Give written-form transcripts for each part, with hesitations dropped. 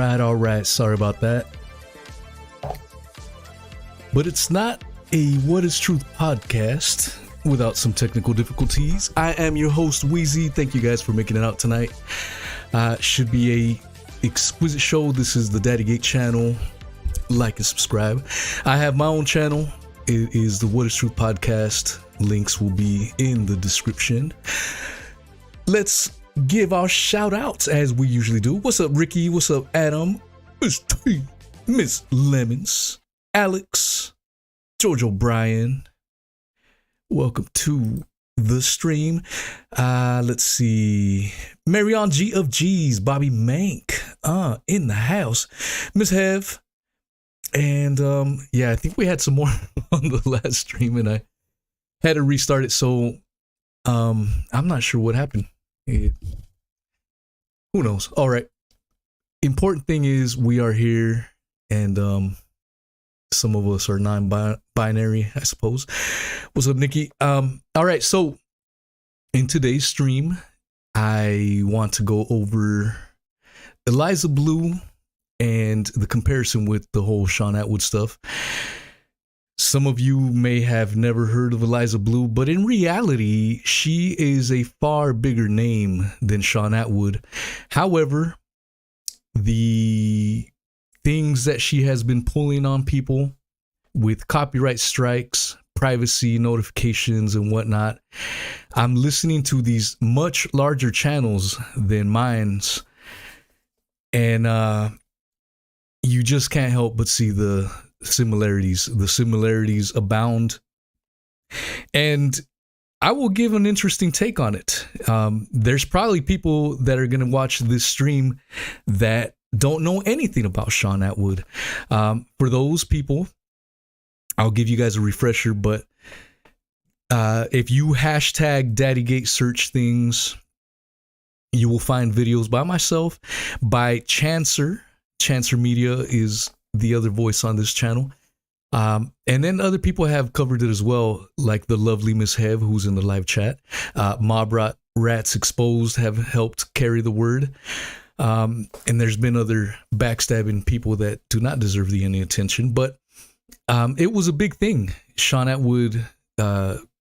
right. Sorry about that. But it's not a What is Truth podcast without some technical difficulties. I am your host, Wheezy. Thank you guys for making it out tonight. Should be a exquisite show. This is the Daddygate channel. Like and subscribe. I have my own channel. It is the What is Truth podcast. Links will be in the description. Let's give our shout outs as we usually do. What's up, Ricky? What's up, Adam? Miss T, Miss Lemons, Alex, George O'Brien. Welcome to the stream. Let's see. Marion G of G's, Bobby Mank, in the house. Miss Hev. And I think we had some more on the last stream and I had to restart it, so I'm not sure what happened. Who knows? All right. Important thing is we are here, and some of us are non-binary, I suppose. What's up, Nikki? All right. So in today's stream, I want to go over Eliza Bleu and the comparison with the whole Sean Atwood stuff. Some of you may have never heard of Eliza Bleu, but in reality, she is a far bigger name than Sean Atwood. However, the things that she has been pulling on people with copyright strikes, privacy notifications, and whatnot, I'm listening to these much larger channels than mine's, and you just can't help but see the similarities. The similarities abound, and I will give an interesting take on it. There's probably people that are going to watch this stream that don't know anything about Sean Atwood. For those people, I'll give you guys a refresher, but if you hashtag Daddygate search things, you will find videos by myself, by Chancer. Chancer Media is the other voice on this channel. And then other people have covered it as well, like the lovely Miss Hev, who's in the live chat. Mob Rats Exposed have helped carry the word. And there's been other backstabbing people that do not deserve any attention. But it was a big thing. Sean Atwood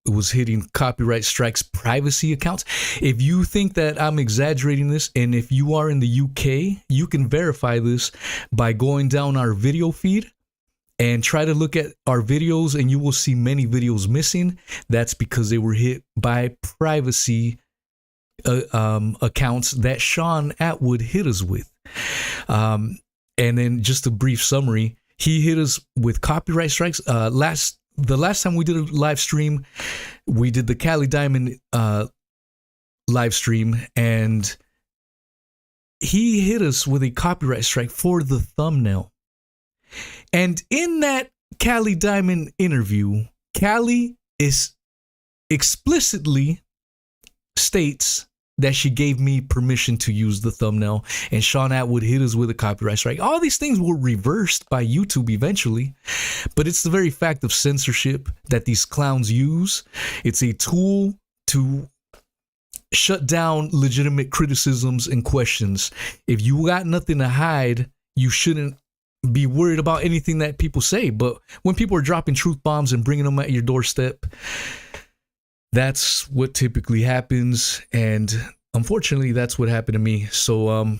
was hitting copyright strikes, privacy accounts. If you think that I'm exaggerating this, and if you are in the UK, you can verify this by going down our video feed and try to look at our videos, and you will see many videos missing. That's because they were hit by privacy accounts that Sean Atwood hit us with. And then just a brief summary, he hit us with copyright strikes. The last time we did a live stream, we did the Cali Diamond live stream, and he hit us with a copyright strike for the thumbnail. And in that Cali Diamond interview, Cali explicitly states that she gave me permission to use the thumbnail, and Sean Atwood hit us with a copyright strike. All these things were reversed by YouTube eventually, but it's the very fact of censorship that these clowns use. It's a tool to shut down legitimate criticisms and questions. If you got nothing to hide, you shouldn't be worried about anything that people say. But when people are dropping truth bombs and bringing them at your doorstep, that's what typically happens, and unfortunately, that's what happened to me. So,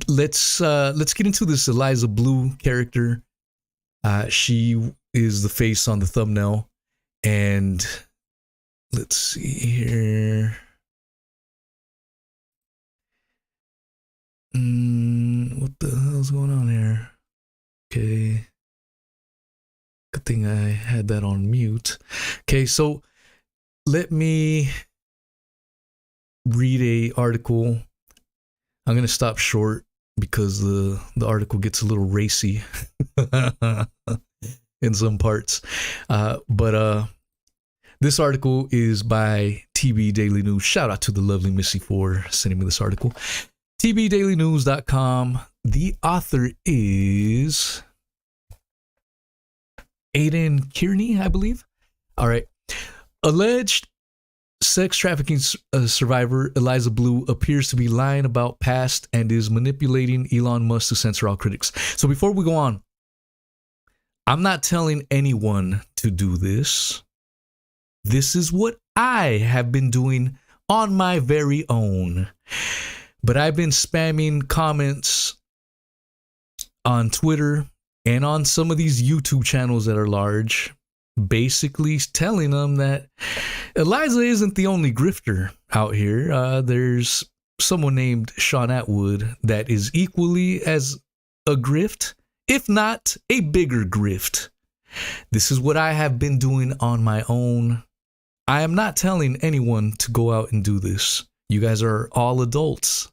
let's get into this Eliza Bleu character. She is the face on the thumbnail, and let's see here. What the hell's going on here? Okay. Good thing I had that on mute. Okay, so let me read a article. I'm going to stop short because the article gets a little racy in some parts. But this article is by TB Daily News. Shout out to the lovely Missy for sending me this article. TBDailyNews.com. The author is Aidan Kearney, I believe. All right. Alleged sex trafficking survivor Eliza Bleu appears to be lying about past and is manipulating Elon Musk to censor all critics. So before we go on, I'm not telling anyone to do this. This is what I have been doing on my very own. But I've been spamming comments on Twitter and on some of these YouTube channels that are large, basically telling them that Eliza isn't the only grifter out here. There's someone named Sean Atwood that is equally as a grift, if not a bigger grift. This is what I have been doing on my own. I am not telling anyone to go out and do this. You guys are all adults.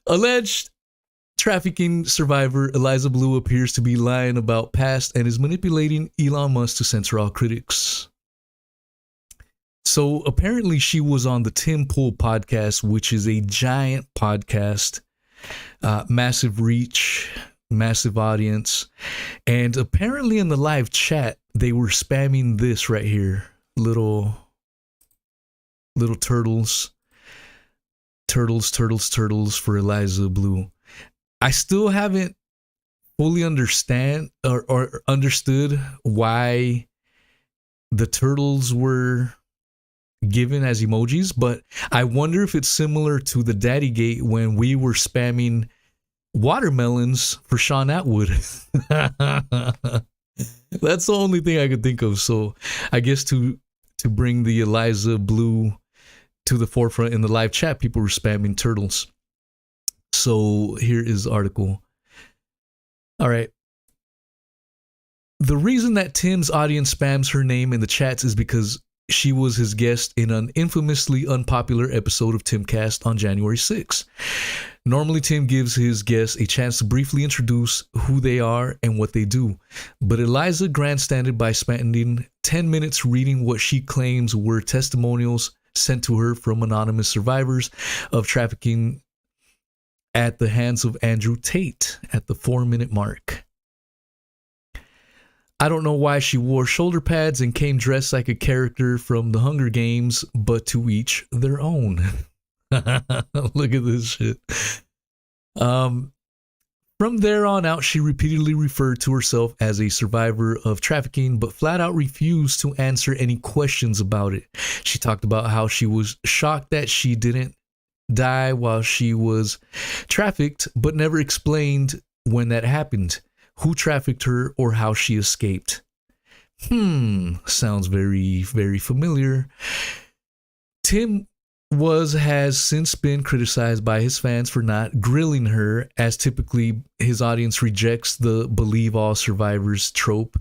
Alleged trafficking survivor Eliza Bleu appears to be lying about past and is manipulating Elon Musk to censor all critics. So apparently she was on the Tim Pool podcast, which is a giant podcast, massive reach, massive audience. And apparently in the live chat, they were spamming this right here. Little turtles for Eliza Bleu. I still haven't fully understood why the turtles were given as emojis, but I wonder if it's similar to the Daddygate when we were spamming watermelons for Sean Atwood. That's the only thing I could think of. So I guess to bring the Eliza Bleu to the forefront in the live chat, people were spamming turtles. So here is the article. All right. The reason that Tim's audience spams her name in the chats is because she was his guest in an infamously unpopular episode of Timcast on January 6th. Normally, Tim gives his guests a chance to briefly introduce who they are and what they do. But Eliza grandstanded by spending 10 minutes reading what she claims were testimonials sent to her from anonymous survivors of trafficking at the hands of Andrew Tate at the 4-minute mark. I don't know why she wore shoulder pads and came dressed like a character from the Hunger Games, but to each their own. Look at this shit. From there on out, she repeatedly referred to herself as a survivor of trafficking, but flat out refused to answer any questions about it. She talked about how she was shocked that she didn't die while she was trafficked, but never explained when that happened, who trafficked her, or how she escaped. Sounds very, very familiar. Tim has since been criticized by his fans for not grilling her, as typically his audience rejects the believe all survivors trope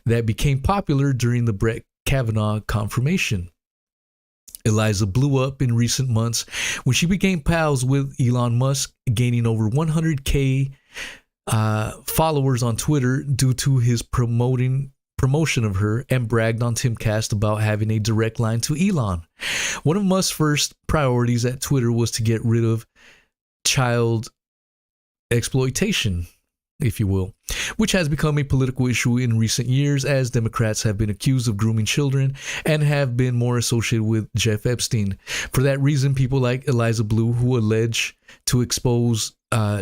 that became popular during the Brett Kavanaugh confirmation. Eliza blew up in recent months when she became pals with Elon Musk, gaining over 100K followers on Twitter due to his promotion of her, and bragged on Timcast about having a direct line to Elon. One of Musk's first priorities at Twitter was to get rid of child exploitation, if you will, which has become a political issue in recent years as Democrats have been accused of grooming children and have been more associated with Jeff Epstein. For that reason, people like Eliza Bleu, who allege to expose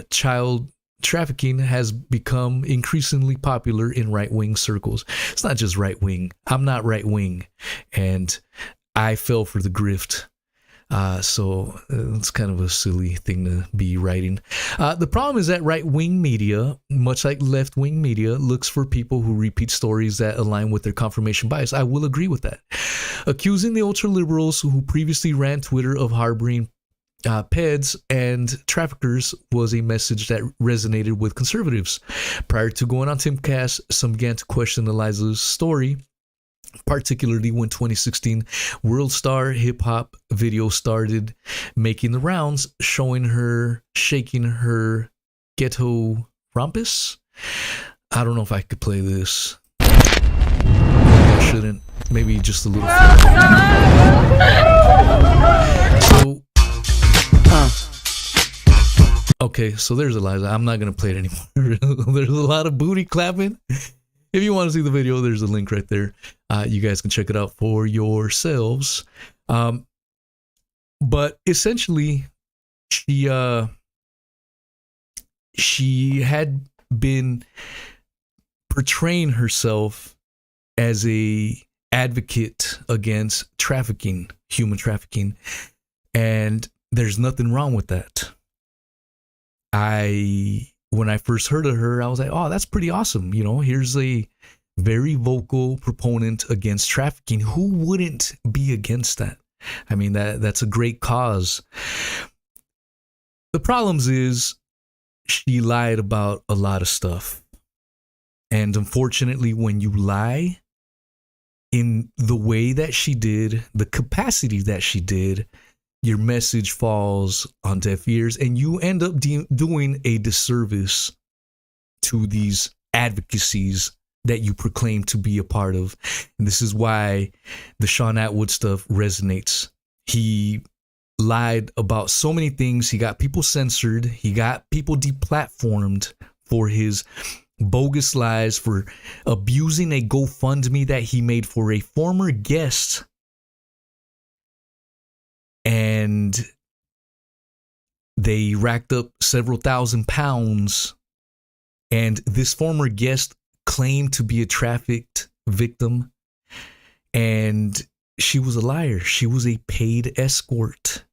child trafficking, has become increasingly popular in right-wing circles. It's not just right-wing. I'm not right-wing, and I fell for the grift. So it's kind of a silly thing to be writing. The problem is that right-wing media, much like left-wing media, looks for people who repeat stories that align with their confirmation bias. I will agree with that. Accusing the ultra-liberals who previously ran Twitter of harboring peds and traffickers was a message that resonated with conservatives. Prior to going on Timcast, some began to question Eliza's story, particularly when 2016 World Star Hip Hop video started making the rounds, showing her shaking her ghetto rumpus. I don't know if I could play this. Maybe I shouldn't. Maybe just a little. Okay, so there's Eliza. I'm not going to play it anymore. There's a lot of booty clapping. if you want to see the video, there's a link right there. You guys can check it out for yourselves. But essentially, she had been portraying herself as a advocate against trafficking, human trafficking, and there's nothing wrong with that. When I first heard of her, I was like, oh, that's pretty awesome. You know, here's a very vocal proponent against trafficking. Who wouldn't be against that? I mean, that's a great cause. The problems is she lied about a lot of stuff. And unfortunately, when you lie in the way that she did, the capacity that she did, your message falls on deaf ears and you end up doing a disservice to these advocacies that you proclaim to be a part of. And this is why the Sean Atwood stuff resonates. He lied about so many things. He got people censored. He got people deplatformed for his bogus lies, for abusing a GoFundMe that he made for a former guest. And they racked up several £1,000s. And this former guest claimed to be a trafficked victim. And she was a liar. She was a paid escort.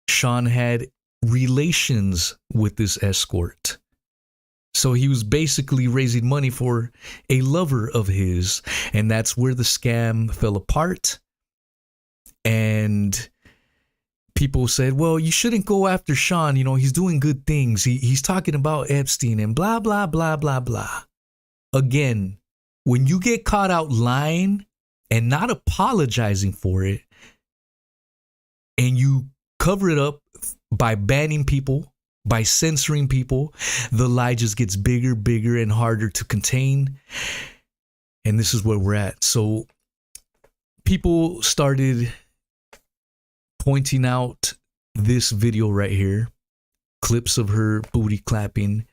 Sean had relations with this escort. So he was basically raising money for a lover of his. And that's where the scam fell apart. And people said, well, you shouldn't go after Sean. You know, he's doing good things. He's talking about Epstein and blah, blah, blah, blah, blah. Again, when you get caught out lying and not apologizing for it, and you cover it up by banning people, by censoring people, the lie just gets bigger, bigger, and harder to contain. And this is where we're at. So people started pointing out this video right here, clips of her booty clapping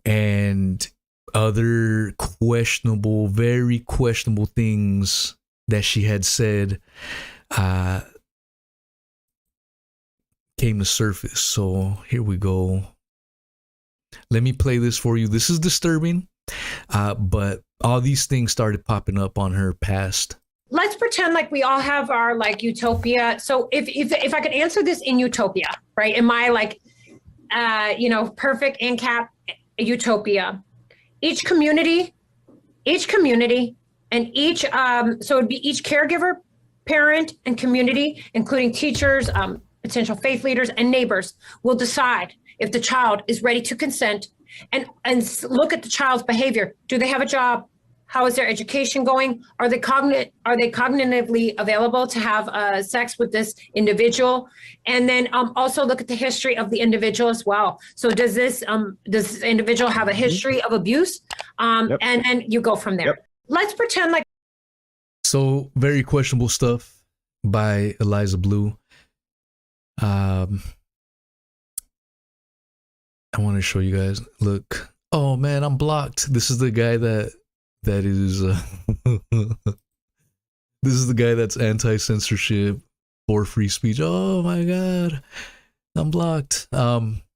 and other questionable, very questionable things that she had said came to surface. So here we go. Let me play this for you. This is disturbing, but all these things started popping up on her past. Let's pretend like we all have our like utopia. So if I could answer this in utopia, right? In my like, perfect ANCAP utopia, each community and each, so it'd be each caregiver, parent, and community, including teachers, potential faith leaders, and neighbors will decide if the child is ready to consent and look at the child's behavior. Do they have a job? How is their education going? Are they cognitively available to have sex with this individual? And then also look at the history of the individual as well. So does this individual have a history of abuse? Yep. And then you go from there. Yep. Let's pretend like. So very questionable stuff by Eliza Bleu. I want to show you guys. Look. Oh man, I'm blocked. This is the guy that is this is the guy that's anti-censorship for free speech. Oh my god, I'm blocked.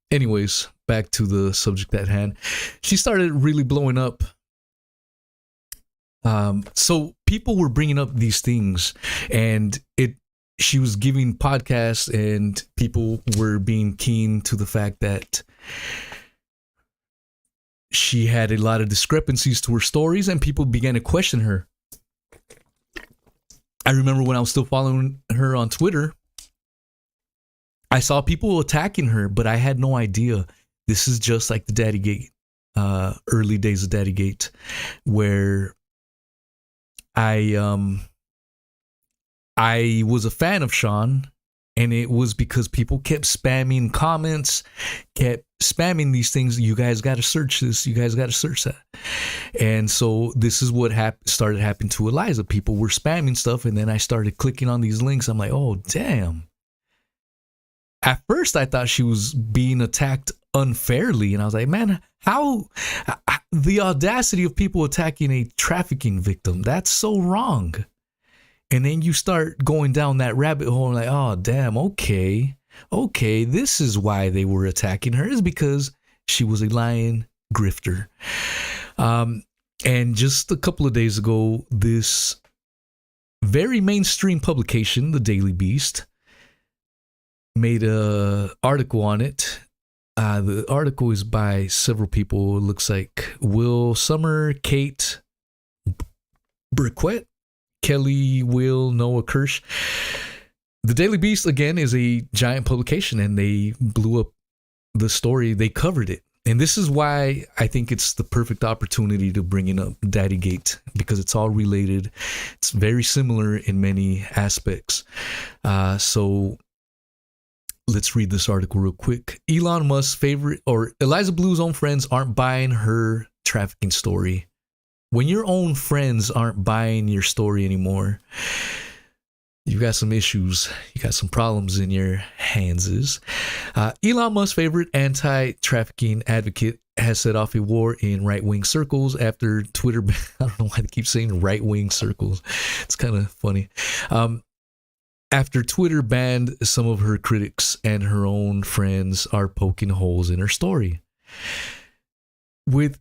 Anyways, back to the subject at hand. She started really blowing up. So people were bringing up these things, and she was giving podcasts, and people were being keen to the fact that she had a lot of discrepancies to her stories, and people began to question her. I remember when I was still following her on Twitter, I saw people attacking her, but I had no idea. This is just like the Daddygate, early days of Daddygate, where I was a fan of Sean, and it was because people kept spamming comments, kept spamming these things. You guys got to search this. You guys got to search that. And so this is what started happening to Eliza. People were spamming stuff, and then I started clicking on these links. I'm like, oh, damn. at first I thought she was being attacked unfairly, and I was like, man, how the audacity of people attacking a trafficking victim, that's so wrong. And then you start going down that rabbit hole and like, oh damn, okay, this is why they were attacking her, is because she was a lying grifter. And just a couple of days ago, this very mainstream publication, the Daily Beast, made a article on it. The article is by several people. It looks like Will Summer, Kate Burquette, Kelly, Will, Noah Kirsch. The Daily Beast, again, is a giant publication, and they blew up the story. They covered it. And this is why I think it's the perfect opportunity to bring in up Daddygate, because it's all related. It's very similar in many aspects. So let's read this article real quick. Elon Musk's favorite, or Eliza Bleu's own friends aren't buying her trafficking story. When your own friends aren't buying your story anymore, you got some issues. You got some problems in your hands. Elon Musk's favorite anti-trafficking advocate has set off a war in right-wing circles after Twitter. I don't know why they keep saying right-wing circles. It's kind of funny. After Twitter banned some of her critics, and her own friends are poking holes in her story. With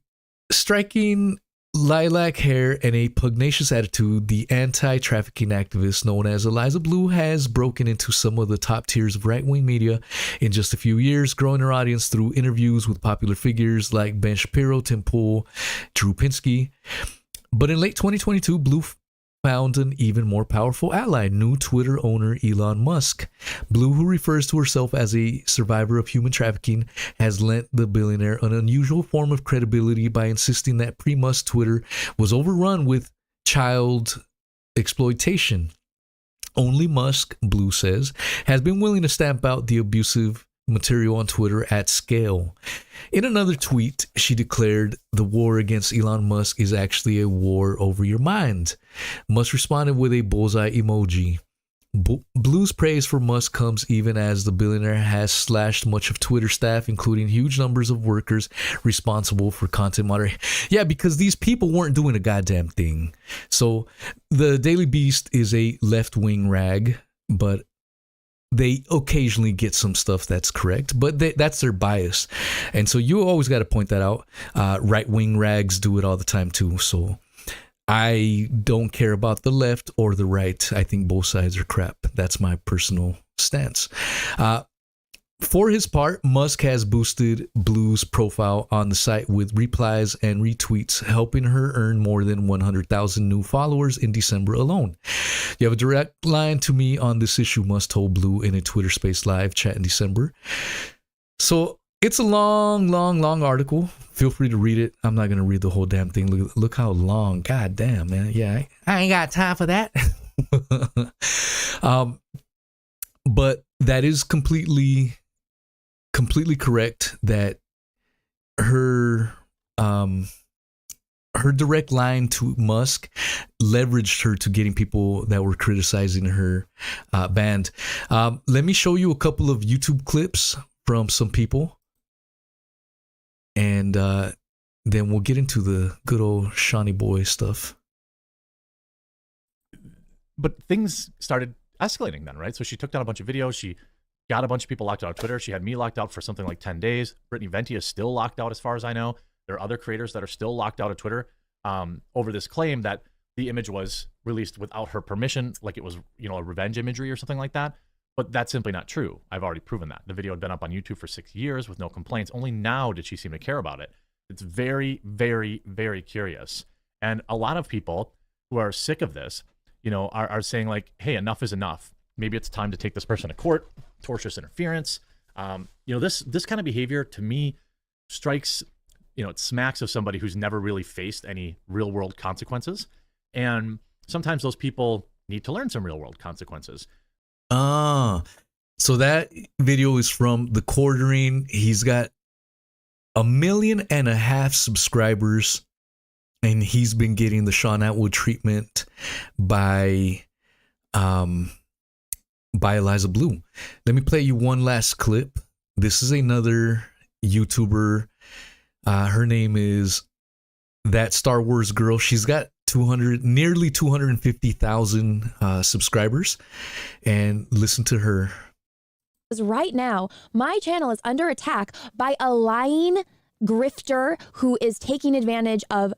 striking lilac hair and a pugnacious attitude, the anti-trafficking activist known as Eliza Bleu has broken into some of the top tiers of right-wing media in just a few years, growing her audience through interviews with popular figures like Ben Shapiro, Tim Pool, Drew Pinsky. But in late 2022, Bleu found an even more powerful ally, new Twitter owner Elon Musk. Bleu, who refers to herself as a survivor of human trafficking, has lent the billionaire an unusual form of credibility by insisting that pre-Musk Twitter was overrun with child exploitation. Only Musk, Bleu says, has been willing to stamp out the abusive material on Twitter at scale. In another tweet, she declared the war against Elon Musk is actually a war over your mind. Musk responded with a bullseye emoji. Blue's praise for Musk comes even as the billionaire has slashed much of Twitter staff, including huge numbers of workers responsible for content moderation. Yeah, because these people weren't doing a goddamn thing. So the Daily Beast is a left-wing rag, but they occasionally get some stuff that's correct, but that's their bias. And so you always got to point that out. Right-wing rags do it all the time too. So I don't care about the left or the right. I think both sides are crap. That's my personal stance. For his part, Musk has boosted Blue's profile on the site with replies and retweets, helping her earn more than 100,000 new followers in December alone. You have a direct line to me on this issue, Musk told Bleu in a Twitter Space Live chat in December. So it's a long article. Feel free to read it. I'm not going to read the whole damn thing. Look how long. God damn, man. Yeah, I ain't got time for that. But that is completely correct that her direct line to Musk leveraged her to getting people that were criticizing her banned. Let me show you a couple of YouTube clips from some people, and then we'll get into the good old Shawnee boy stuff. But things started escalating then, right? So she took down a bunch of videos. She got a bunch of people locked out of Twitter. She had me locked out for something like 10 days. Brittany Venti is still locked out as far as I know. There are other creators that are still locked out of Twitter over this claim that the image was released without her permission, like it was, a revenge imagery or something like that. But that's simply not true. I've already proven that. The video had been up on YouTube for 6 years with no complaints. Only now did she seem to care about it. It's very, very, very curious. And a lot of people who are sick of this, are saying like, hey, enough is enough. Maybe it's time to take this person to court. Tortious interference. This kind of behavior to me strikes, it smacks of somebody who's never really faced any real world consequences. And sometimes those people need to learn some real world consequences. So that video is from The Quartering. He's got 1.5 million subscribers, and he's been getting the Sean Atwood treatment by by Eliza Bleu. Let me play you one last clip. This is another YouTuber. Her name is That Star Wars Girl. She's got nearly 250,000 subscribers. And listen to her. Right now, my channel is under attack by a lying grifter who is taking advantage of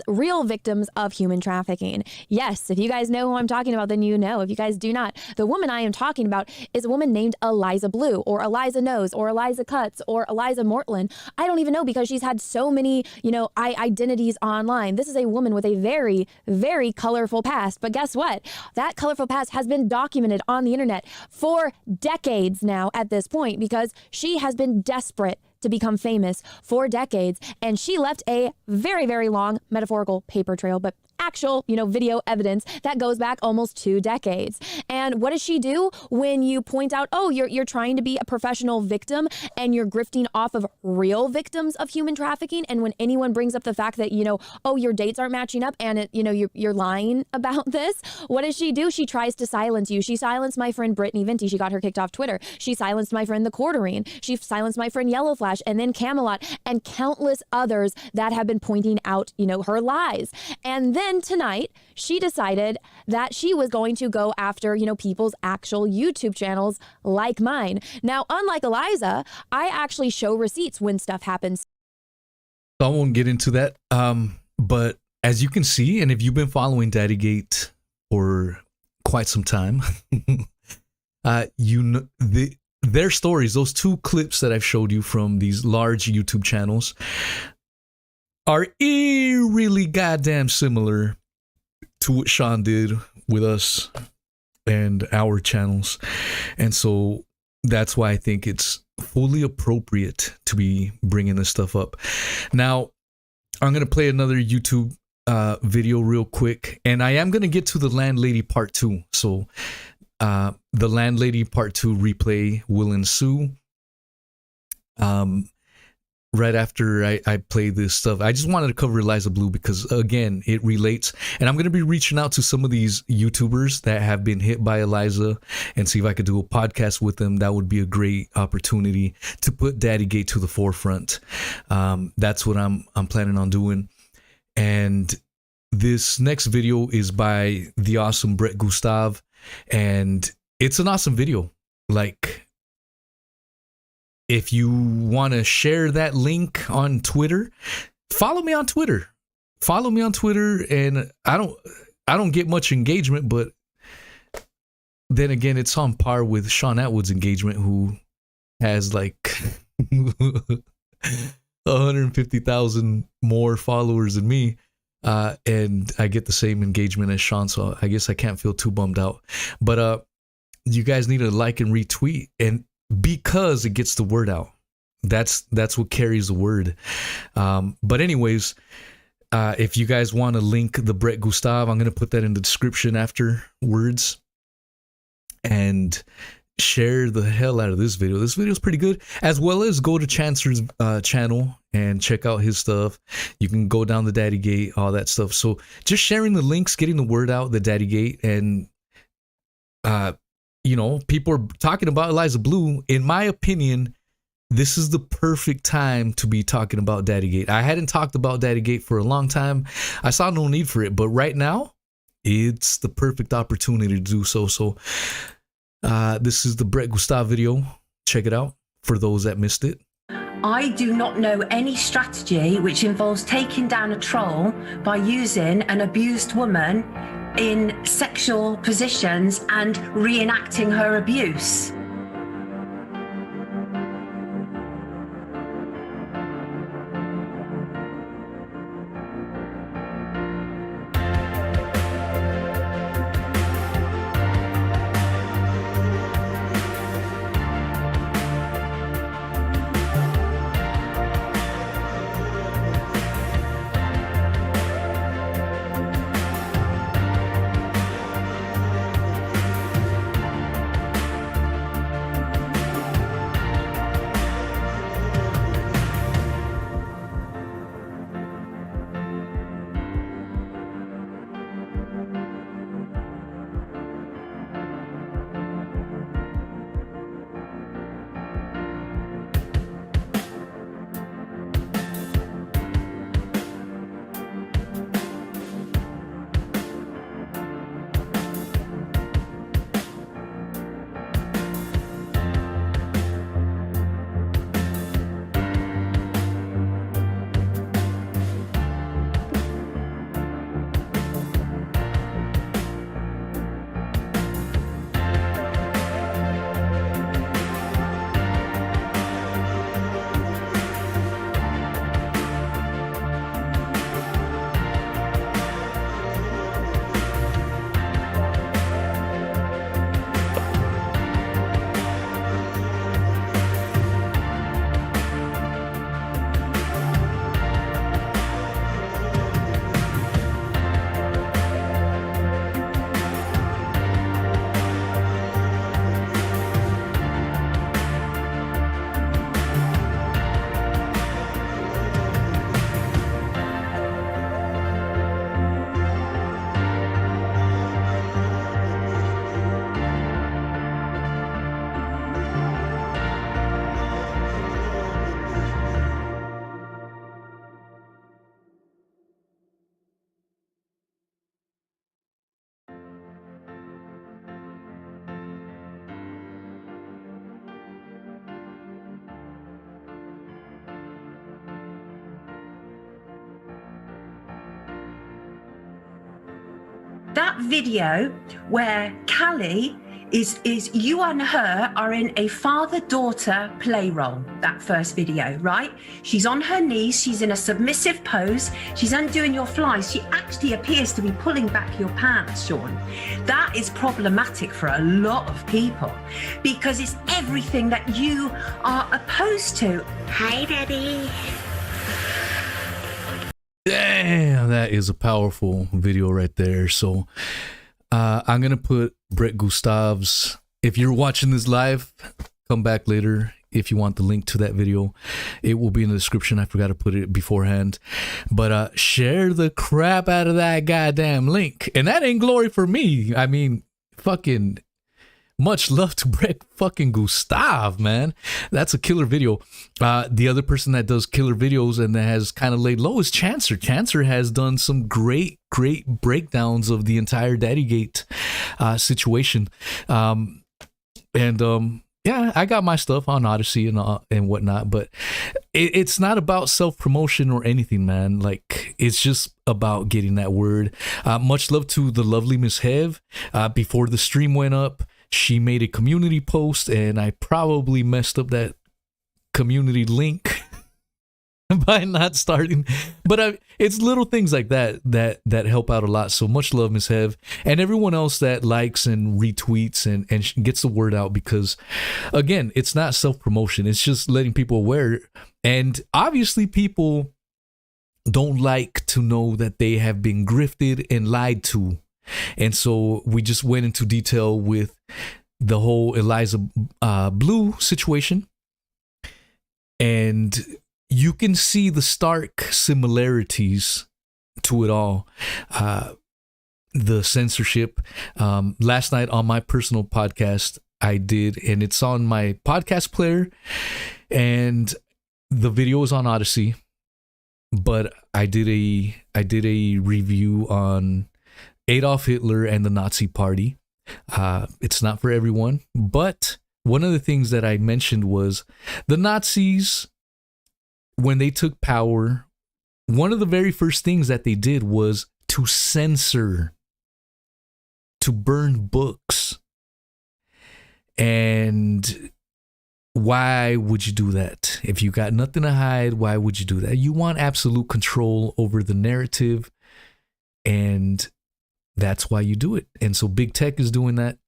real victims of human trafficking. Yes, if you guys know who I'm talking about, then you know. If you guys do not, the woman I am talking about is a woman named Eliza Bleu, or Eliza Knows, or Eliza Cuts, or Eliza Mortland. I don't even know, because she's had so many, identities online. This is a woman with a very, very colorful past. But guess what? That colorful past has been documented on the internet for decades now at this point, because she has been desperate to become famous for decades. And she left a very, very long metaphorical paper trail, but actual, video evidence that goes back almost 2 decades. And what does she do when you point out, oh, you're trying to be a professional victim and you're grifting off of real victims of human trafficking? And when anyone brings up the fact that, oh, your dates aren't matching up and you're lying about this, what does she do? She tries to silence you. She silenced my friend Brittany Venti. She got her kicked off Twitter. She silenced my friend The Quartering. She silenced my friend Yellow Flash, and then Camelot, and countless others that have been pointing out, her lies. And then tonight, she decided that she was going to go after, people's actual YouTube channels like mine. Now, unlike Eliza, I actually show receipts when stuff happens. I won't get into that. But as you can see, and if you've been following Daddygate for quite some time, their stories, those 2 clips that I've showed you from these large YouTube channels, are eerily goddamn similar to what Sean did with us and our channels. And so that's why I think it's fully appropriate to be bringing this stuff up. Now, I'm going to play another YouTube video real quick, and I am going to get to the LandLady part 2. So the LandLady part 2 replay will ensue. Right after I play this stuff. I just wanted to cover Eliza Bleu because, again, it relates. And I'm going to be reaching out to some of these YouTubers that have been hit by Eliza and see if I could do a podcast with them. That would be a great opportunity to put Daddygate to the forefront. That's what I'm planning on doing. And this next video is by the awesome Brett Gustav. And it's an awesome video. Like, if you want to share that link on Twitter, follow me on Twitter. Follow me on Twitter, and I don't get much engagement, but then again, it's on par with Sean Atwood's engagement, who has like 150,000 more followers than me, and I get the same engagement as Sean, so I guess I can't feel too bummed out. But you guys need to like and retweet, and because it gets the word out. That's what carries the word. But anyways, if you guys want to link the Brett Gustav, I'm going to put that in the description afterwards. And share the hell out of this video. This video is pretty good. As well as go to Chancer's channel and check out his stuff. You can go down the Daddygate, all that stuff. So just sharing the links, getting the word out, the Daddygate, and people are talking about Eliza Bleu. In my opinion, this is the perfect time to be talking about Daddygate. I hadn't talked about Daddygate for a long time. I saw no need for it, but right now, it's the perfect opportunity to do so. So this is the Brett Gustav video. Check it out for those that missed it. I do not know any strategy which involves taking down a troll by using an abused woman in sexual positions and reenacting her abuse. that video where Callie is you and her are in a father-daughter play role, that first video, right? She's on her knees, she's in a submissive pose, she's undoing your flies. She actually appears to be pulling back your pants, Sean. That is problematic for a lot of people because it's everything that you are opposed to. Hi, Daddy. Damn, that is a powerful video right there. So I'm going to put Brett Gustav's, if you're watching this live, come back later if you want the link to that video. It will be in the description. I forgot to put it beforehand. But share the crap out of that goddamn link. And that ain't glory for me. I mean, fucking much love to Brett fucking Gustav, man. That's a killer video. The other person that does killer videos and that has kind of laid low is Chancer. Chancer has done some great breakdowns of the entire Daddygate situation. Yeah, I got my stuff on Odyssey and whatnot, but it's not about self-promotion or anything, man. Like, it's just about getting that word. Much love to the lovely Miss Hev. Before the stream went up, she made a community post, and I probably messed up that community link by not starting. But it's little things like that help out a lot. So much love, Miss Hev, and everyone else that likes and retweets and gets the word out. Because, again, it's not self-promotion. It's just letting people aware. And obviously, people don't like to know that they have been grifted and lied to. And so we just went into detail with the whole Eliza Bleu situation. And you can see the stark similarities to it all. The censorship. Last night on my personal podcast, I did, and it's on my podcast player, and the video is on Odyssey. But I did a review on Adolf Hitler and the Nazi Party. It's not for everyone, but one of the things that I mentioned was the Nazis, when they took power, one of the very first things that they did was to censor, to burn books. And why would you do that? If you got nothing to hide, why would you do that? You want absolute control over the narrative, and that's why you do it. And so big tech is doing that.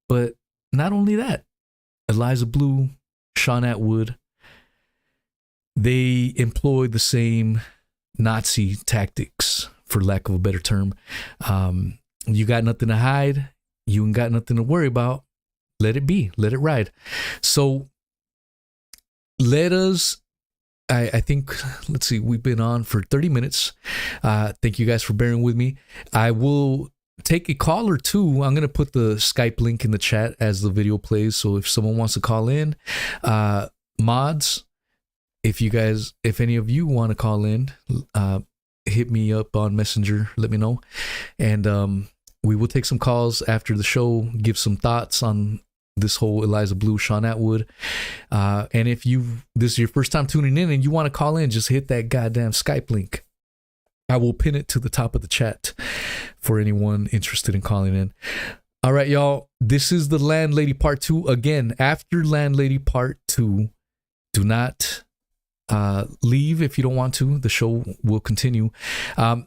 But not only that, Eliza Bleu, Sean Atwood, they employ the same Nazi tactics, for lack of a better term. You got nothing to hide. You ain't got nothing to worry about. Let it be. Let it ride. So let us, I think, let's see, we've been on for 30 minutes. Thank you guys for bearing with me. I will take a call or two. I'm going to put the Skype link in the chat as the video plays. So if someone wants to call in, mods, if any of you want to call in, hit me up on Messenger, let me know. And we will take some calls after the show, give some thoughts on this whole Eliza Bleu, Sean Atwood. And if this is your first time tuning in and you want to call in, just hit that goddamn Skype link. I will pin it to the top of the chat for anyone interested in calling in. All right, y'all. This is the LandLady Part 2. Again, after LandLady Part 2, do not leave if you don't want to. The show will continue. And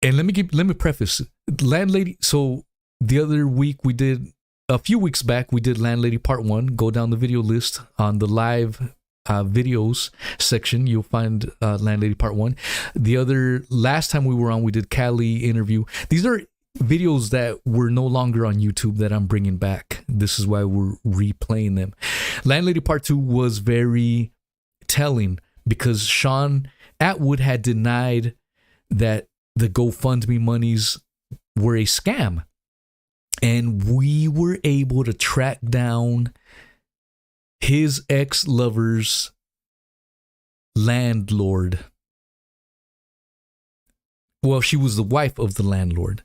let me preface LandLady. So the other week a few weeks back, we did LandLady Part 1. Go down the video list on the live videos section. You'll find LandLady Part 1. Last time we were on, we did Callie interview. These are videos that were no longer on YouTube that I'm bringing back. This is why we're replaying them. LandLady Part 2 was very telling because Sean Atwood had denied that the GoFundMe monies were a scam. And we were able to track down his ex-lover's landlord. Well, she was the wife of the landlord.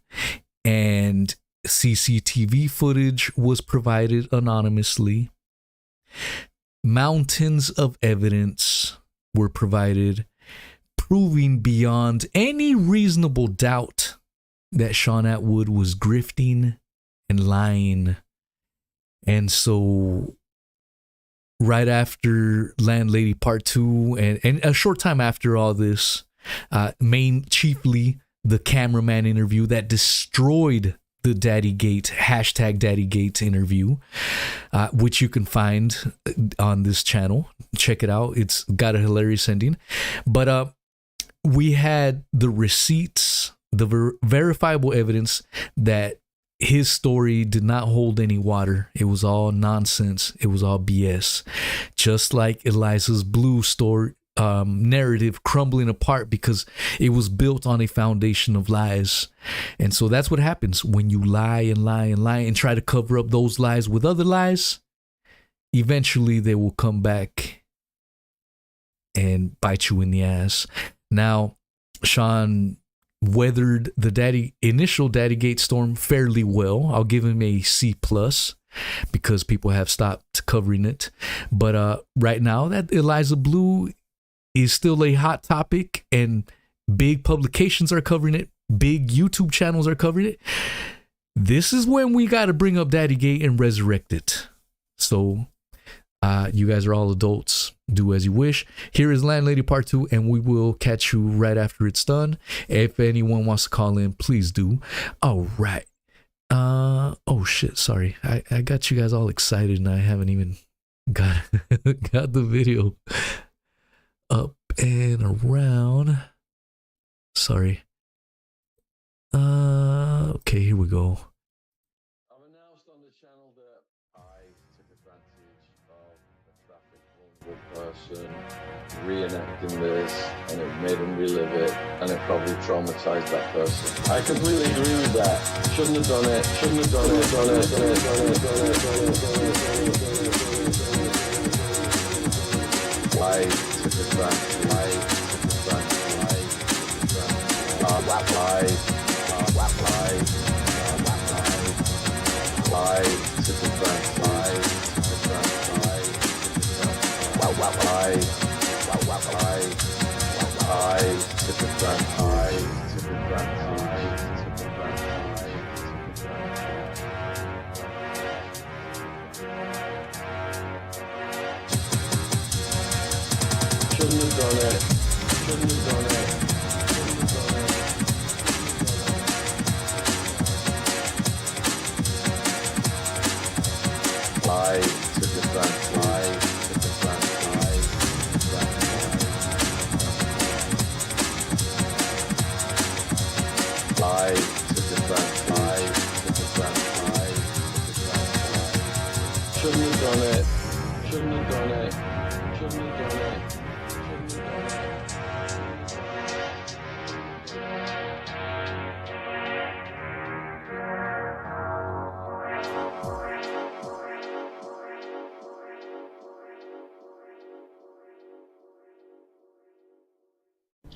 And CCTV footage was provided anonymously. Mountains of evidence were provided, proving beyond any reasonable doubt that Sean Atwood was grifting and lying. And so right after LandLady Part 2 and a short time after all this, chiefly the cameraman interview that destroyed the Daddygate, #Daddygate interview, which you can find on this channel. Check it out. It's got a hilarious ending. But we had the receipts, the verifiable evidence that his story did not hold any water. It was all nonsense. It was all BS. Just like Eliza Bleu's story, narrative crumbling apart because it was built on a foundation of lies. And so that's what happens when you lie and lie and lie and try to cover up those lies with other lies. Eventually they will come back and bite you in the ass. Now, Sean weathered the initial Daddygate storm fairly well. I'll give him a C+ because people have stopped covering it. But right now, that Eliza Bleu is still a hot topic, and big publications are covering it. Big YouTube channels are covering it. This is when we got to bring up Daddygate and resurrect it. So you guys are all adults. Do as you wish. Here is LandLady Part 2, and we will catch you right after it's done. If anyone wants to call in, please do. All right. Oh shit, sorry. I got you guys all excited and I haven't even got the video up and around. Sorry. Okay, here we go. I've announced on the channel that I took advantage of a traffic vulnerable person reenacting this, and it made them relive it, and it probably traumatized that person. I completely agree with that. Shouldn't have done it. Shouldn't have done it. I took advantage. Shouldn't have done it. Shouldn't have done it. I took advantage. Shouldn't have done it. Shouldn't have done it. Shouldn't have done it.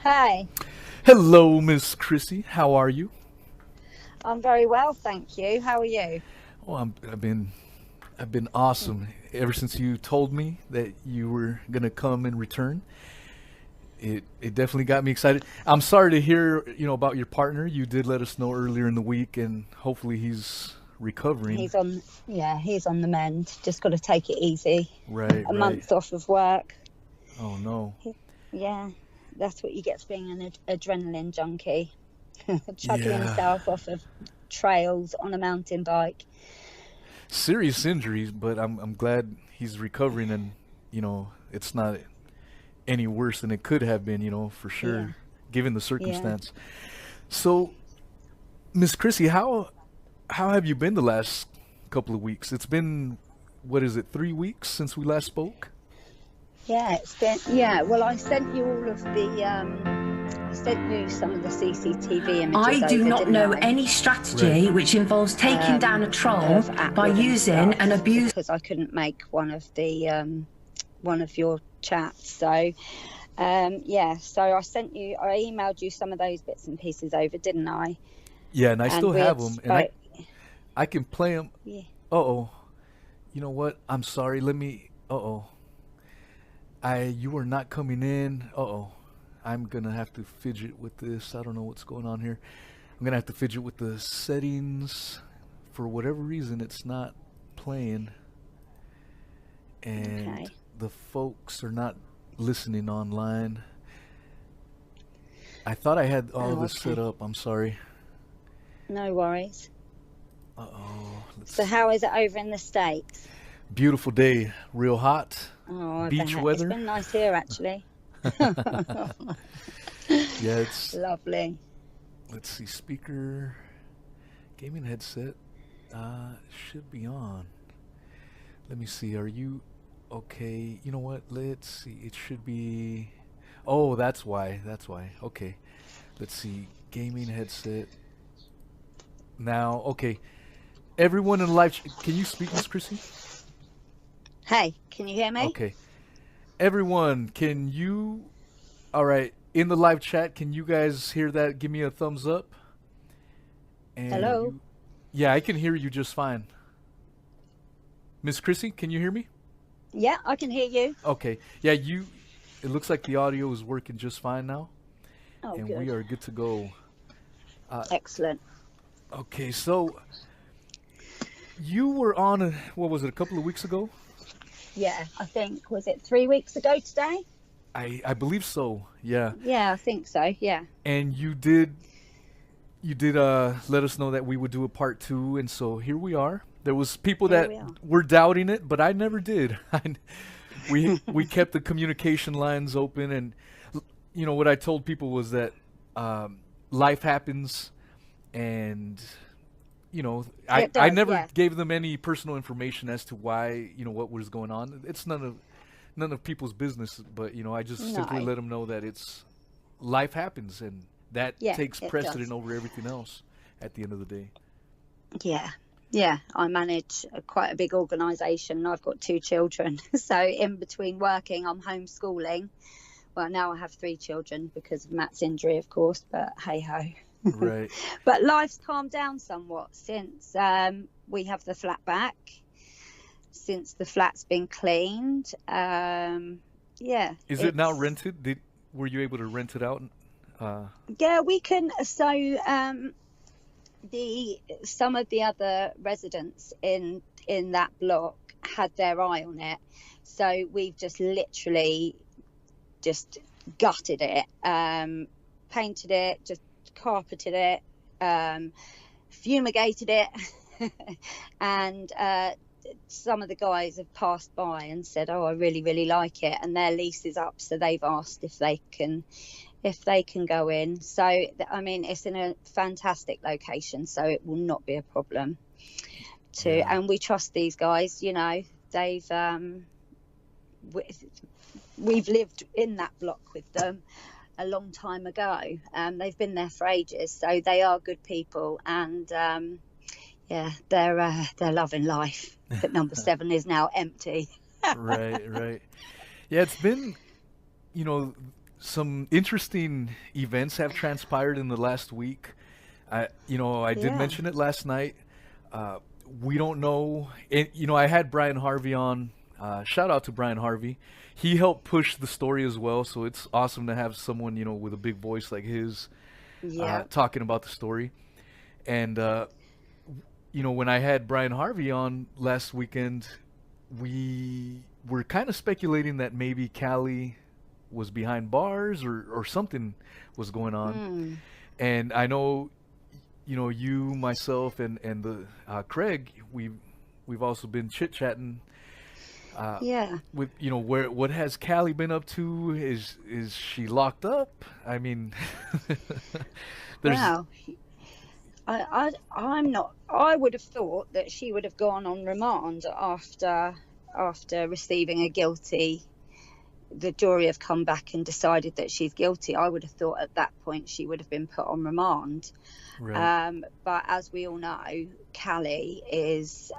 Hi, Hello, Miss Chrissy. How are you? I'm very well, thank you. How are you? Oh, I've been awesome ever since you told me that you were gonna come and return. It definitely got me excited. I'm sorry to hear about your partner. You did let us know earlier in the week, and hopefully he's recovering. He's on the mend. Just got to take it easy. Right. A month off of work. Oh no. Yeah, that's what you get for being an adrenaline junkie. Chugging Yeah. himself off of trails on a mountain bike. Serious injuries, but I'm glad he's recovering, and it's not any worse than it could have been, for sure, Yeah. given the circumstance. So, Miss Chrissy, how have you been the last couple of weeks? It's been, 3 weeks since we last spoke? Yeah, it's been. Yeah, well, I sent you all of the. I sent you some of the CCTV images. I do over, not didn't know I? any strategy which involves taking down a troll of by Atwood and using stuff, an abuse. because I couldn't make one of your chats. So so I emailed you some of those bits and pieces over, didn't I? Yeah, and I still we have had them, and I can play them. Yeah. Uh-oh. You know what? I'm sorry. Let me... Uh-oh. You are not coming in. Uh-oh. I'm gonna have to fidget with this. I don't know what's going on here. I'm gonna have to fidget with the settings. For whatever reason, it's not playing, and Okay. the folks are not listening online. I thought I had all this set up. I'm sorry. No worries. Uh-oh. So how is it over in the States? Beautiful day, real hot. Oh, I Beach bet. weather. It's been nice here, actually. Yeah, it's Lovely. let's see, speaker, gaming headset, should be on. Let me see, are you okay? You know what, let's see, it should be, oh, that's why, okay. Let's see, gaming headset. Now, okay, everyone in live, can you speak, Miss Chrissy? Hey, can you hear me? Okay. Everyone, can you, all right, in the live chat, can you guys hear that? Give me a thumbs up. And Hello? yeah, I can hear you just fine. Miss Chrissy, can you hear me? Yeah, I can hear you. Okay. Yeah, it looks like the audio is working just fine now. Oh, and good. we are good to go. Excellent. Okay, so you were on, what was it, a couple of weeks ago? Yeah, I think, was it 3 weeks ago today? I believe so, yeah. Yeah, I think so, yeah. And you did let us know that we would do a part 2, and so here we are. There was people Here that we are. were doubting it, but I never did. We kept the communication lines open, and you know what I told people was that life happens, and you know It I does, never yeah. gave them any personal information as to why, you know, what was going on. It's none of people's business, but you know, I just simply No. let them know that it's life happens, and that Yeah, takes it precedent does. over everything else at the end of the day. Yeah, I manage quite a big organisation and I've got 2 children. So in between working, I'm homeschooling. Well, now I have 3 children because of Matt's injury, of course, but hey ho. Right. But life's calmed down somewhat since we have the flat back, since the flat's been cleaned. Yeah. Is it now it's- rented? Were you able to rent it out? Yeah, we can. So some of the other residents in that block had their eye on it, so we've just literally just gutted it, painted it, just carpeted it, fumigated it, and some of the guys have passed by and said, "Oh, I really, really like it," and their lease is up, so they've asked if they can go in. So I mean, it's in a fantastic location, so it will not be a problem and we trust these guys, you know. They've we've lived in that block with them a long time ago. They've been there for ages, so they are good people, and yeah, they're loving life. But number 7 is now empty. Right. Yeah, it's been, you know, some interesting events have transpired in the last week. I did Yeah. mention it last night. We don't know. You know, I had Brian Harvey on. Shout out to Brian Harvey. He helped push the story as well, so it's awesome to have someone, you know, with a big voice like his Yeah. talking about the story. And, you know, when I had Brian Harvey on last weekend, we were kind of speculating that maybe Callie was behind bars or something was going on. And I know, you know, you, myself, and the Craig, we've also been chit-chatting Yeah. with, you know, what has Callie been up to? Is she locked up? I mean, Wow. I'm not. I would have thought that she would have gone on remand after receiving a guilty. The jury have come back and decided that she's guilty. I would have thought at that point she would have been put on remand. right. But as we all know, Callie is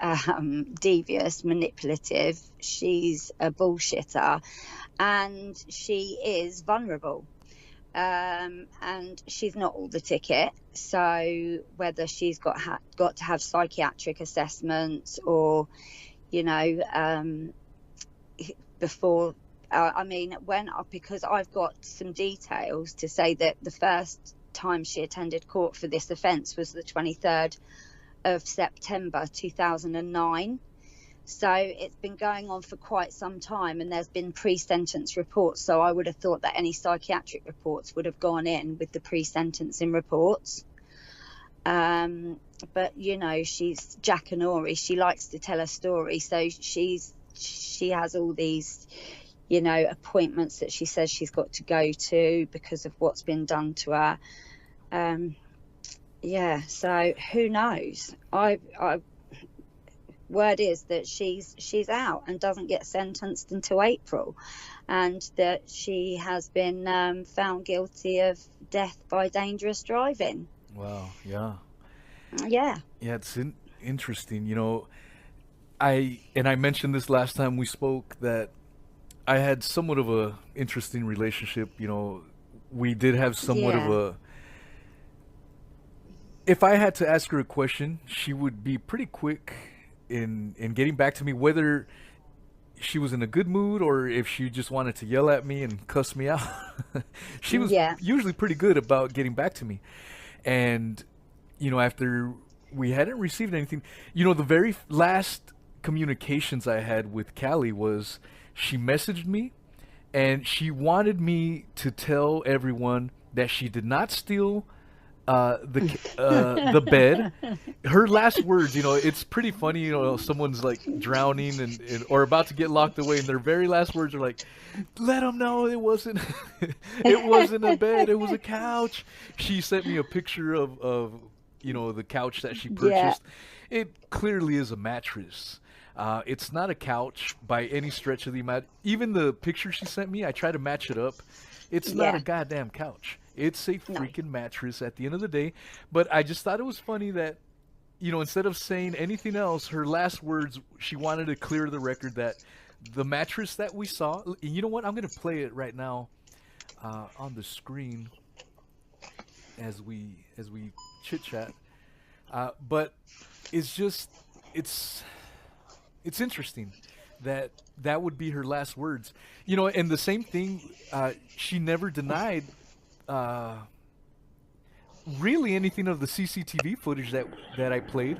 devious, manipulative. She's a bullshitter, and she is vulnerable. And she's not all the ticket. So whether she's got to have psychiatric assessments or, you know, before. I mean, because I've got some details to say that the first time she attended court for this offence was the 23rd of September 2009. So it's been going on for quite some time, and there's been pre-sentence reports. So I would have thought that any psychiatric reports would have gone in with the pre-sentencing reports. But you know, she's Jackanory. She likes to tell a story. So she has all these, you know, appointments that she says she's got to go to because of what's been done to her. Yeah. So who knows? Word is that she's out and doesn't get sentenced until April, and that she has been found guilty of death by dangerous driving. Wow. Yeah. Yeah. Yeah, it's interesting. You know, I mentioned this last time we spoke, that I had somewhat of a interesting relationship. You know, we did have somewhat of a. If I had to ask her a question, she would be pretty quick in getting back to me, whether she was in a good mood or if she just wanted to yell at me and cuss me out. She was usually pretty good about getting back to me. And, you know, after we hadn't received anything, you know, the very last communications I had with Callie was she messaged me and she wanted me to tell everyone that she did not steal the bed. Her last words, you know, it's pretty funny, you know, someone's like drowning and or about to get locked away, and their very last words are like, let them know it wasn't it wasn't a bed, it was a couch. She sent me a picture of you know, the couch that she purchased. It clearly is a mattress. It's not a couch by any stretch of the imagination. Even the picture she sent me, I try to match it up. It's not a goddamn couch. It's a freaking mattress at the end of the day. But I just thought it was funny that, you know, instead of saying anything else, her last words, she wanted to clear the record that the mattress that we saw, you know what, I'm going to play it right now on the screen as we chit chat. But it's just, it's interesting that would be her last words, you know. And the same thing, she never denied really anything of the CCTV footage that I played.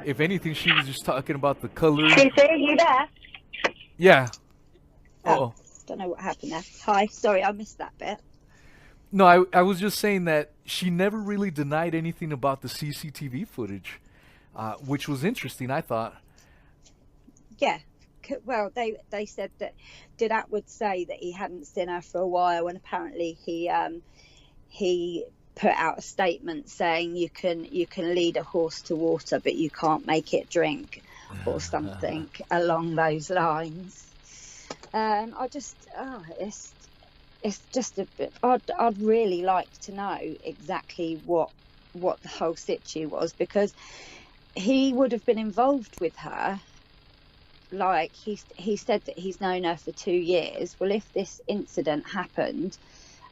If anything, she was just talking about the color. Are you there? Yeah. Oh, don't know what happened there. Hi, sorry, I missed that bit. No, I was just saying that she never really denied anything about the CCTV footage, which was interesting, I thought. Yeah. Well, they said that, did Atwood say that he hadn't seen her for a while, and apparently he put out a statement saying you can lead a horse to water, but you can't make it drink, or something along those lines. I just, it's just a bit. I'd really like to know exactly what the whole situ was, because he would have been involved with her. Like he said that he's known her for 2 years. Well, if this incident happened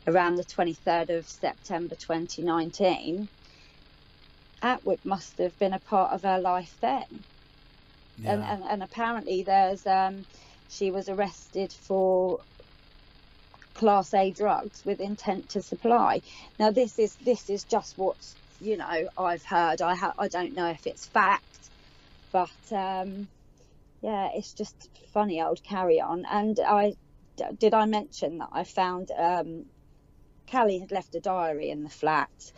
around the 23rd of September 2019, Atwood must have been a part of her life then. Yeah. And apparently there's she was arrested for Class A drugs with intent to supply. Now this is just what, you know, I've heard. I don't know if it's fact, but yeah, it's just funny old carry on. And I mention that I found Callie had left a diary in the flat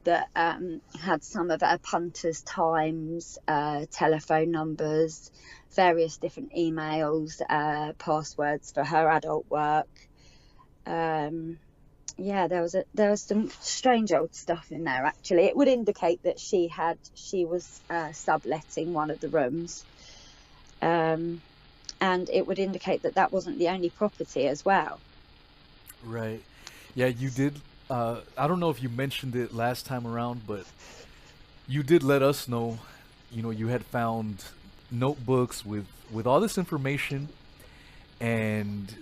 that had some of her punters' times, telephone numbers, various different emails, passwords for her adult work. Yeah, there was some strange old stuff in there. Actually, it would indicate that she was subletting one of the rooms. And it would indicate that wasn't the only property as well. Right. Yeah, you did. I don't know if you mentioned it last time around, but you did let us know, you know, you had found notebooks with all this information, and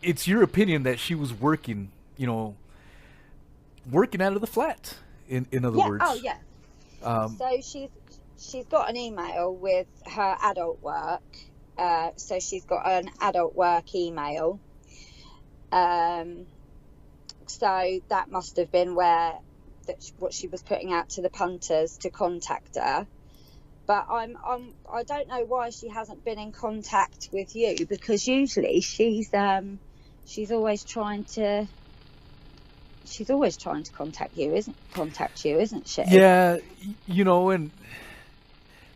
it's your opinion that she was working out of the flat, in other words. Oh, yeah. So she's got an email with her adult work. So she's got an adult work email. So that must have been what she was putting out to the punters to contact her. But I don't know why she hasn't been in contact with you, because usually she's always trying to contact you, isn't she? Yeah, you know, and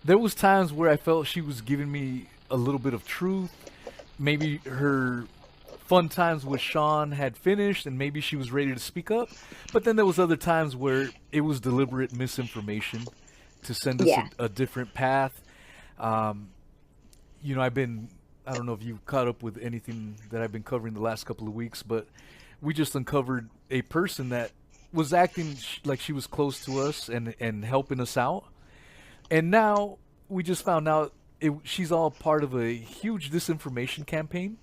there was times where I felt she was giving me a little bit of truth. Maybe her fun times with Sean had finished and maybe she was ready to speak up. But then there was other times where it was deliberate misinformation to send us a different path. You know, I don't know if you've caught up with anything that I've been covering the last couple of weeks, but we just uncovered a person that was acting like she was close to us and helping us out. And now we just found out she's all part of a huge disinformation campaign.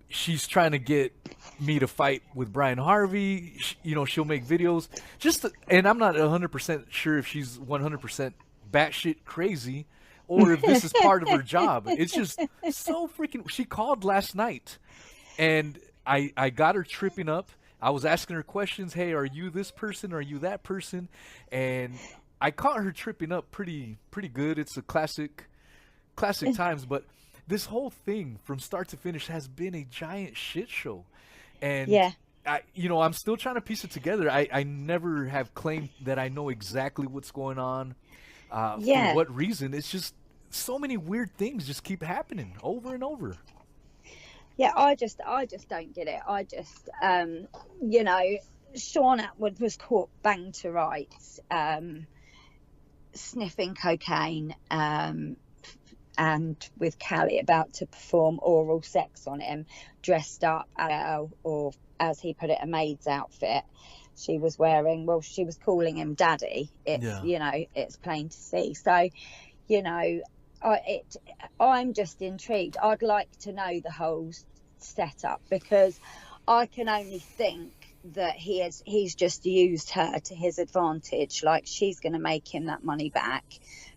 She's trying to get me to fight with Brian Harvey. She'll make videos and I'm not 100% sure if she's 100% batshit crazy or if this is part of her job. It's just so freaking. She called last night and I got her tripping up. I was asking her questions. Hey, are you this person? Are you that person? And I caught her tripping up pretty good. It's a classic times, but this whole thing from start to finish has been a giant shit show. And I'm still trying to piece it together. I never have claimed that I know exactly what's going on, for what reason. It's just so many weird things just keep happening over and over. Yeah, I just don't get it. I just, Sean Atwood was caught bang to rights, sniffing cocaine, and with Callie about to perform oral sex on him, dressed up or as he put it, a maid's outfit. She was wearing, she was calling him daddy. It's plain to see. So, I'm just intrigued. I'd like to know the whole setup, because I can only think that he's just used her to his advantage. Like, she's going to make him that money back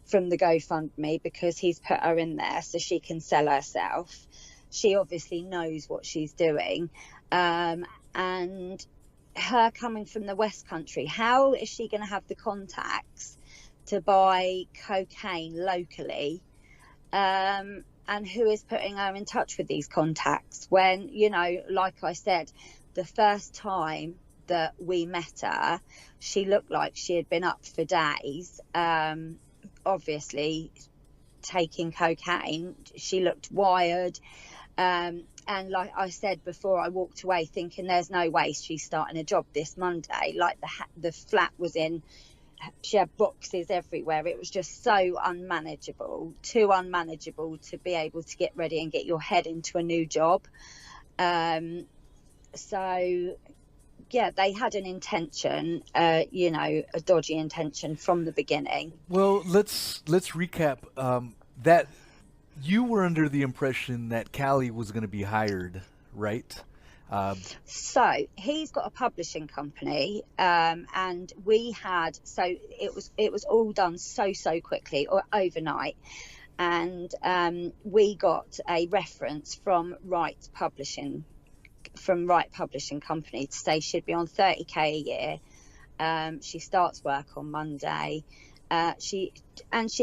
from the GoFundMe because he's put her in there so she can sell herself. She obviously knows what she's doing. And her coming from the West Country, how is she going to have the contacts to buy cocaine locally? And who is putting her in touch with these contacts when, like I said, the first time that we met her, she looked like she had been up for days. Obviously taking cocaine, she looked wired, and like I said before, I walked away thinking there's no way she's starting a job this Monday. Like the flat was in, she had boxes everywhere. It was just so too unmanageable to be able to get ready and get your head into a new job. So yeah, they had an intention, a dodgy intention from the beginning. Well, let's recap that you were under the impression that Callie was going to be hired, right? So he's got a publishing company, and it was all done so quickly or overnight, and we got a reference from Right Publishing Company to say she'd be on 30k a year. She starts work on Monday. She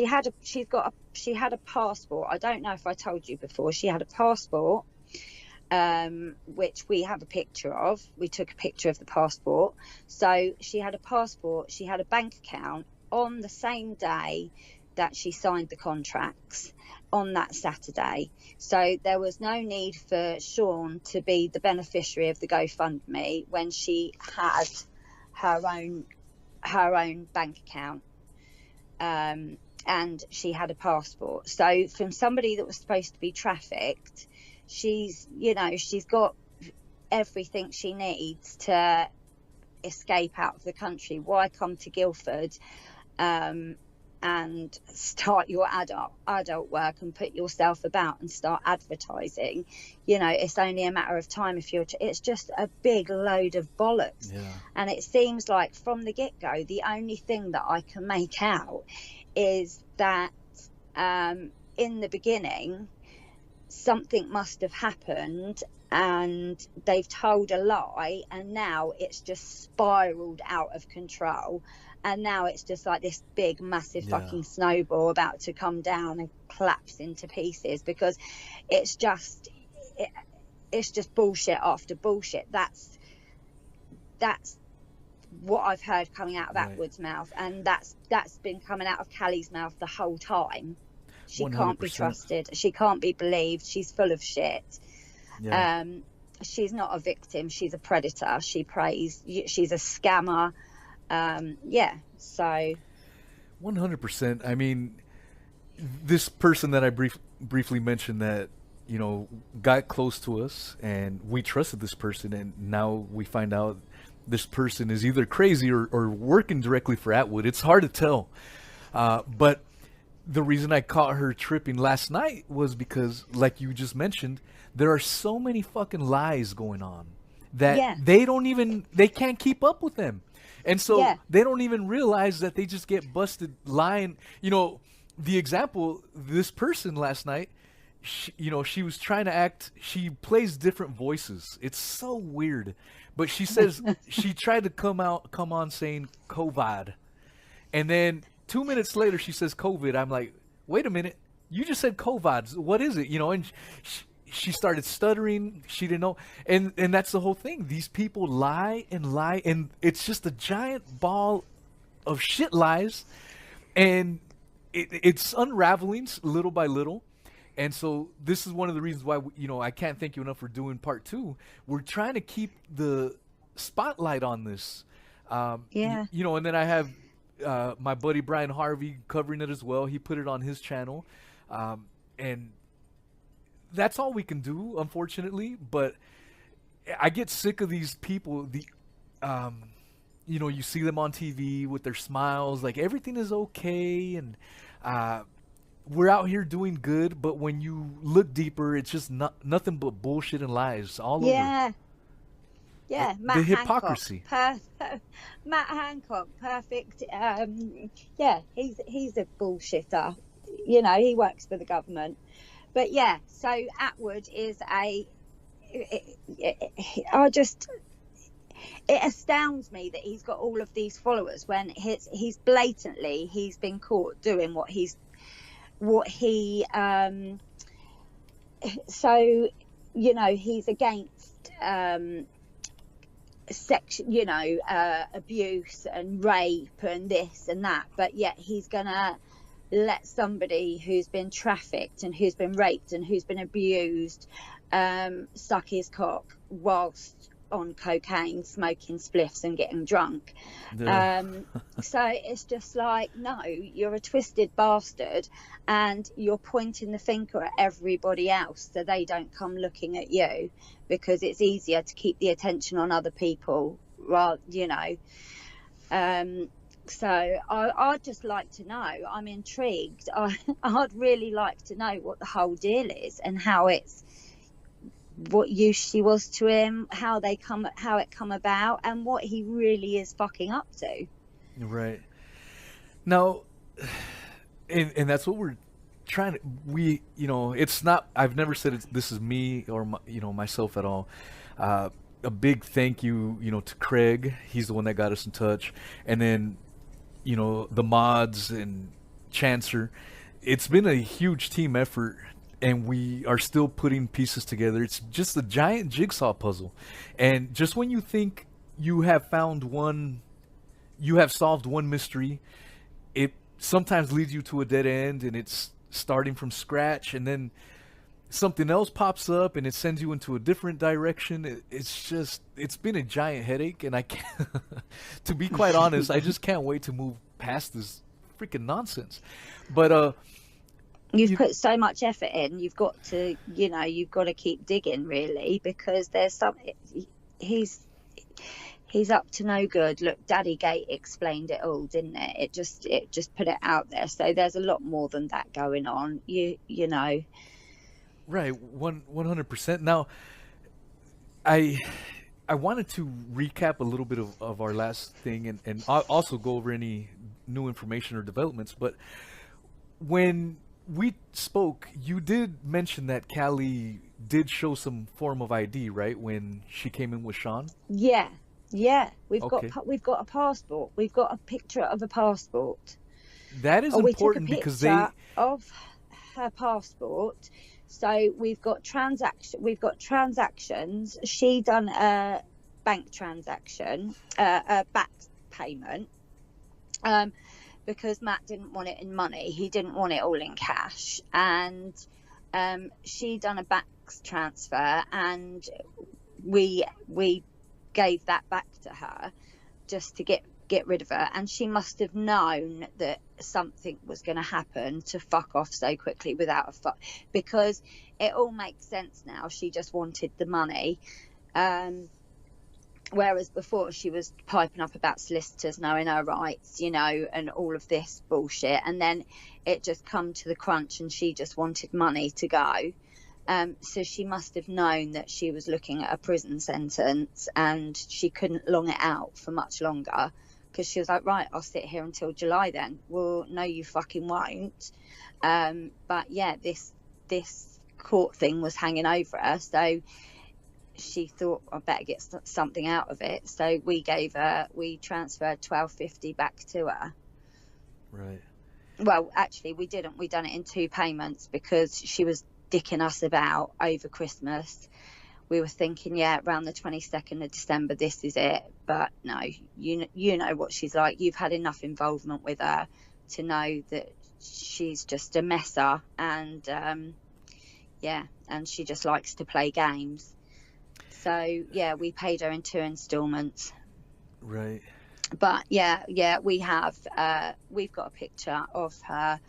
had a passport. I don't know if I told you before. She had a passport, which we have a picture of. We took a picture of the passport. So she had a passport. She had a bank account on the same day that she signed the contracts, on that Saturday. So there was no need for Sean to be the beneficiary of the GoFundMe when she had her own bank account, and she had a passport. So from somebody that was supposed to be trafficked, she's got everything she needs to escape out of the country. Why come to Guildford and start your adult work and put yourself about and start advertising? It's only a matter of time. It's just a big load of bollocks. And it seems like from the get-go, the only thing that I can make out is that in the beginning something must have happened, and they've told a lie, and now it's just spiraled out of control, and now it's just like this big massive fucking snowball about to come down and collapse into pieces, because it's just bullshit after bullshit. That's what I've heard coming out of Atwood's mouth, and that's been coming out of Callie's mouth the whole time. She 100%. Can't be trusted, she can't be believed, she's full of shit. She's not a victim, she's a predator, she preys, she's a scammer. So 100%. I mean, this person that I briefly mentioned that, you know, got close to us and we trusted this person, and now we find out this person is either crazy or working directly for Atwood. It's hard to tell. But the reason I caught her tripping last night was because, like you just mentioned, there are so many fucking lies going on that they can't keep up with them. And so they don't even realize that they just get busted lying. You know, the example, this person last night, she was trying to act, she plays different voices. It's so weird. But she says she tried to come on saying COVID. And then 2 minutes later, she says COVID. I'm like, wait a minute. You just said COVID. What is it? You know, and she started stuttering. She didn't know. And that's the whole thing. These people lie, and it's just a giant ball of shit lies. And it's unraveling little by little. And so this is one of the reasons why, I can't thank you enough for doing part 2. We're trying to keep the spotlight on this. And then I have my buddy Brian Harvey covering it as well. He put it on his channel. And that's all we can do, unfortunately. But I get sick of these people. You see them on TV with their smiles, like everything is okay, and we're out here doing good. But when you look deeper, it's just nothing but bullshit and lies all over. Yeah, the hypocrisy. Matt Hancock, perfect. He's a bullshitter. He works for the government. But so Atwood is it astounds me that he's got all of these followers when he's been caught doing he's against abuse and rape and this and that, but yet he's gonna let somebody who's been trafficked and who's been raped and who's been abused suck his cock whilst on cocaine, smoking spliffs and getting drunk. So it's just like, no, you're a twisted bastard, and you're pointing the finger at everybody else so they don't come looking at you, because it's easier to keep the attention on other people, rather, so I'd just like to know. I'm intrigued. I'd really like to know what the whole deal is, and what use she was to him, how it come about, and what he really is fucking up to. Right. Now, and that's what we're trying to. It's not. I've never said this is me or myself at all. A big thank you, to Craig. He's the one that got us in touch, and then, the mods and Chancer. It's been a huge team effort, and we are still putting pieces together. It's just a giant jigsaw puzzle. And just when you think you have solved one mystery, it sometimes leads you to a dead end, and it's starting from scratch, and then something else pops up and it sends you into a different direction. It's been a giant headache, and I can't, to be quite honest, I just can't wait to move past this freaking nonsense. But You've put so much effort in. You've got to keep digging, really, because there's he's up to no good. Look, Daddygate explained it all, didn't it? It just put it out there. So there's a lot more than that going on. You know. Right, 100%. Now, I wanted to recap a little bit of our last thing, and also go over any new information or developments. But when we spoke, you did mention that Callie did show some form of ID, right, when she came in with Sean? Yeah. We've Okay. got a passport. We've got a picture of a passport. That is We took a important because picture of her passport. So we've got transactions. She done a bank transaction, a back payment, because Matt didn't want it in money. He didn't want it all in cash, and she done a back transfer, and we gave that back to her just to get rid of her. And she must have known that something was going to happen to fuck off so quickly without a fuck, because it all makes sense now. She just wanted the money, whereas before she was piping up about solicitors knowing her rights, you know, and all of this bullshit. And then it just come to the crunch and she just wanted money to go. So she must have known that she was looking at a prison sentence and she couldn't long it out for much longer, because she was like, right, I'll sit here until July then. Well, no, you fucking won't. But yeah, this court thing was hanging over her, so she thought, I better get something out of it. So we transferred $12.50 back to her. Right. Well, actually, we didn't. We done it in 2 payments because she was dicking us about over Christmas. We were thinking, yeah, around the 22nd of December, this is it. But no, you know what she's like. You've had enough involvement with her to know that she's just a messer. And and she just likes to play games. So yeah, we paid her in 2 installments. Right. But yeah, we've got a picture of her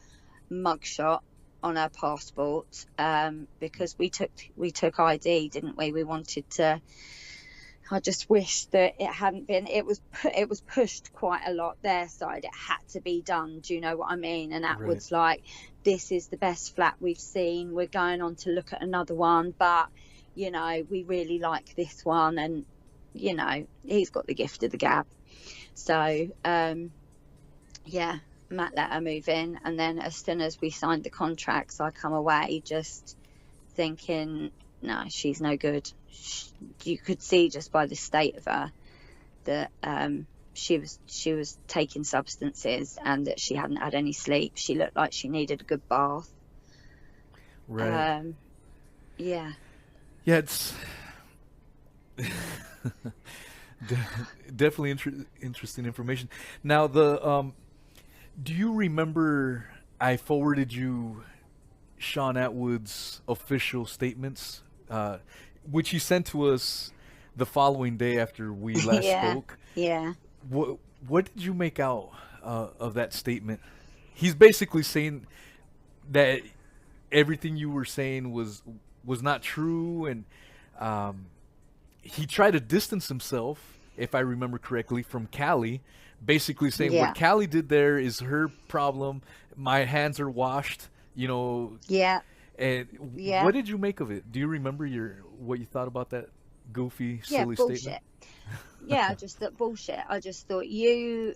mugshot on her passport, because we took ID, didn't we? We wanted to. I just wish that it hadn't been. It was pushed quite a lot their side. It had to be done. Do you know what I mean? And Atwood's like, this is the best flat we've seen. We're going on to look at another one, but you know, we really like this one, and you know, he's got the gift of the gab. So Matt let her move in, and then as soon as we signed the contracts, I come away just thinking, no, she's no good. You could see just by the state of her that she was taking substances and that she hadn't had any sleep. She looked like she needed a good bath. Right. Yeah, it's definitely interesting information. Now, do you remember I forwarded you Sean Atwood's official statements, which he sent to us the following day after we last spoke? Yeah. What did you make out of that statement? He's basically saying that everything you were saying was not true, and he tried to distance himself, if I remember correctly, from Callie, basically saying what Callie did there is her problem. My hands are washed, you know. Yeah. And what did you make of it? Do you remember what you thought about that goofy, silly bullshit statement? Yeah, I just thought bullshit. I just thought you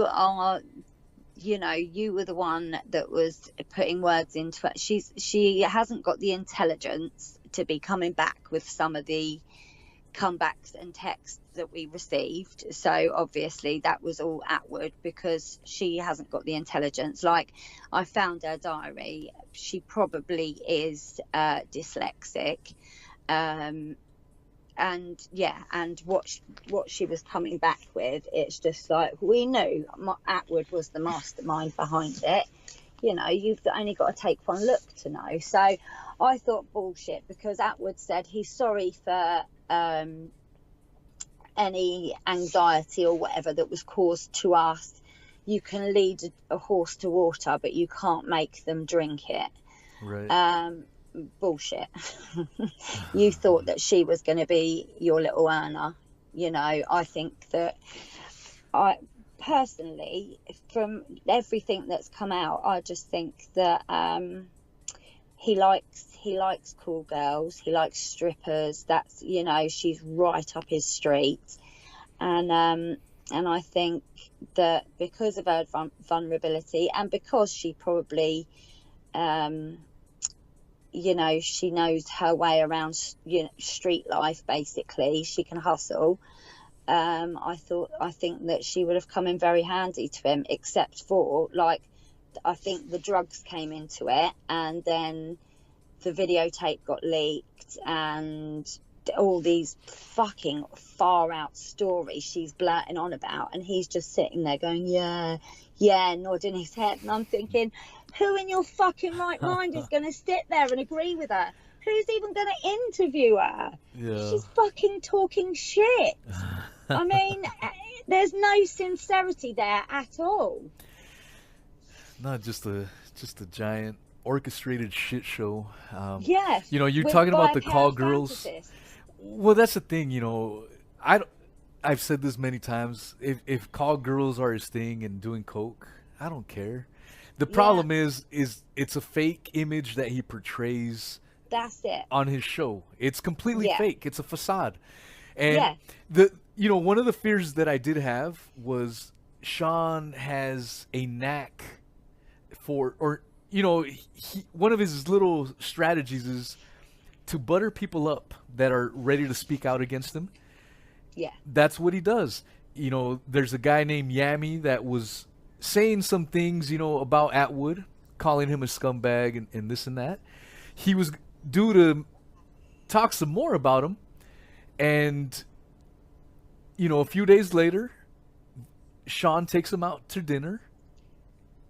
are, you know, you were the one that was putting words into it. She hasn't got the intelligence to be coming back with some of the comebacks and texts that we received. So obviously that was all Atwood, because she hasn't got the intelligence. Like, I found her diary. She probably is dyslexic, and what she was coming back with, it's just like, we knew Atwood was the mastermind behind it. You know, you've only got to take one look to know. So I thought bullshit, because Atwood said he's sorry for any anxiety or whatever that was caused to us. You can lead a horse to water, but you can't make them drink it. Right. Bullshit. You thought that she was going to be your little earner. You know, I think that personally, from everything that's come out, I just think that he likes cool girls. He likes strippers. That's, you know, she's right up his street. And I think that because of her vulnerability, and because she probably you know, she knows her way around, you know, street life. Basically, she can hustle. I think that she would have come in very handy to him, except for, like, I think the drugs came into it, and then the videotape got leaked, and all these fucking far out stories she's blurting on about, and he's just sitting there going, yeah, nodding his head. And I'm thinking, who in your fucking right mind is going to sit there and agree with her? Who's even going to interview her? Yeah. She's fucking talking shit. I mean, there's no sincerity there at all. Not just a giant orchestrated shit show. Yes. You know, you're with talking about the black-haired call girls. fantasists. Well, that's the thing, you know. I've said this many times. If call girls are his thing and doing coke, I don't care. The problem is it's a fake image that he portrays. That's it. On his show. It's completely fake. It's a facade. And one of the fears that I did have was Sean has a knack for, or one of his little strategies is to butter people up that are ready to speak out against him. Yeah. That's what he does. You know, there's a guy named Yami that was saying some things, about Atwood, calling him a scumbag and this and that. He was due to talk some more about him, and a few days later Sean takes him out to dinner.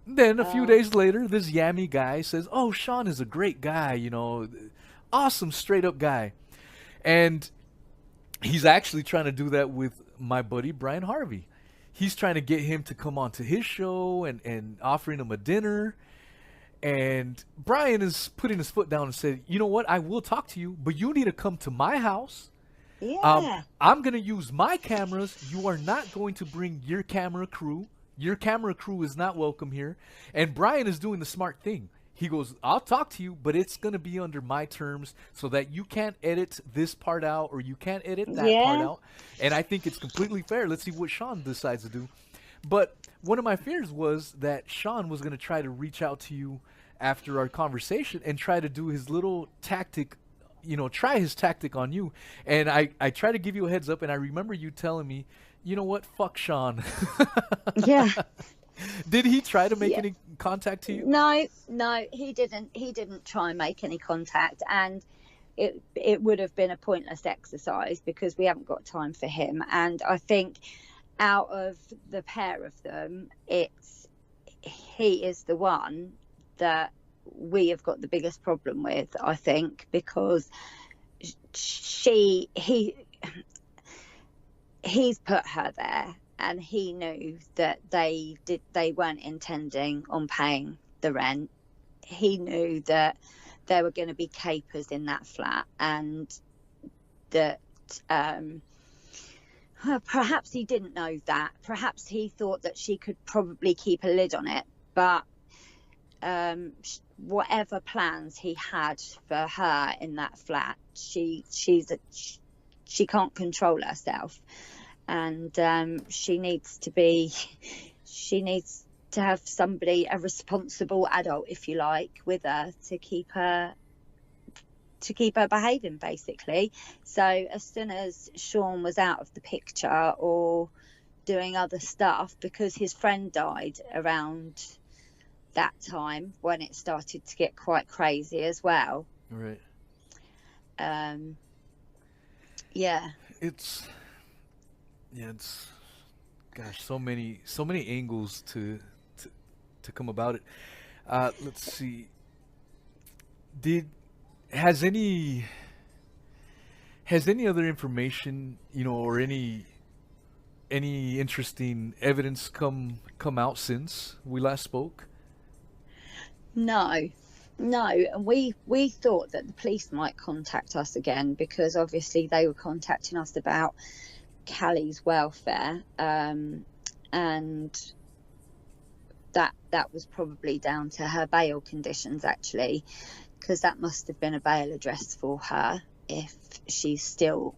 Then a few days later, this Yami guy says, oh, Sean is a great guy, awesome straight up guy. And he's actually trying to do that with my buddy Brian Harvey. He's trying to get him to come on to his show and offering him a dinner. And Brian is putting his foot down and said, you know what, I will talk to you, but you need to come to my house. Yeah. I'm going to use my cameras. You are not going to bring your camera crew. Your camera crew is not welcome here. And Brian is doing the smart thing. He goes, I'll talk to you, but it's going to be under my terms so that you can't edit this part out or you can't edit that part out. And I think it's completely fair. Let's see what Sean decides to do. But one of my fears was that Sean was going to try to reach out to you after our conversation and try to do his little tactic, try his tactic on you. And I try to give you a heads up, and I remember you telling me, you know what, fuck Sean. Yeah. Did he try to make any contact to you? No, he didn't. He didn't try and make any contact, and it would have been a pointless exercise because we haven't got time for him. And I think out of the pair of them, he is the one that we have got the biggest problem with, I think, because he's put her there, and he knew that they weren't intending on paying the rent. He knew that there were going to be capers in that flat, and that perhaps he didn't know that. Perhaps he thought that she could probably keep a lid on it, but whatever plans he had for her in that flat, she can't control herself, and she needs to have somebody, a responsible adult, if you like, with her to keep her behaving, basically. So as soon as Sean was out of the picture or doing other stuff, because his friend died around that time when it started to get quite crazy as well. Right. It's gosh, so many angles to come about it. Let's see. Has any other information, or any interesting evidence come out since we last spoke? No, and we thought that the police might contact us again, because obviously they were contacting us about Callie's welfare, and that was probably down to her bail conditions, actually, because that must have been a bail address for her. If she's got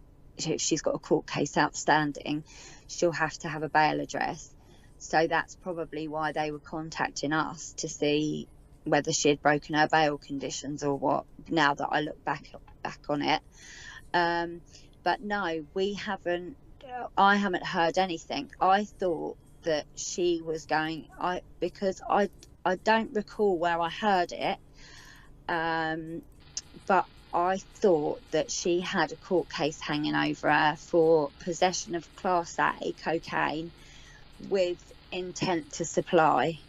a court case outstanding, she'll have to have a bail address. So that's probably why they were contacting us, to see whether she had broken her bail conditions or what, now that I look back on it. But no, I haven't heard anything. I thought that she was going, because I don't recall where I heard it, but I thought that she had a court case hanging over her for possession of Class A cocaine with intent to supply.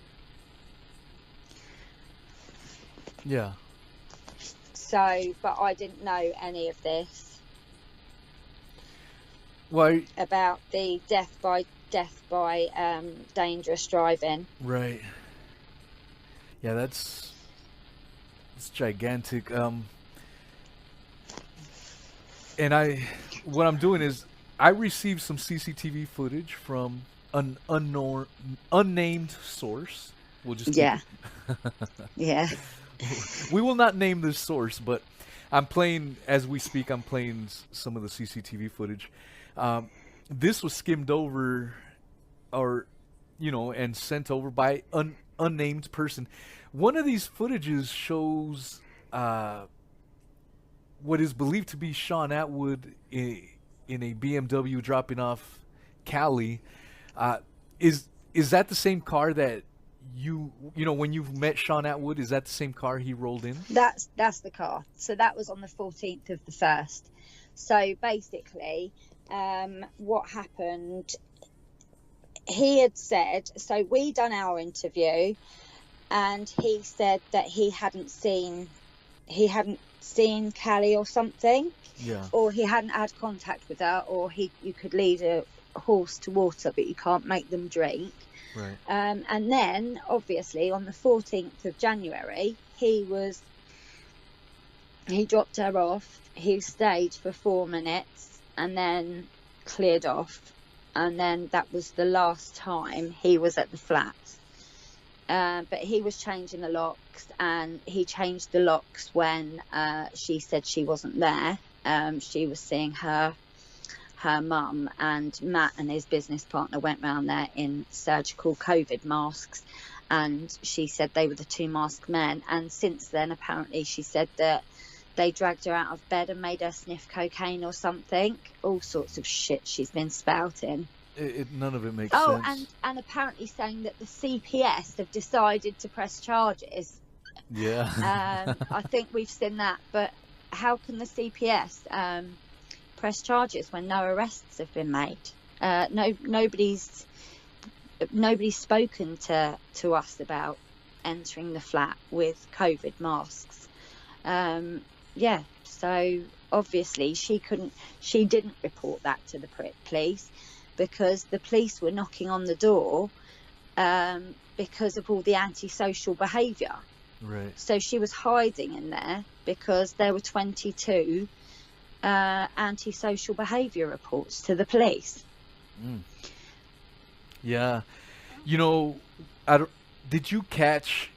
Yeah. So, but I didn't know any of this. Well, about the death by dangerous driving. right. Yeah, it's gigantic. And what I'm doing is I received some CCTV footage from an unnamed source. We'll just Yeah. Yeah. We will not name this source, but I'm playing as we speak. I'm playing some of the CCTV footage. This was skimmed over, or and sent over by unnamed person. One of these footages shows what is believed to be Sean Atwood in a BMW dropping off Callie. Is that the same car that when you met Sean Atwood? Is that the same car he rolled in? That's the car. So that was on the 14th of the 1st. So basically, what happened? He had said, so we done our interview, and he said that he hadn't seen Callie or something. Yeah. Or he hadn't had contact with her, or you could lead a horse to water, but you can't make them drink. Right. And then, obviously, on the 14th of January, he dropped her off. He stayed for 4 minutes and then cleared off. And then that was the last time he was at the flat. But he was changing the locks, and he changed the locks when she said she wasn't there. She was seeing her mum, and Matt and his business partner went round there in surgical COVID masks, and she said they were the 2 masked men. And since then, apparently, she said that they dragged her out of bed and made her sniff cocaine or something. All sorts of shit she's been spouting. None of it makes sense. Oh, and apparently saying that the CPS have decided to press charges. Yeah. I think we've seen that, but how can the CPS press charges when no arrests have been made? Nobody's spoken to us about entering the flat with COVID masks. So obviously she didn't report that to the police, because the police were knocking on the door because of all the antisocial behaviour. Right. So she was hiding in there because there were 22 antisocial behaviour reports to the police. Mm. Yeah. Did you catch...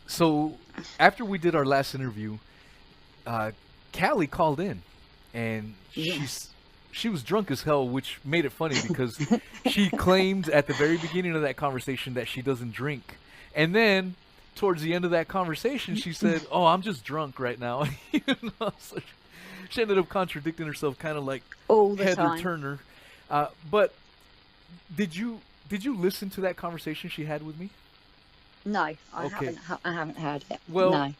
So, after we did our last interview, Callie called in, and she was drunk as hell, which made it funny because she claimed at the very beginning of that conversation that she doesn't drink. And then, towards the end of that conversation, she said, "Oh, I'm just drunk right now." So she ended up contradicting herself, kind of like all the Heather time. Turner. But did you listen to that conversation she had with me? No, I Okay. haven't heard it. Well, no.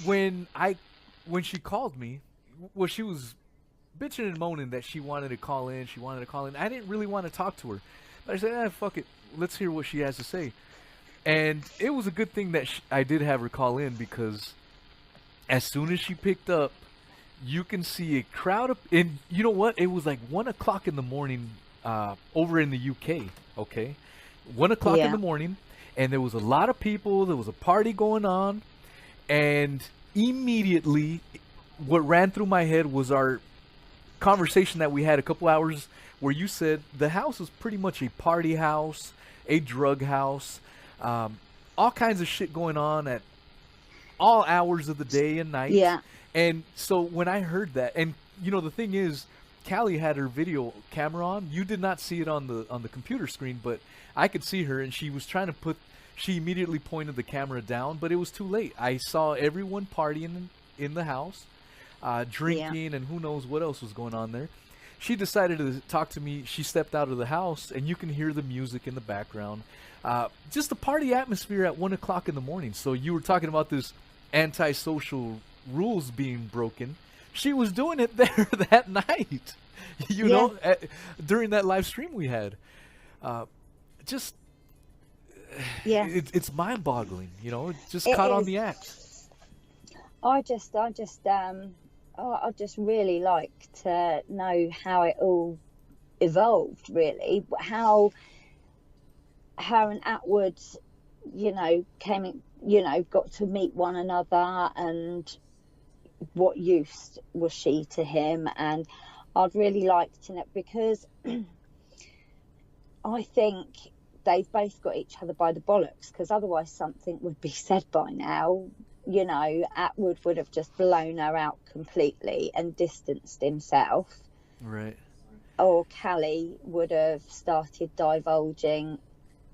when she called me, she was bitching and moaning that she wanted to call in. I didn't really want to talk to her, but I said, fuck it, let's hear what she has to say. And it was a good thing that I did have her call in, because as soon as she picked up, you can see a crowd and you know what? It was like 1 o'clock in the morning over in the UK. Okay, 1 o'clock in the morning, and there was a lot of people. There was a party going on, and immediately, what ran through my head was our conversation that we had a couple hours, where you said the house is pretty much a party house, a drug house, all kinds of shit going on at all hours of the day and night. Yeah. And so when I heard that, and the thing is, Callie had her video camera on. You did not see it on the computer screen, but I could see her, and she was trying to she immediately pointed the camera down, but it was too late. I saw everyone partying in the house, drinking, and who knows what else was going on there. She decided to talk to me. She stepped out of the house, and you can hear the music in the background. Just a party atmosphere at 1 o'clock in the morning. So you were talking about this antisocial rules being broken. She was doing it there that night, you know, during that live stream we had. It's mind-boggling, you know, just caught on the act. I just really like to know how it all evolved, really. How an Atwood, you know, came in, you know, got to meet one another, and what use was she to him. And I'd really like to know, because I think they've both got each other by the bollocks, because otherwise something would be said by now. You know, Atwood would have just blown her out completely and distanced himself. Right. Or Callie would have started divulging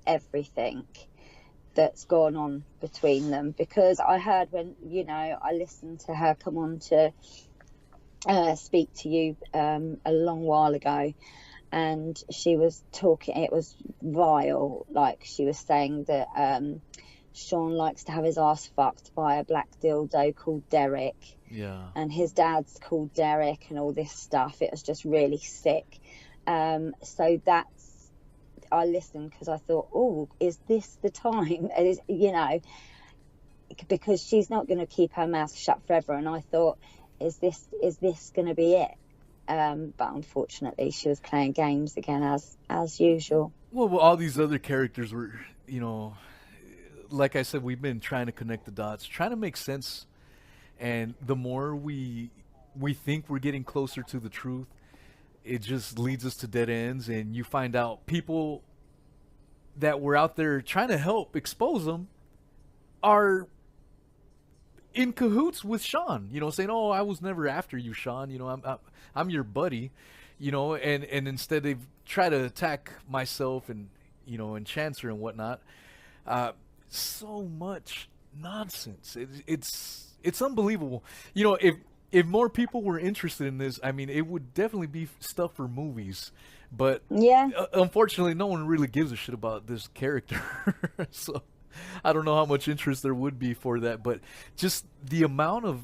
everything that's gone on between them. Because I heard when, you know, I listened to her come on to speak to you a long while ago, and she was talking, it was vile, like she was saying that Sean likes to have his ass fucked by a black dildo called Derek. Yeah. And his dad's called Derek and all this stuff. It was just really sick. So that's, I listened because I thought, oh, is this the time? Is, you know, because she's not going to keep her mouth shut forever. And I thought, is this going to be it? But unfortunately, she was playing games again as usual. Well, all these other characters were, you know, like I said, we've been trying to connect the dots, trying to make sense. And the more we think we're getting closer to the truth, it just leads us to dead ends. And you find out people that were out there trying to help expose them are in cahoots with Sean, you know, saying, oh, I was never after you, Sean. You know, I'm your buddy, you know, and instead they've tried to attack myself and, you know, and Chancer and whatnot. So much nonsense. It's unbelievable. You know, if more people were interested in this, I mean, it would definitely be stuff for movies. But unfortunately, no one really gives a shit about this character. So I don't know how much interest there would be for that. But just the amount of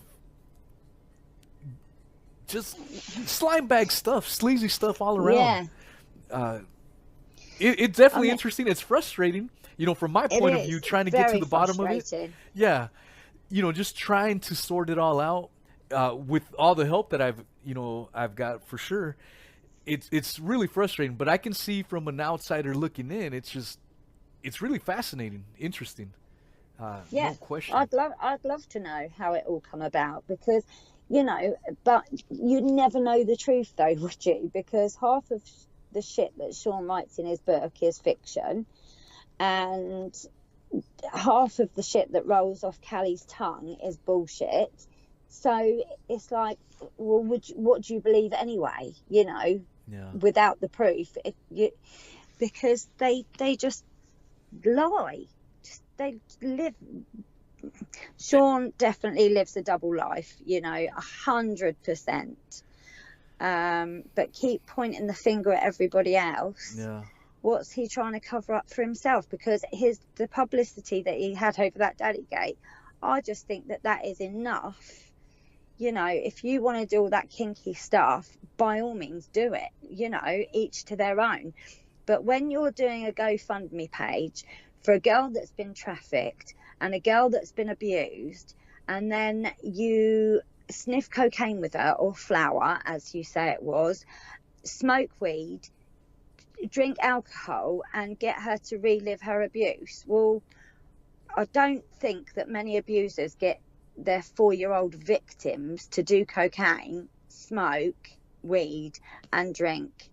just slime bag stuff, sleazy stuff all around. Yeah. It's definitely interesting. It's frustrating. You know, from my point of view, trying to get to the bottom of it. Yeah. You know, just trying to sort it all out with all the help that I've got for sure. It's really frustrating, but I can see from an outsider looking in, it's really fascinating, interesting. No question. I'd love to know how it all come about, because, you know, but you'd never know the truth though, would you? Because half of the shit that Sean writes in his book is fiction. And half of the shit that rolls off Callie's tongue is bullshit. So it's like, well, what do you believe anyway? You know, without the proof, because they just lie. They live. Sean definitely lives a double life. You know, 100%. But keep pointing the finger at everybody else. Yeah. What's he trying to cover up for himself? Because the publicity that he had over that Daddygate, I just think that is enough. You know, if you want to do all that kinky stuff, by all means do it. You know, each to their own. But when you're doing a GoFundMe page for a girl that's been trafficked and a girl that's been abused, and then you sniff cocaine with her, or flour, as you say it was, smoke weed, drink alcohol, and get her to relive her abuse. Well, I don't think that many abusers get their 4-year-old victims to do cocaine, smoke weed, and drink.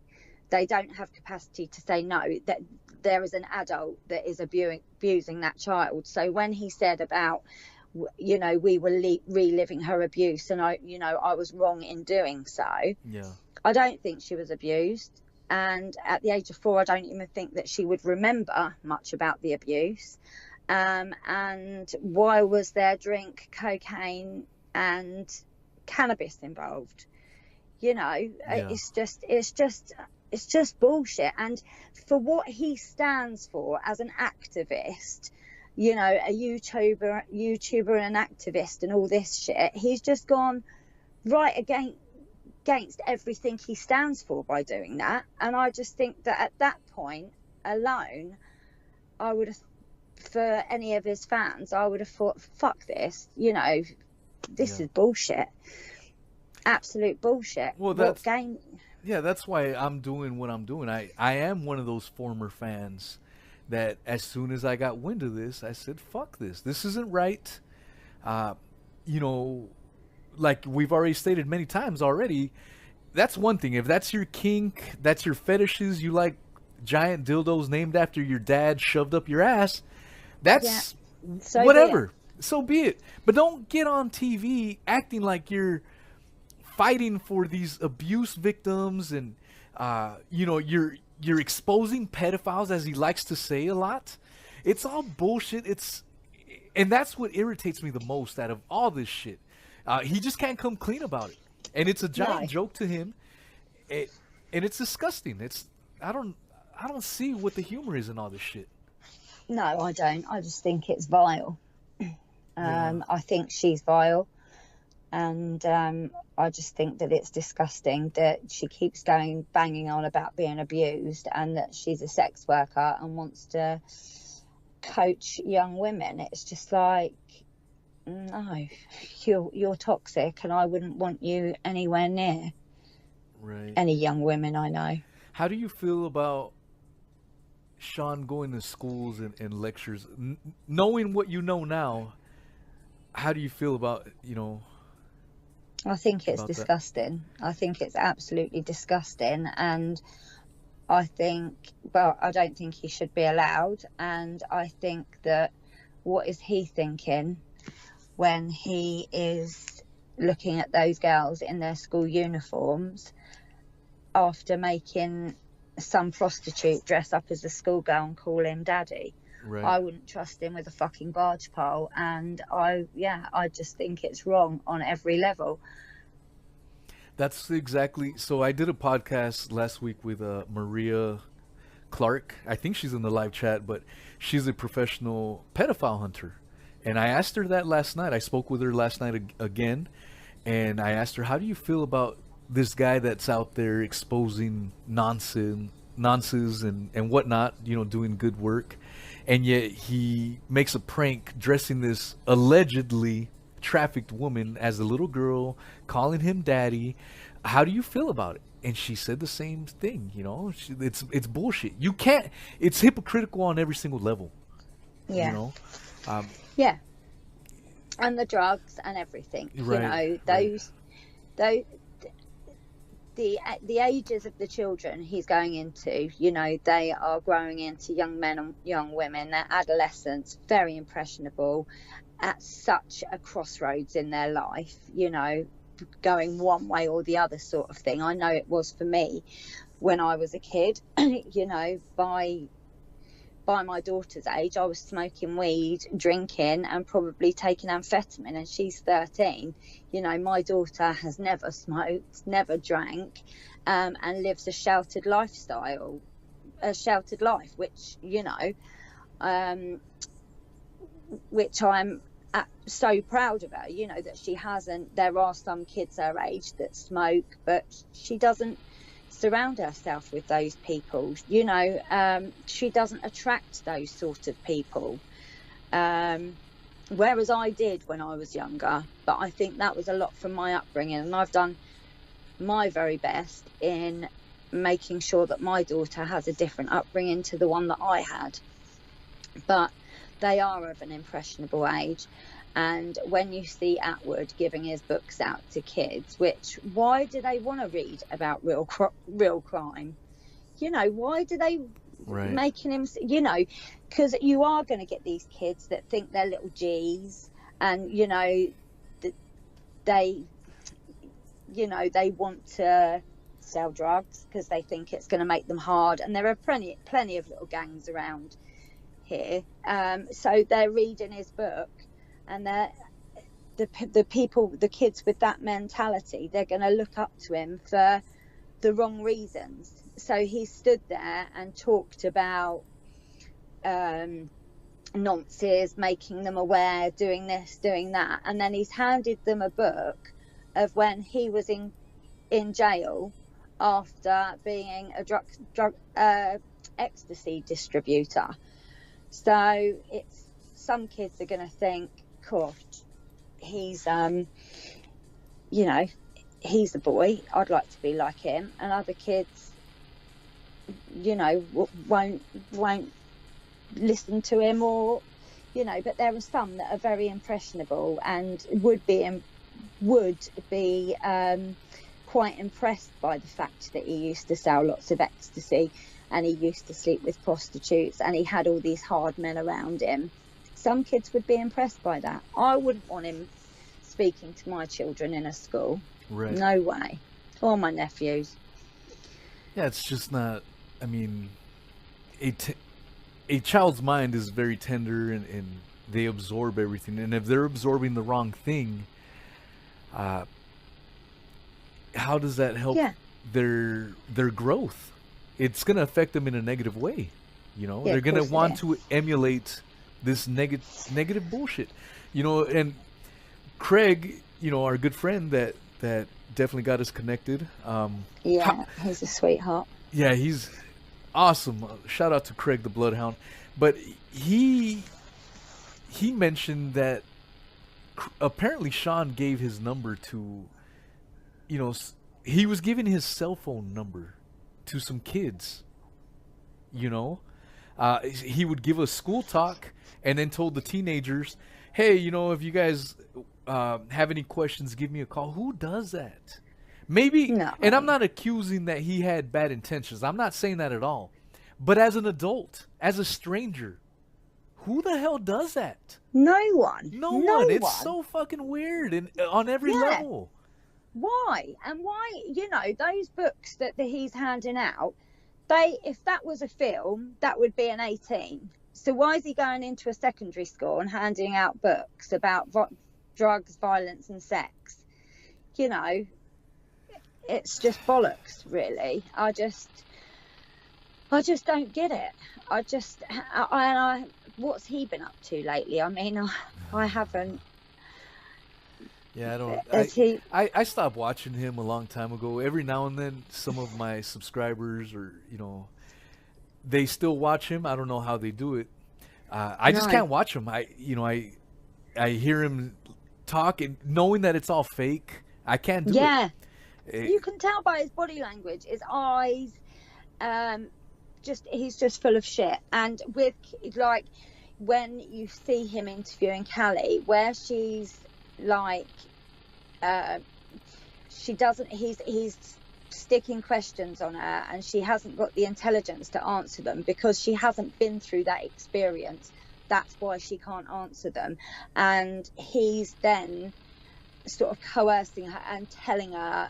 They don't have capacity to say no, that there is an adult that is abusing that child. So when he said about we were reliving her abuse, and I was wrong in doing so. Yeah. I don't think she was abused, and at the age of 4, I don't even think that she would remember much about the abuse. And why was there drink, cocaine, and cannabis involved? It's just bullshit. And for what he stands for as an activist, a YouTuber and an activist and all this shit, he's just gone right against everything he stands for by doing that. And I just think that at that point alone, I would have, for any of his fans, I would have thought, fuck this, this is bullshit. Absolute bullshit. Well, that's why I'm doing what I'm doing. I am one of those former fans that as soon as I got wind of this, I said, fuck this. This isn't right. Like we've already stated many times already, that's one thing. If that's your kink, that's your fetishes, you like giant dildos named after your dad shoved up your ass, that's so whatever. So be it. But don't get on TV acting like you're fighting for these abuse victims and you're exposing pedophiles, as he likes to say a lot. It's all bullshit. And that's what irritates me the most out of all this shit. He just can't come clean about it, and it's a giant joke to him, and it's disgusting. I don't see what the humor is in all this shit. No, I don't. I just think it's vile. I think she's vile, and I just think that it's disgusting that she keeps banging on about being abused, and that she's a sex worker and wants to coach young women. It's just like, no, you're toxic, and I wouldn't want you anywhere near any young women I know. How do you feel about Sean going to schools and lectures, knowing what you know now? How do you feel about I think it's disgusting. I think it's absolutely disgusting, and I don't think he should be allowed. And I think that, what is he thinking when he is looking at those girls in their school uniforms after making some prostitute dress up as a schoolgirl and call him daddy? Right. I wouldn't trust him with a fucking barge pole, and I just think it's wrong on every level. That's exactly. So I did a podcast last week with Maria Clark. I think she's in the live chat, but she's a professional pedophile hunter. And I asked her that last night. I spoke with her last night again, and I asked her, how do you feel about this guy that's out there exposing nonsense and whatnot, doing good work, and yet he makes a prank dressing this allegedly trafficked woman as a little girl, calling him daddy? How do you feel about it? And she said the same thing. It's bullshit. You can't. It's hypocritical on every single level. Yeah. Yeah. And the drugs and everything. Right. The ages of the children he's going into, they are growing into young men and young women. They're adolescents, very impressionable, at such a crossroads in their life, going one way or the other sort of thing. I know it was for me when I was a kid. By my daughter's age, I was smoking weed, drinking, and probably taking amphetamine, and she's 13. My daughter has never smoked, never drank, and lives a sheltered life, which which I'm so proud of her, that she hasn't. There are some kids her age that smoke, but she doesn't surround herself with those people. She doesn't attract those sort of people, whereas I did when I was younger. But I think that was a lot from my upbringing, and I've done my very best in making sure that my daughter has a different upbringing to the one that I had. But they are of an impressionable age, and when you see Atwood giving his books out to kids, why do they want to read about real crime? Why do they making him? Because you are going to get these kids that think they're little G's, and they want to sell drugs because they think it's going to make them hard, and there are plenty of little gangs around here. So they're reading his book, and the kids with that mentality, they're going to look up to him for the wrong reasons. So he stood there and talked about nonces, making them aware, doing this, doing that, and then he's handed them a book of when he was in jail after being a drug ecstasy distributor. So it's, some kids are going to think, gosh, he's he's a boy, I'd like to be like him, and other kids won't listen to him, or but there are some that are very impressionable and would be quite impressed by the fact that he used to sell lots of ecstasy, and he used to sleep with prostitutes, and he had all these hard men around him. Some kids would be impressed by that. I wouldn't want him speaking to my children in a school. Right. No way. Or my nephews. Yeah, it's just not, I mean, a child's mind is very tender, and they absorb everything. And if they're absorbing the wrong thing, how does that help their growth? It's going to affect them in a negative way. They're going to want to emulate this negative bullshit. And Craig, our good friend that definitely got us connected. He's a sweetheart. Yeah, he's awesome. Shout out to Craig the Bloodhound. But he mentioned that apparently Sean gave his number to, he was giving his cell phone number to some kids. He would give a school talk and then told the teenagers, hey, if you guys have any questions, give me a call. Who does that? Maybe, no. And I'm not accusing that he had bad intentions. I'm not saying that at all. But as an adult, as a stranger, who the hell does that? No one. No one. It's so fucking weird, and on every level. Why? And why, those books that he's handing out, if that was a film, that would be an 18. So why is he going into a secondary school and handing out books about drugs, violence and sex? It's just bollocks, really. I just don't get it. What's he been up to lately? I mean, I haven't. Yeah, I don't. I stopped watching him a long time ago. Every now and then, some of my subscribers, or they still watch him. I don't know how they do it. I just can't watch him. I hear him talk, and knowing that it's all fake, I can't do it. You can tell by his body language, his eyes. He's just full of shit. And with when you see him interviewing Callie, where she's like, he's sticking questions on her, and she hasn't got the intelligence to answer them because she hasn't been through that experience. That's why she can't answer them. And he's then sort of coercing her and telling her,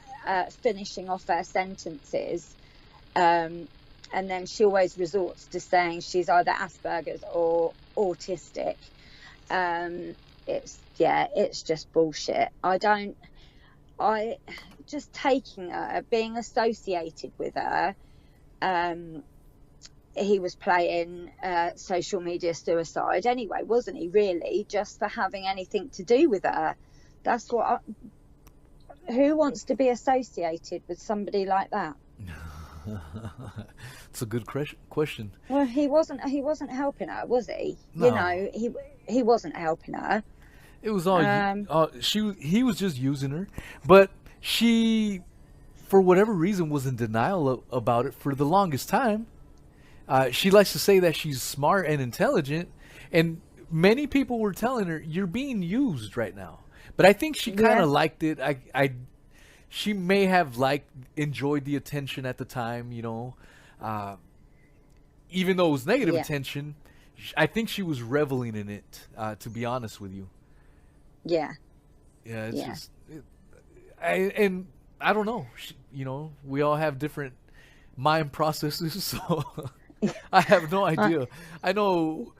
finishing off her sentences. And then she always resorts to saying she's either Asperger's or autistic. It's just bullshit. Just taking her, being associated with her. He was playing social media suicide anyway, wasn't he, really? Just for having anything to do with her. That's who wants to be associated with somebody like that? It's a good question. Well, he wasn't helping her, was he? No. He wasn't helping her. It was all he was just using her, but she, for whatever reason, was in denial about it for the longest time. She likes to say that she's smart and intelligent, and many people were telling her, "You're being used right now." But I think she kind of liked it. She may have enjoyed the attention at the time, even though it was negative attention. I think she was reveling in it, to be honest with you. Yeah. Yeah, it's Yeah. just, and I don't know. You know, we all have different mind processes, so I have no idea. I know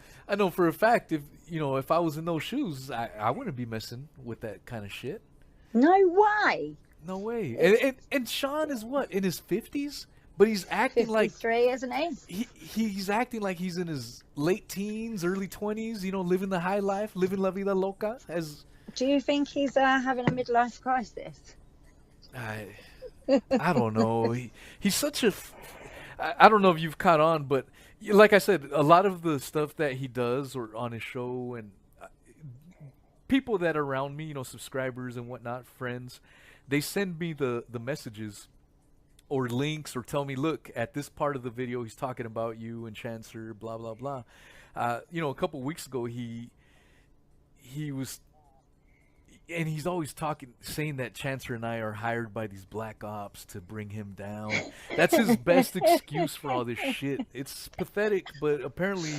for a fact if I was in those shoes, I wouldn't be messing with that kind of shit. No way. No way. And Sean is what, in his 50s? But he's acting 53, like isn't he? he's acting like he's in his late teens, early 20s, living the high life, living la vida loca. Do you think he's having a midlife crisis? I don't know. He's such a I don't know if you've caught on, but like I said, a lot of the stuff that he does or on his show, and people that are around me, subscribers and whatnot, friends, they send me the messages or links or tell me, look, at this part of the video, he's talking about you and Chancer, blah, blah, blah. A couple weeks ago, he was, and he's always saying that Chancer and I are hired by these black ops to bring him down. That's his best excuse for all this shit. It's pathetic, but apparently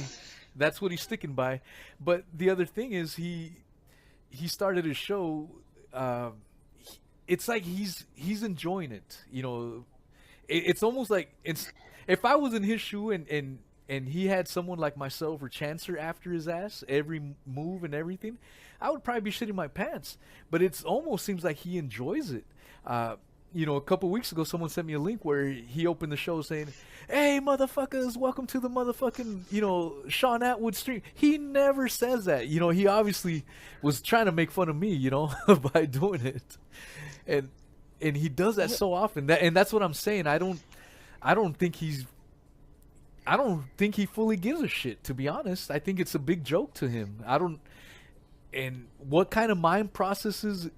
that's what he's sticking by. But the other thing is he started his show, it's like he's enjoying it, It's almost like if I was in his shoe and he had someone like myself or Chancer after his ass, every move and everything, I would probably be shitting my pants. But it almost seems like he enjoys it. A couple weeks ago, someone sent me a link where he opened the show saying, "Hey, motherfuckers, welcome to the motherfucking, Sean Atwood stream." He never says that. He obviously was trying to make fun of me, by doing it. And he does that so often. And that's what I'm saying. I don't think he fully gives a shit, to be honest. I think it's a big joke to him. And what kind of mind processes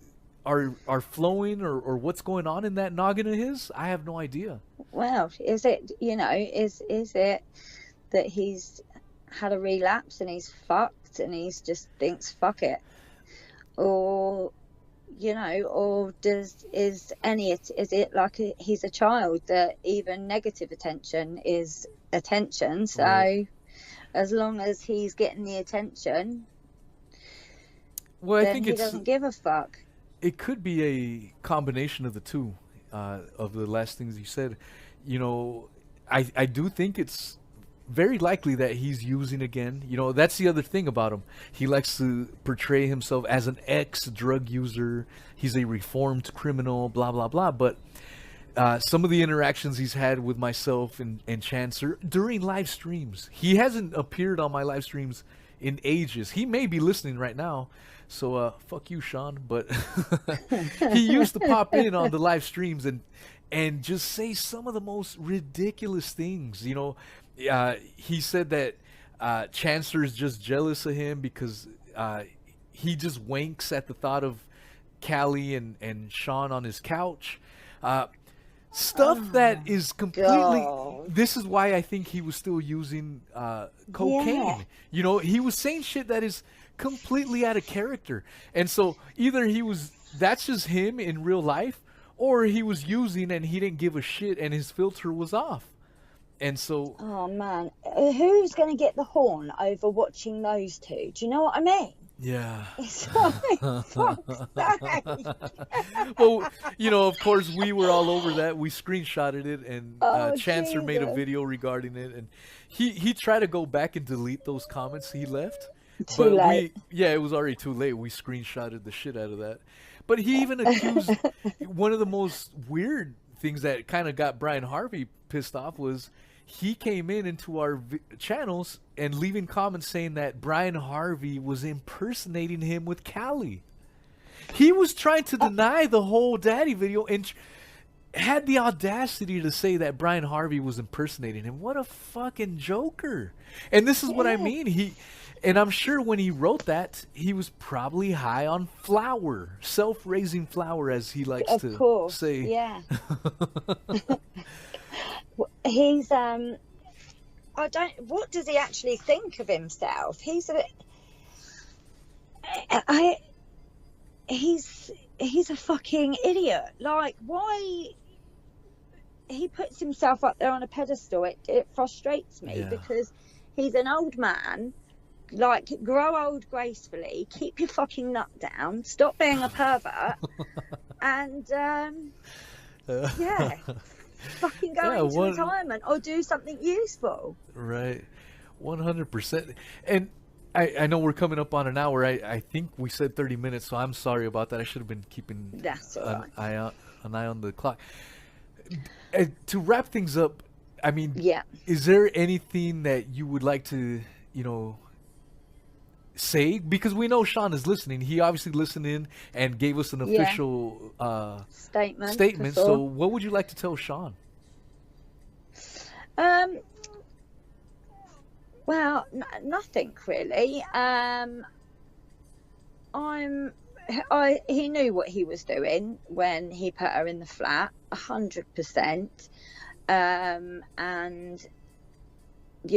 are flowing or what's going on in that noggin of his, I have no idea. Well, is it, is it that he's had a relapse and he's fucked and he's just thinks fuck it? Or or is it like he's a child that even negative attention is attention? So Right. As long as he's getting the attention, Well, I then think he doesn't give a fuck. it could be a combination of the two, of the last things you said. I do think it's very likely that he's using again. That's the other thing about him. He likes to portray himself as an ex-drug user. He's a reformed criminal, blah, blah, blah. But some of the interactions he's had with myself and Chancer during live streams, he hasn't appeared on my live streams in ages. He may be listening right now. So fuck you, Sean. But he used to pop in on the live streams and just say some of the most ridiculous things. He said that Chancer is just jealous of him because he just winks at the thought of Callie and Sean on his couch. Stuff that is completely... God. This is why I think he was still using cocaine. Yeah. He was saying shit that is completely out of character. And so either that's just him in real life, or he was using and he didn't give a shit and his filter was off. And so... Oh, man. Who's going to get the horn over watching those two? Do you know what I mean? Yeah. It's like, fuck's sake. Well, of course, we were all over that. We screenshotted it, and Chancer made a Jesus. video regarding it. And he tried to go back and delete those comments he left. Too late. It was already too late. We screenshotted the shit out of that. But he even accused... One of the most weird things that kind of got Brian Harvey pissed off was... He came into our channels and leaving comments saying that Brian Harvey was impersonating him with Callie. He was trying to deny the whole daddy video and had the audacity to say that Brian Harvey was impersonating him. What a fucking joker. And this is what I mean. And I'm sure when he wrote that, he was probably high on flour, self-raising flour, as he likes to say. Yeah. He's what does he actually think of himself? He's a fucking idiot. Like, why he puts himself up there on a pedestal? It frustrates me because he's an old man Like, grow old gracefully, keep your fucking nut down, stop being a pervert, and fucking go into retirement or do something useful. Right, 100%. And I know we're coming up on an hour. I think we said 30 minutes, so I'm sorry about that. I should have been keeping That's all right. an eye on the clock. To wrap things up, I mean, Yeah. is there anything that you would like to, say? Because we know Sean is listening. He obviously listened in and gave us an official statement. So what would you like to tell Sean? Well, nothing really. He knew what he was doing when he put her in the flat, 100%. And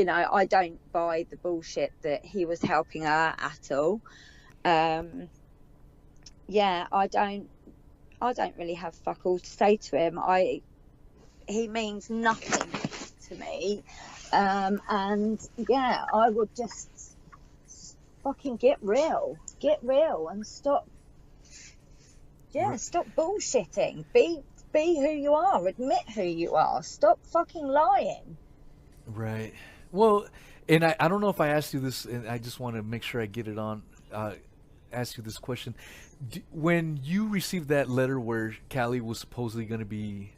I don't buy the bullshit that he was helping her at all. I don't really have fuck all to say to him. He means nothing to me. I would just fucking get real and stop bullshitting. Be who you are, admit who you are, stop fucking lying. Right. Well, and I don't know if I asked you this, and I just want to make sure I get it on, ask you this question. When you received that letter where Callie was supposedly going to be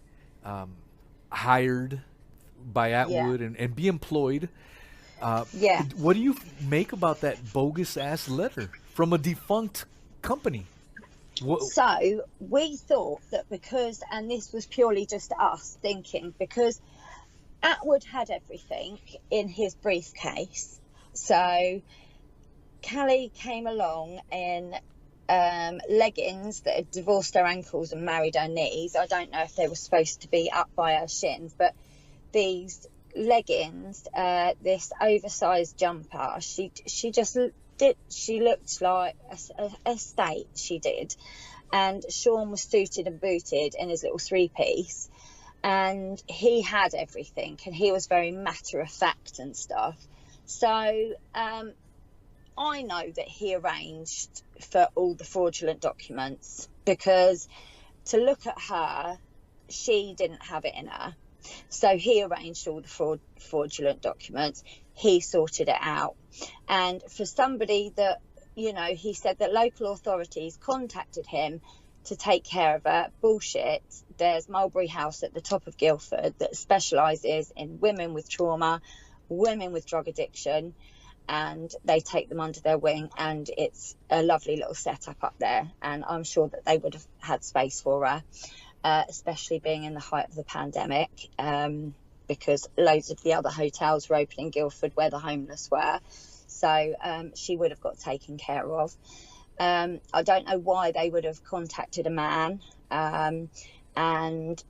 hired by Atwood and be employed, what do you make about that bogus ass letter from a defunct company? So we thought that because, and this was purely just us thinking, because Atwood had everything in his briefcase, so Callie came along in leggings that had divorced her ankles and married her knees. I don't know if they were supposed to be up by her shins, but these leggings, this oversized jumper, she looked like a state, she did. And Sean was suited and booted in his little three-piece, and he had everything, and he was very matter-of-fact and stuff. So I know that he arranged for all the fraudulent documents, because to look at her, she didn't have it in her. So he arranged all the fraudulent documents. He sorted it out. And for somebody that, he said that local authorities contacted him to take care of her. Bullshit. There's Mulberry House at the top of Guildford that specialises in women with trauma, women with drug addiction, and they take them under their wing, and it's a lovely little setup up there. And I'm sure that they would have had space for her, especially being in the height of the pandemic, because loads of the other hotels were open in Guildford where the homeless were. So she would have got taken care of. I don't know why they would have contacted a man. And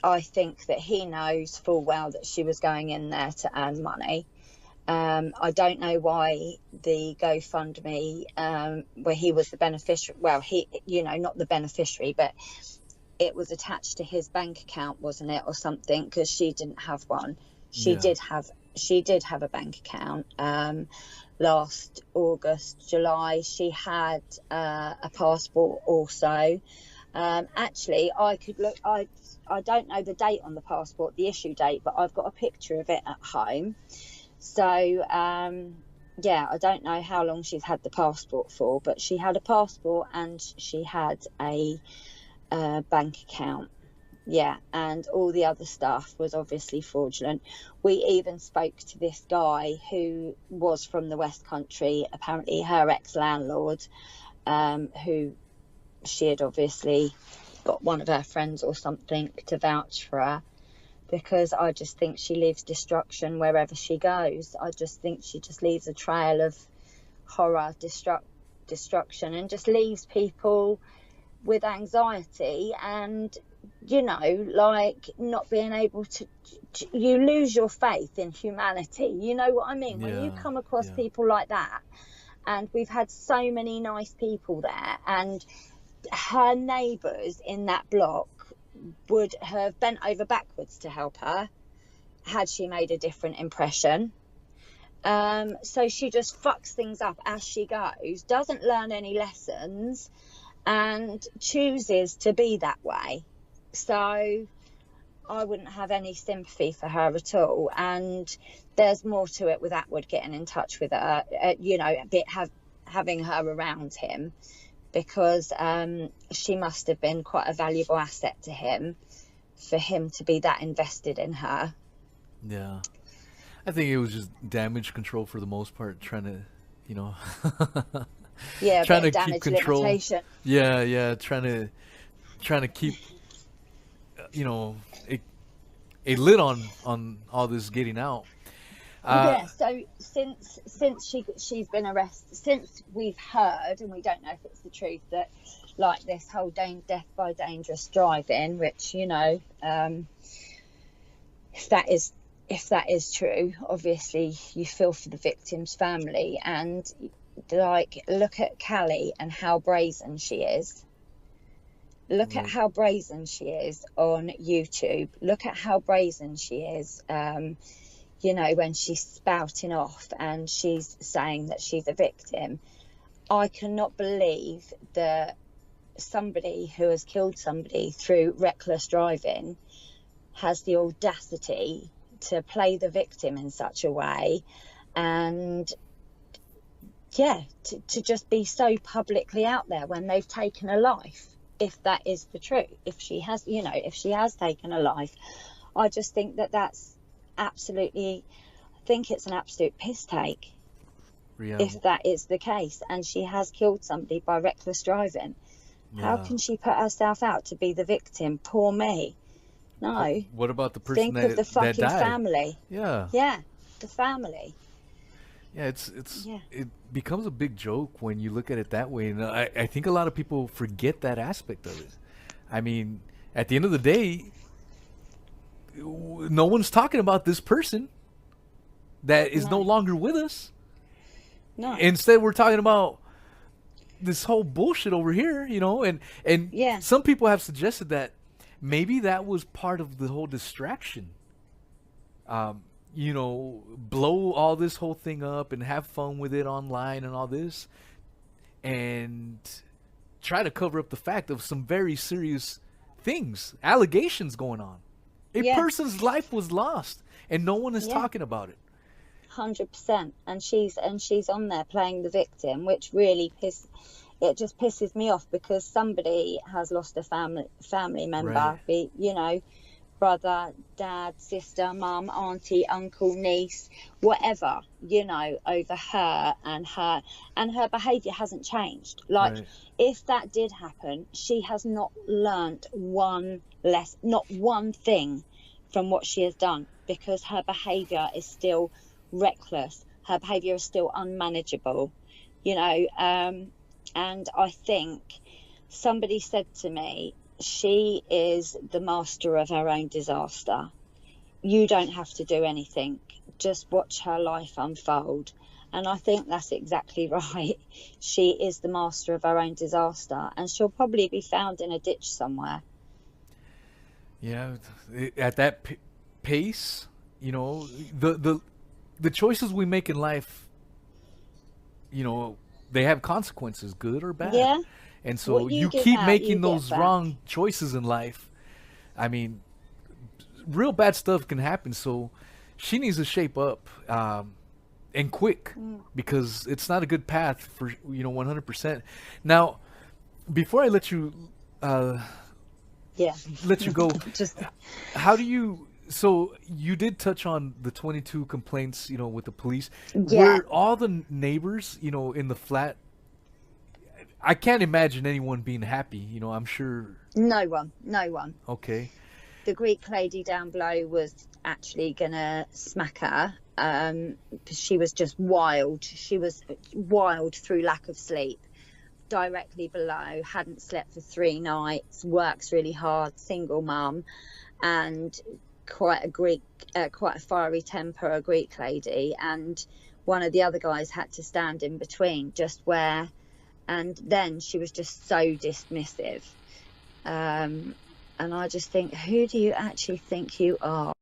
I think that he knows full well that she was going in there to earn money. I don't know why the GoFundMe, where he was the beneficiary, well, he, not the beneficiary, but it was attached to his bank account, wasn't it, or something, because she didn't have one. She did have a bank account. Last August, July, she had a passport also. Actually, I could look, I don't know the date on the passport, the issue date, but I've got a picture of it at home. So, I don't know how long she's had the passport for, but she had a passport and she had a bank account. Yeah, and all the other stuff was obviously fraudulent. We even spoke to this guy who was from the West Country, apparently her ex-landlord, who she had obviously got one of her friends or something to vouch for her, because I just think she leaves destruction wherever she goes. I just think she just leaves a trail of horror, destruction, and just leaves people with anxiety and, like not being able to, you lose your faith in humanity. You know what I mean? When you come across people like that, and we've had so many nice people there, and her neighbours in that block would have bent over backwards to help her had she made a different impression. So she just fucks things up as she goes, doesn't learn any lessons, and chooses to be that way. So I wouldn't have any sympathy for her at all. And there's more to it with Atwood getting in touch with her, having her around him, because she must have been quite a valuable asset to him for him to be that invested in her. Yeah. I think it was just damage control for the most part, trying to, Yeah, trying to damage keep control. limitation. Yeah, trying to keep, a lid on all this getting out. Yeah, so since she's been arrested, since we've heard, and we don't know if it's the truth, that like this whole death by dangerous driving, which if that is true, obviously you feel for the victim's family, and like look at Callie and how brazen she is. Look at how brazen she is on YouTube. Look at how brazen she is, when she's spouting off and she's saying that she's a victim. I cannot believe that somebody who has killed somebody through reckless driving has the audacity to play the victim in such a way, and to just be so publicly out there when they've taken a life. If that is the truth, if she has taken a life, I just think that's absolutely, I think it's an absolute piss take. Yeah. If that is the case, and she has killed somebody by reckless driving. Yeah. How can she put herself out to be the victim? Poor me. No. What about the person Think of the fucking that died? family. Yeah. Yeah, the family. Yeah, it becomes a big joke when you look at it that way, and I think a lot of people forget that aspect of it. I mean, at the end of the day, no one's talking about this person that is no longer with us. No. Instead, we're talking about this whole bullshit over here, and yeah. Some people have suggested that maybe that was part of the whole distraction. Blow all this whole thing up and have fun with it online and all this, and try to cover up the fact of some very serious things, allegations going on. A person's life was lost, and no one is talking about it. 100%. And she's on there playing the victim, which really just pisses me off, because somebody has lost a family member, right. Be brother, dad, sister, mum, auntie, uncle, niece, whatever, over her, and her behaviour hasn't changed. Like, if that did happen, she has not learnt not one thing from what she has done, because her behaviour is still reckless. Her behaviour is still unmanageable, and I think somebody said to me, she is the master of her own disaster. You don't have to do anything. Just watch her life unfold. And I think that's exactly right. She is the master of her own disaster, and she'll probably be found in a ditch somewhere. Yeah, at that pace, the choices we make in life, they have consequences, good or bad. Yeah. And so you keep making those wrong choices in life. I mean, real bad stuff can happen. So she needs to shape up and quick, because it's not a good path for 100%. Now, before I let you let you go, how do you? So you did touch on the 22 complaints, with the police. Yeah. Were all the neighbors, in the flat? I can't imagine anyone being happy, I'm sure. No one. Okay. The Greek lady down below was actually gonna smack her. She was just wild. She was wild through lack of sleep. Directly below, hadn't slept for 3 nights, works really hard, single mum, and quite a fiery temper, a Greek lady. And one of the other guys had to stand in between, and then she was just so dismissive. And I just think, who do you actually think you are?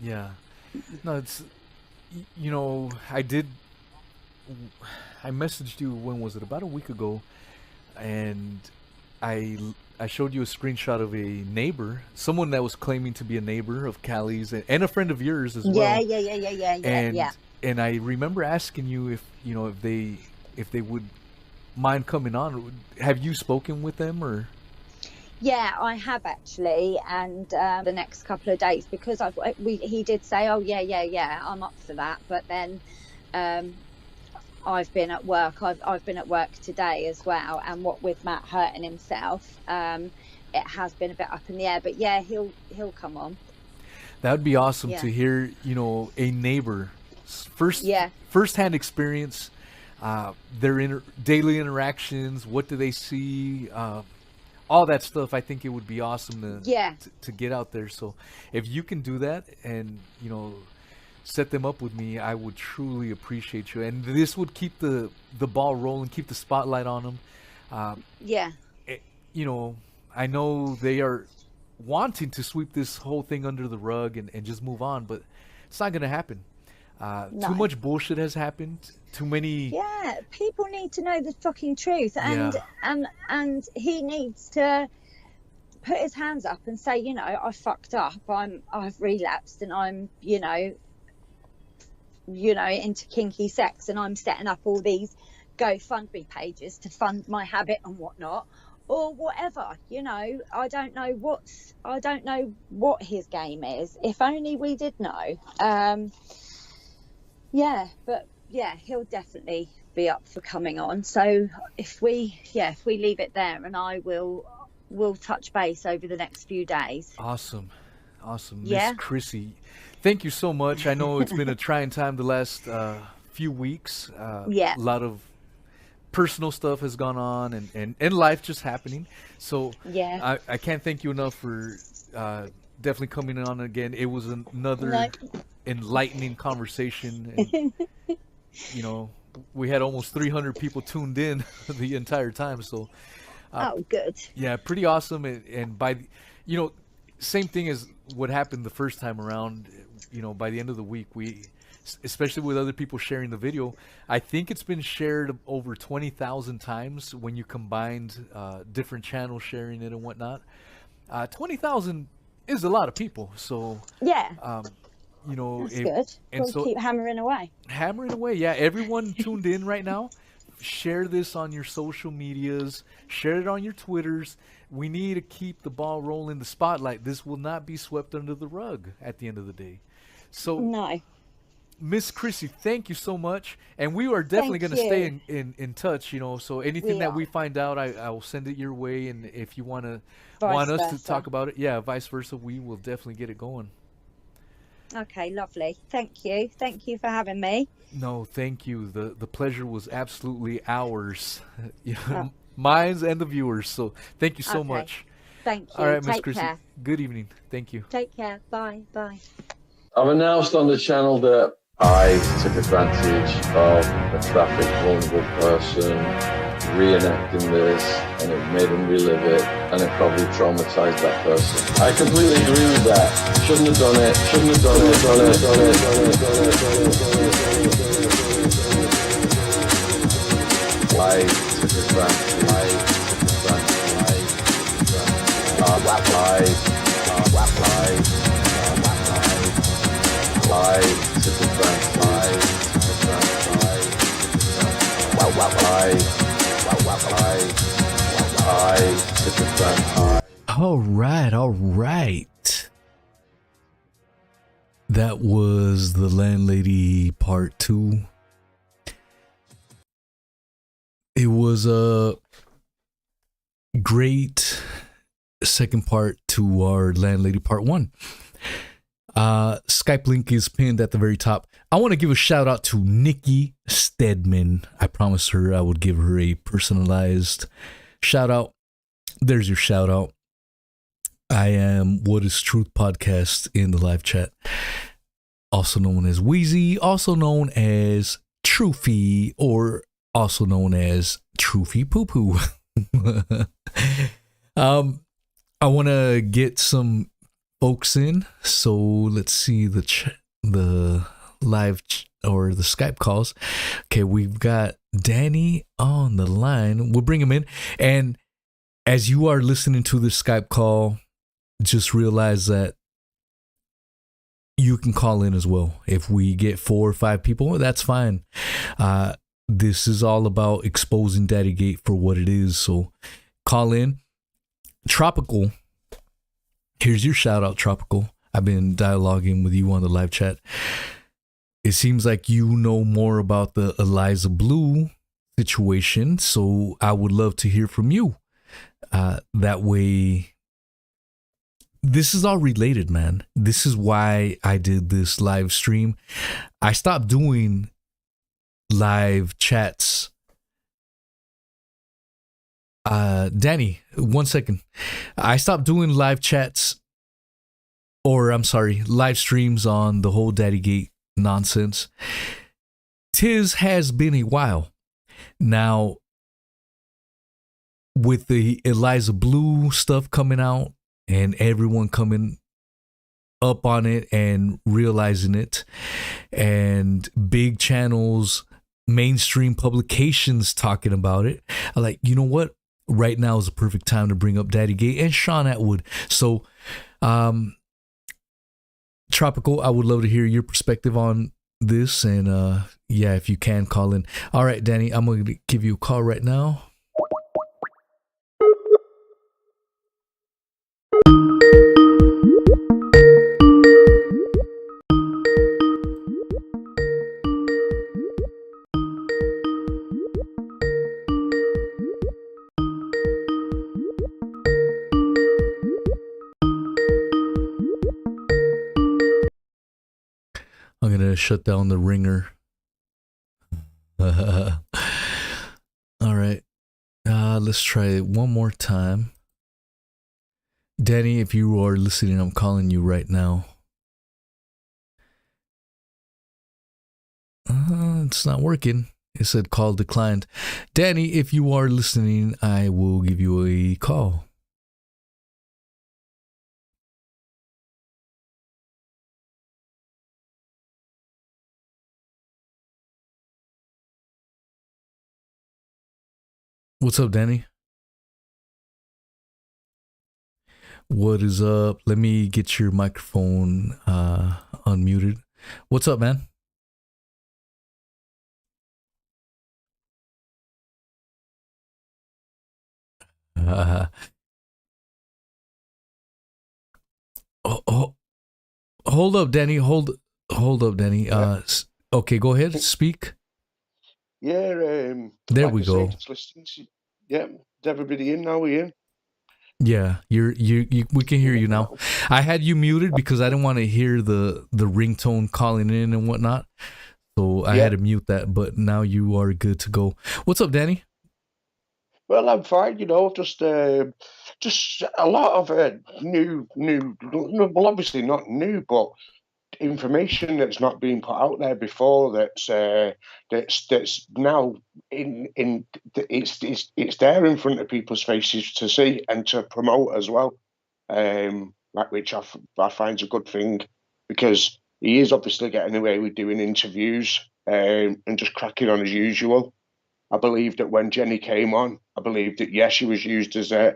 Yeah. No, it's, I messaged you, when was it? About a week ago. And I showed you a screenshot of a neighbor, someone that was claiming to be a neighbor of Callie's and a friend of yours as well. Yeah. And I remember asking you if they would mind coming on. Have you spoken with them or? Yeah, I have actually, and the next couple of days, because he did say, oh yeah, I'm up for that, but then I've been at work. I've been at work today as well, and what with Matt hurting himself, it has been a bit up in the air. But yeah, he'll come on. That would be awesome to hear. A neighbor first-hand experience, their daily interactions. What do they see? All that stuff. I think it would be awesome to get out there. So if you can do that and set them up with me, I would truly appreciate you. And this would keep the ball rolling, keep the spotlight on them. I know they are wanting to sweep this whole thing under the rug and just move on, but it's not going to happen. No. Too much bullshit has happened. Too many. Yeah, people need to know the fucking truth, and he needs to put his hands up and say, I fucked up. I've relapsed, and I'm, into kinky sex, and I'm setting up all these GoFundMe pages to fund my habit and whatnot, or whatever. I don't know what his game is. If only we did know. He'll definitely be up for coming on. So if we leave it there, and we'll touch base over the next few days. Awesome. Miss Chrissy, thank you so much. I know it's been a trying time the last few weeks. A lot of personal stuff has gone on, and life just happening. So I can't thank you enough for definitely coming on again. It was another enlightening conversation. And, we had almost 300 people tuned in the entire time. So good. Yeah, pretty awesome. And by same thing as what happened the first time around. By the end of the week, we, especially with other people sharing the video, I think it's been shared over 20,000 times when you combined different channels sharing it and whatnot. 20,000 is a lot of people. So that's good. And so keep hammering away. Yeah, everyone tuned in right now. Share this on your social medias. Share it on your Twitters. We need to keep the ball rolling, the spotlight. This will not be swept under the rug at the end of the day. So, no. Miss Chrissy, thank you so much. And we are definitely going to stay in touch, So anything that we find out, I will send it your way. And if you want us to talk about it, vice versa, we will definitely get it going. Okay, lovely. Thank you for having me. No, thank you. The pleasure was absolutely ours. Mine's and the viewers. So thank you so much. Thank you. All right, Miss Chrissy. Care. Good evening. Thank you. Take care. Bye. I've announced on the channel that I took advantage of a traffic vulnerable person, reenacting this, and it made them relive it, and it probably traumatized that person. I completely agree with that. Shouldn't have done it. I took advantage. All right. That was the Landlady Part 2. It was a great second part to our Landlady Part 1. Skype link is pinned at the very top. I want to give a shout out to Nikki Stedman. I promised her I would give her a personalized shout out. There's your shout out. I am What is Truth Podcast in the live chat, also known as Wheezy, also known as Truffy, or also known as Truffy Poo Poo. I want to get some folks in. So let's see the live or the Skype calls. Okay, we've got Danny on the line. We'll bring him in. And as you are listening to the Skype call, just realize that you can call in as well. If we get 4 or 5 people, that's fine. This is all about exposing Daddygate for what it is. So call in. Tropical, here's your shout out, Tropical. I've been dialoguing with you on the live chat. It seems like you know more about the Eliza Bleu situation, so I would love to hear from you. That way, this is all related, man. This is why I did this live stream. I stopped doing live chats. Danny, 1 second. I stopped doing live chats, or I'm sorry, live streams on the whole Daddygate nonsense. Tis has been a while. Now, with the Eliza Bleu stuff coming out and everyone coming up on it and realizing it, and big channels, mainstream publications talking about it, I'm like, you know what? Right now is the perfect time to bring up Daddygate and Sean Atwood. So, Tropical, I would love to hear your perspective on this. And yeah, if you can call in. All right, Danny, I'm going to give you a call right now. I'm going to shut down the ringer. All right. Let's try it one more time. Danny, if you are listening, I'm calling you right now. It's not working. It said call declined. Danny, if you are listening, I will give you a call. What's up, Danny? What is up? Let me get your microphone unmuted. What's up, man? Hold up, Danny. Hold up, Danny. Okay, go ahead. Speak. Yeah, there like we go. Yeah, is everybody in now? We're in. Yeah, we can hear you now. I had you muted because I didn't want to hear the ringtone calling in and whatnot, so I had to mute that. But now you are good to go. What's up, Danny? Well, I'm fine. You know, just a lot of new. Well, obviously not new, but information that's not been put out there before. That's now it's there in front of people's faces to see and to promote as well. Which I find a good thing, because he is obviously getting away with doing interviews and just cracking on as usual. I believe that when Jenny came on, I believe that she was used as a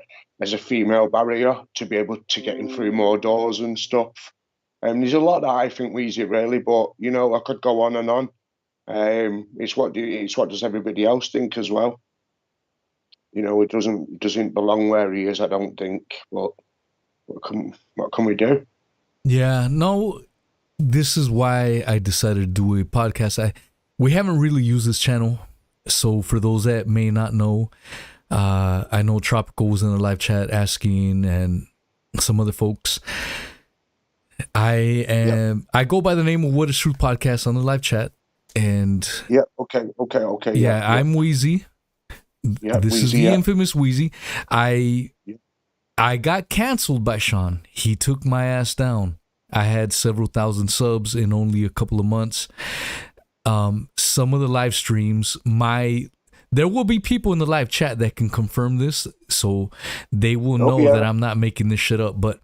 female barrier to be able to get him through more doors and stuff. There's a lot that I think Weezy really, but you know, I could go on and on. It's what does everybody else think as well. You know, it doesn't belong where he is, I don't think. But what can we do? Yeah, no, this is why I decided to do a podcast. We haven't really used this channel, so for those that may not know, I know Tropical was in the live chat asking, and some other folks. I go by the name of What is Truth Podcast on the live chat, and okay. I'm Weezy. This Weezy, is the infamous Weezy. I got canceled by Sean. He took my ass down. I had several thousand subs in only a couple of months. Some of the live streams, there will be people in the live chat that can confirm this, so they will know that I'm not making this shit up. But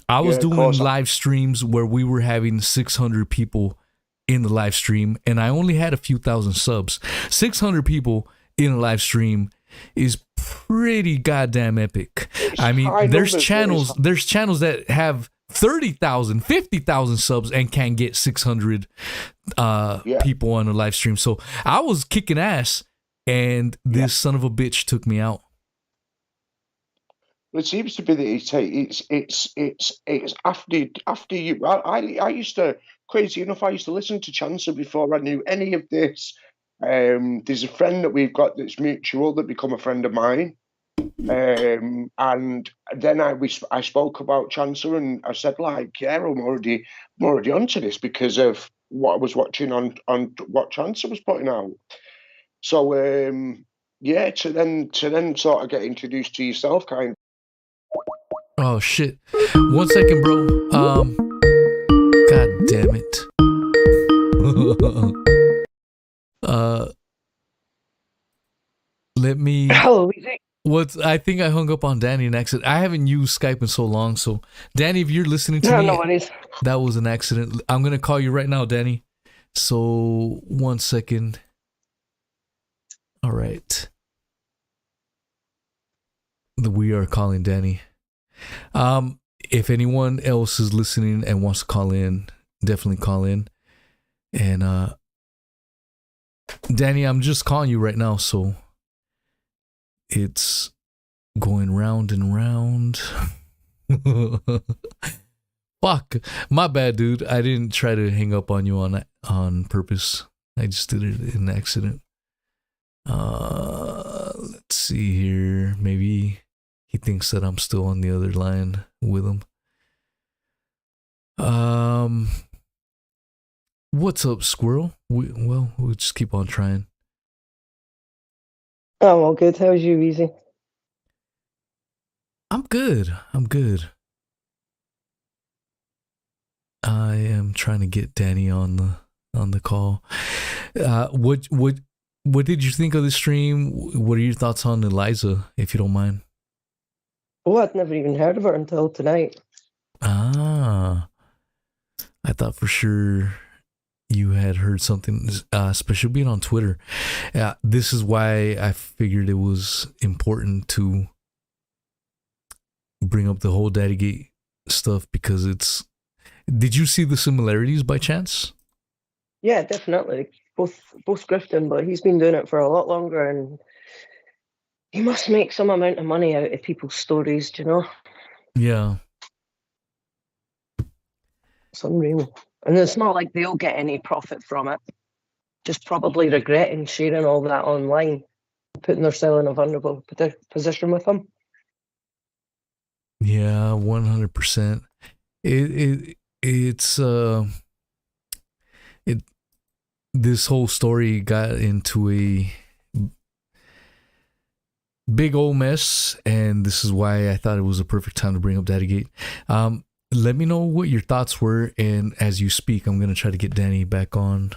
I was doing live streams where we were having 600 people in the live stream, and I only had a few thousand subs. 600 people in a live stream is pretty goddamn epic. I mean, there's channels that have 30,000, 50,000 subs and can get 600 people on a live stream. So I was kicking ass, and this son of a bitch took me out. It seems to be that it's after you. I used to, crazy enough, I used to listen to Chancer before I knew any of this. There's a friend that we've got that's mutual that become a friend of mine. And then I spoke about Chancer, and I said, like, yeah, I'm already onto this because of what I was watching on what Chancer was putting out. So yeah, to then sort of get introduced to yourself, kind of. Oh shit! 1 second, bro. God damn it. Let me. Hello. I think I hung up on Danny in accident. I haven't used Skype in so long, so Danny, if you're listening to me, no worries. That was an accident. I'm gonna call you right now, Danny. So 1 second. All right. We are calling Danny. If anyone else is listening and wants to call in, definitely call in. And Danny, I'm just calling you right now, so it's going round and round. Fuck, my bad, dude. I didn't try to hang up on you on purpose. I just did it in accident. Let's see here. Maybe he thinks that I'm still on the other line with him. What's up, Squirrel? We'll just keep on trying. Oh, all good. How's you, Easy? I'm good. I am trying to get Danny on the call. What did you think of the stream? What are your thoughts on Eliza, if you don't mind? Oh, I'd never even heard of her until tonight. Ah, I thought for sure you had heard something, especially being on Twitter. This is why I figured it was important to bring up the whole Daddygate stuff, because it's... Did you see the similarities by chance? Yeah, definitely. Both grifting, but he's been doing it for a lot longer, and he must make some amount of money out of people's stories, do you know? Yeah. It's unreal. And it's not like they'll get any profit from it. Just probably regretting sharing all that online, putting themselves in a vulnerable position with them. Yeah, 100%. This whole story got into a big old mess, and this is why I thought it was a perfect time to bring up Daddygate. Let me know what your thoughts were, and as you speak, I'm going to try to get Danny back on.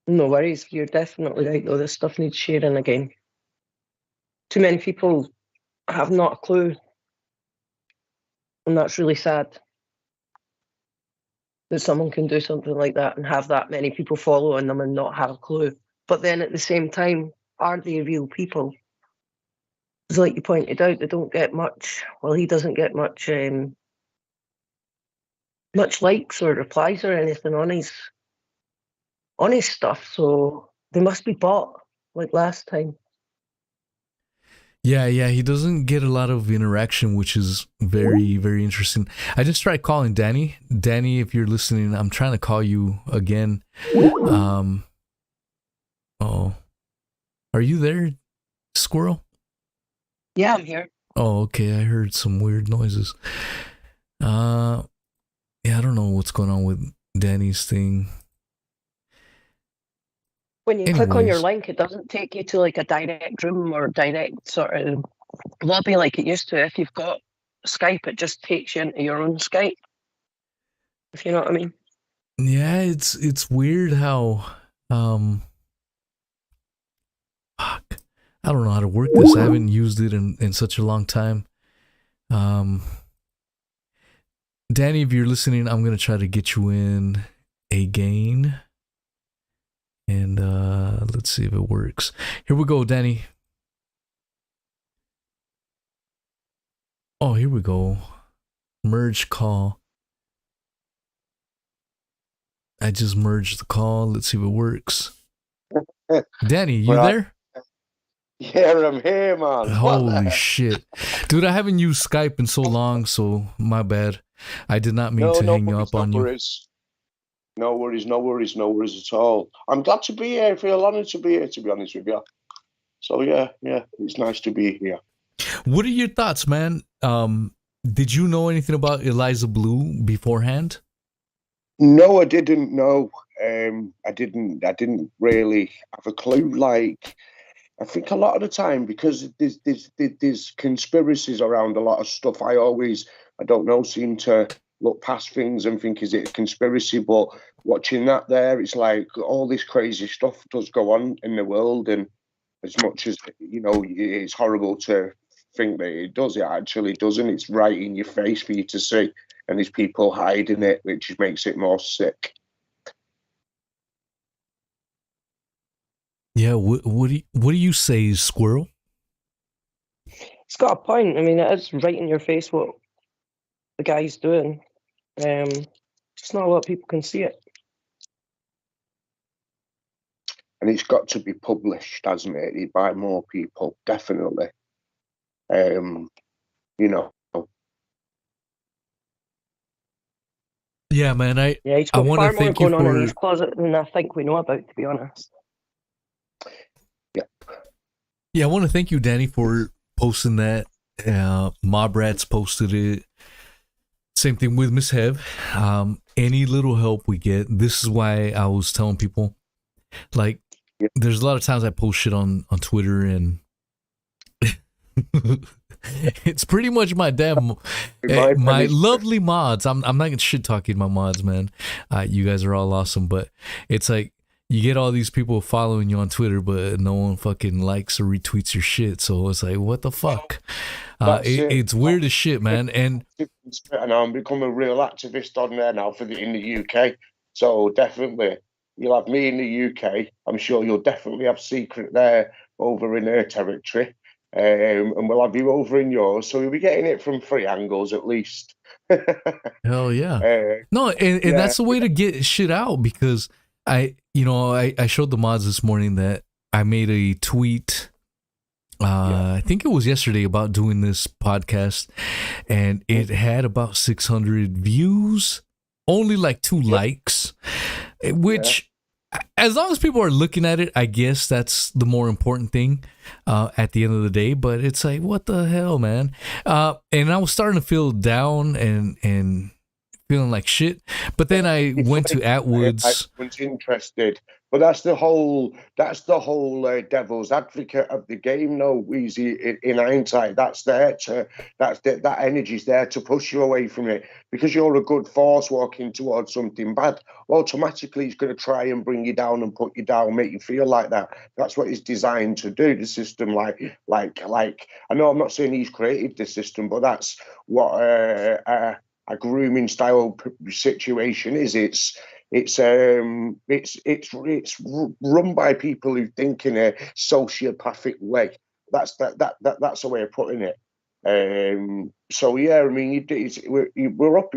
No worries. You're definitely right, though. This stuff needs sharing again. Too many people have not a clue, and that's really sad that someone can do something like that and have that many people following them and not have a clue. But then at the same time, are they real people? Because like you pointed out, they don't get much, well, he doesn't get much likes or replies or anything on his stuff, so they must be bought like last time. Yeah, he doesn't get a lot of interaction, which is very, very interesting. I just tried calling Danny. Danny, if you're listening, I'm trying to call you again. Oh, are you there, Squirrel? Yeah, I'm here. Oh, okay. I heard some weird noises. Yeah, I don't know what's going on with Danny's thing. When you click on your link, it doesn't take you to like a direct room or direct sort of lobby like it used to. If you've got Skype, it just takes you into your own Skype. If you know what I mean. Yeah, it's weird how fuck. I don't know how to work this. I haven't used it in such a long time. Danny, if you're listening, I'm going to try to get you in again. And let's see if it works. Here we go, Danny. Oh, here we go. Merge call. I just merged the call. Let's see if it works. Danny, you there? Yeah, I'm here, man. Holy shit. Dude, I haven't used Skype in so long, so my bad. I did not mean to hang up on you. No worries at all. I'm glad to be here. I feel honored to be here, to be honest with you. So, yeah, it's nice to be here. What are your thoughts, man? Did you know anything about Eliza Bleu beforehand? No, I didn't know. I didn't really have a clue. Like, I think a lot of the time, because there's conspiracies around a lot of stuff, I don't know, seem to look past things and think, is it a conspiracy? But watching that there, it's like all this crazy stuff does go on in the world. And as much as, it's horrible to think that it does, it actually doesn't. It's right in your face for you to see. And there's people hiding it, which makes it more sick. Yeah, what do you say, Squirrel? It's got a point. I mean, it is right in your face what the guy's doing. Just not a lot of people can see it. And it's got to be published, hasn't it, by more people, definitely. Yeah, man. He's got far more going on in his closet than I think we know about, to be honest. Yeah, I want to thank you, Danny, for posting that. Mob Rats posted it. Same thing with Miss Hev. Any little help we get. This is why I was telling people, like, there's a lot of times I post shit on Twitter, and it's pretty much my damn my lovely mods. I'm not gonna shit talking my mods, man. You guys are all awesome, but it's like you get all these people following you on Twitter, but no one fucking likes or retweets your shit. So it's like, what the fuck? It's weird as shit, man. And I'm becoming a real activist on there now in the UK. So definitely, you'll have me in the UK. I'm sure you'll definitely have Secret there over in her territory. And we'll have you over in yours. So we'll be getting it from 3 angles at least. Hell yeah. And that's the way to get shit out, because I showed the mods this morning that I made a tweet. I think it was yesterday, about doing this podcast, and it had about 600 views, only like 2 likes, which as long as people are looking at it, I guess that's the more important thing at the end of the day. But it's like, what the hell, man? And I was starting to feel down and feeling like shit. But then I went to Atwood's. I was interested, but that's the whole devil's advocate of the game. No, Weezy. In hindsight, that energy's there to push you away from it, because you're a good force walking towards something bad. Automatically, it's going to try and bring you down and put you down, make you feel like that. That's what it's designed to do. The system, like I know I'm not saying he's created the system, but that's what a grooming style situation is. It's run by people who think in a sociopathic way. That's the way of putting it. So yeah, I mean, we're up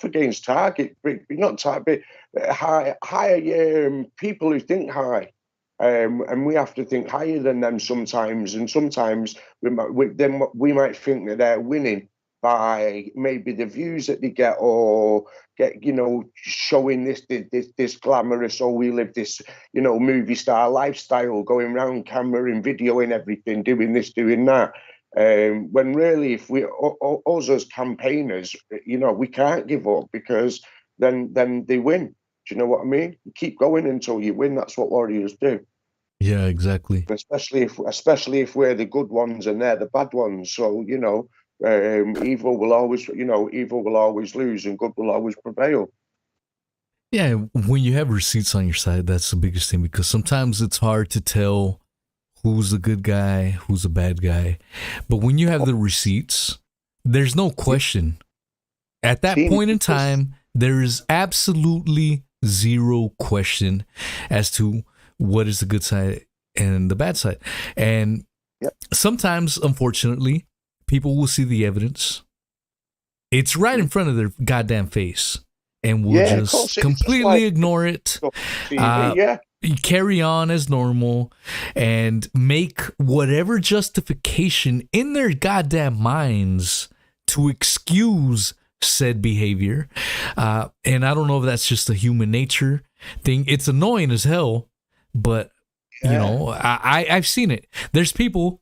against target, not target, higher people who think high. And we have to think higher than them sometimes. And sometimes we might think that they're winning by maybe the views that they get, or get, showing this glamorous, or we live this, movie star lifestyle, going around camera and videoing everything, doing this, doing that. When really, if us as campaigners, we can't give up, because then they win. Do you know what I mean? You keep going until you win. That's what warriors do. Yeah, exactly. Especially if we're the good ones and they're the bad ones. So, evil will always lose and good will always prevail. Yeah, when you have receipts on your side, that's the biggest thing, because sometimes it's hard to tell who's a good guy, who's a bad guy. But when you have the receipts, there's no question. At that point in time, there is absolutely zero question as to what is the good side and the bad side. And sometimes, unfortunately, people will see the evidence. It's right in front of their goddamn face, and we'll just completely ignore it. Carry on as normal and make whatever justification in their goddamn minds to excuse said behavior. And I don't know if that's just a human nature thing. It's annoying as hell, but you know, I've seen it. There's people.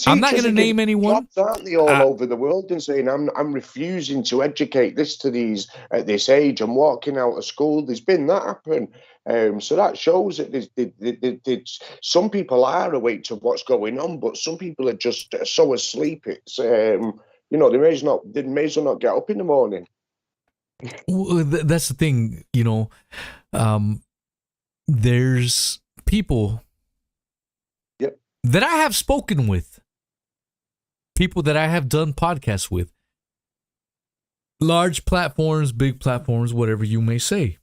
I'm not going to name anyone. Jobs, aren't they, all over the world, and saying I'm refusing to educate this to these at this age. I'm walking out of school. There's been that happen. So that shows that some people are awake to what's going on, but some people are just so asleep. It's you know, they may as well not get up in the morning. Well, that's the thing, you know. There's people that I have spoken with, people that I have done podcasts with, large platforms, big platforms, whatever you may say.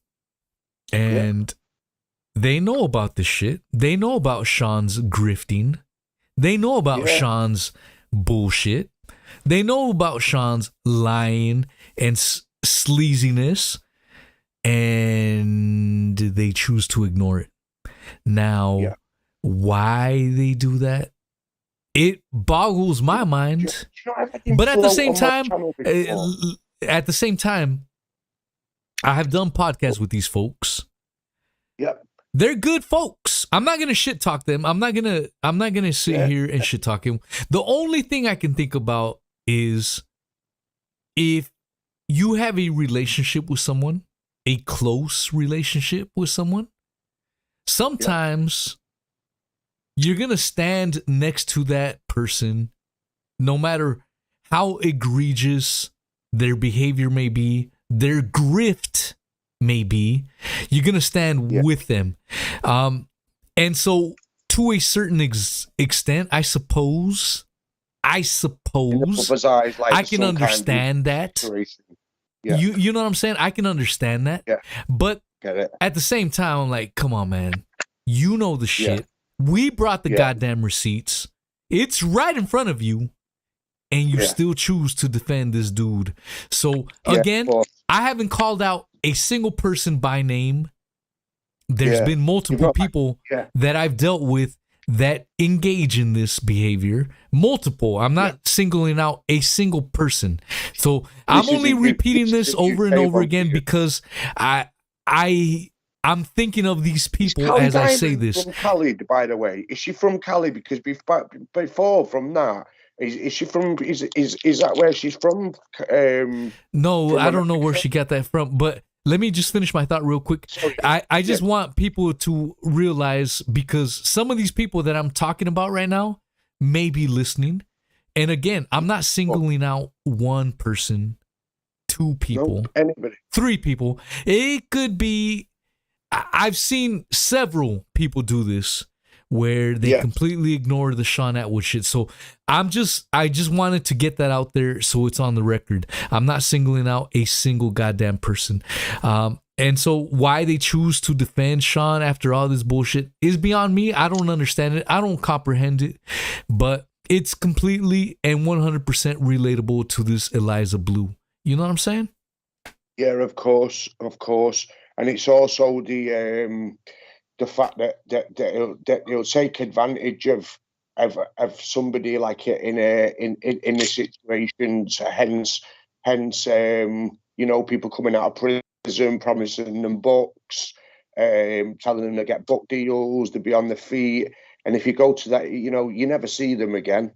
And they know about this shit. They know about Sean's grifting. They know about Sean's bullshit. They know about Sean's lying and sleaziness, and they choose to ignore it. Now, why they do that, it boggles my mind. But at the same time, I have done podcasts with these folks. They're good folks. I'm not gonna shit talk them. I'm not gonna sit here and shit talk them. The only thing I can think about is if you have a relationship with someone, a close relationship with someone, sometimes you're going to stand next to that person, no matter how egregious their behavior may be, their grift may be, you're going to stand with them. And so to a certain extent, I suppose I can understand that. You know what I'm saying? I can understand that. But at the same time, I'm like, come on, man. You know the shit. We brought the goddamn receipts. It's right in front of you. And you still choose to defend this dude. So again, I haven't called out a single person by name. There's been multiple people that I've dealt with that engage in this behavior. Multiple. I'm not singling out a single person. So I'm only repeating this over and over again because I'm thinking of these people as I say this. From Cali, by the way, is she from Cali? Because before from that, is she from? Is that where she's from? No, I don't know where she got that from, but. Let me just finish my thought real quick. I just want people to realize, because some of these people that I'm talking about right now may be listening. And again, I'm not singling out one person, two people, anybody, three people. It could be, I've seen several people do this where they completely ignore the Sean Atwood shit. So I just wanted to get that out there so it's on the record. I'm not singling out a single goddamn person. And so why they choose to defend Sean after all this bullshit is beyond me. I don't understand it. I don't comprehend it. But it's completely and 100% relatable to this Eliza Bleu. You know what I'm saying? Yeah, of course. And it's also the fact that he'll take advantage of somebody like in the situations. Hence, you know, people coming out of prison, promising them books, telling them to get book deals, to be on the feet. And if you go to that, you know, you never see them again.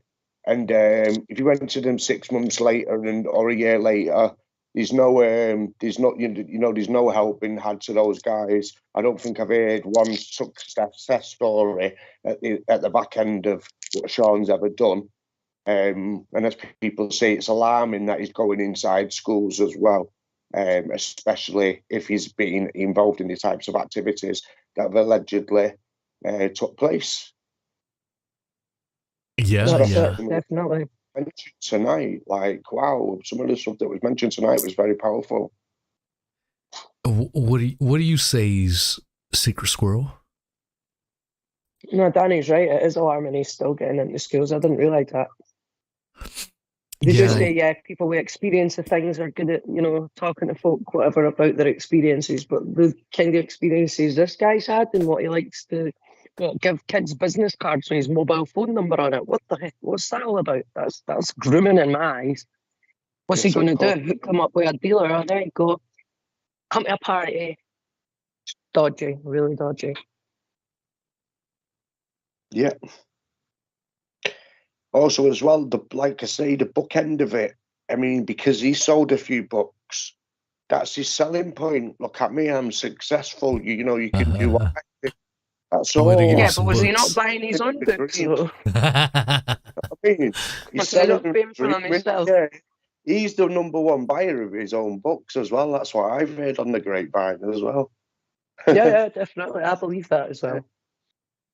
And if you went to them 6 months later or a year later, there's no help being had to those guys. I don't think I've heard one success story at the back end of what Sean's ever done. And as people say, it's alarming that he's going inside schools as well, especially if he's been involved in the types of activities that have allegedly took place. Yeah, definitely. mentioned tonight, like, wow, some of the stuff that was mentioned tonight was very powerful. What do you say is Secret Squirrel? No, Danny's right. It is alarming he's still getting into schools. I didn't realise that. They just say, people with experience of things are good at, talking to folk, whatever, about their experiences. But the kind of experiences this guy's had and what he likes to give kids business cards with his mobile phone number on it. What the heck? What's that all about? That's grooming in my eyes. What's he going to do? Hook him up with a dealer? Oh, there you go. Come to a party. Dodgy, really dodgy. Yeah. Also, as well, like I say, the book end of it. I mean, because he sold a few books, that's his selling point. Look at me, I'm successful. You can do what I do. That's all. Yeah, but was he not buying his own books? I mean, he's selling them for himself. Yeah. He's the number one buyer of his own books as well. That's what I've heard on the grapevine as well. Yeah, definitely. I believe that as well.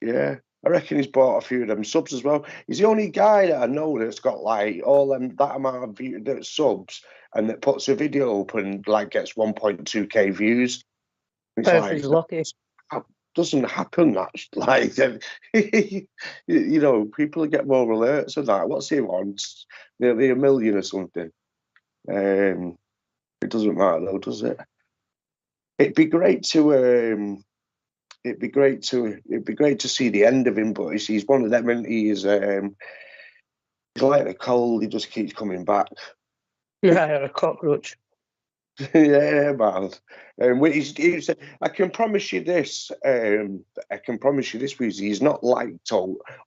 Yeah. I reckon he's bought a few of them subs as well. He's the only guy that I know that's got like all them that amount of subs and that puts a video up and like gets 1.2k views. It's like, he's lucky. Doesn't happen that like people get more alerts of that. What's he wants? Nearly 1 million or something. It doesn't matter though, does it? It'd be great to It'd be great to see the end of him, but he's one of them, and he's like a cold. He just keeps coming back. Yeah, a cockroach. Yeah, man. He said, I can promise you this. Weezy, he's not liked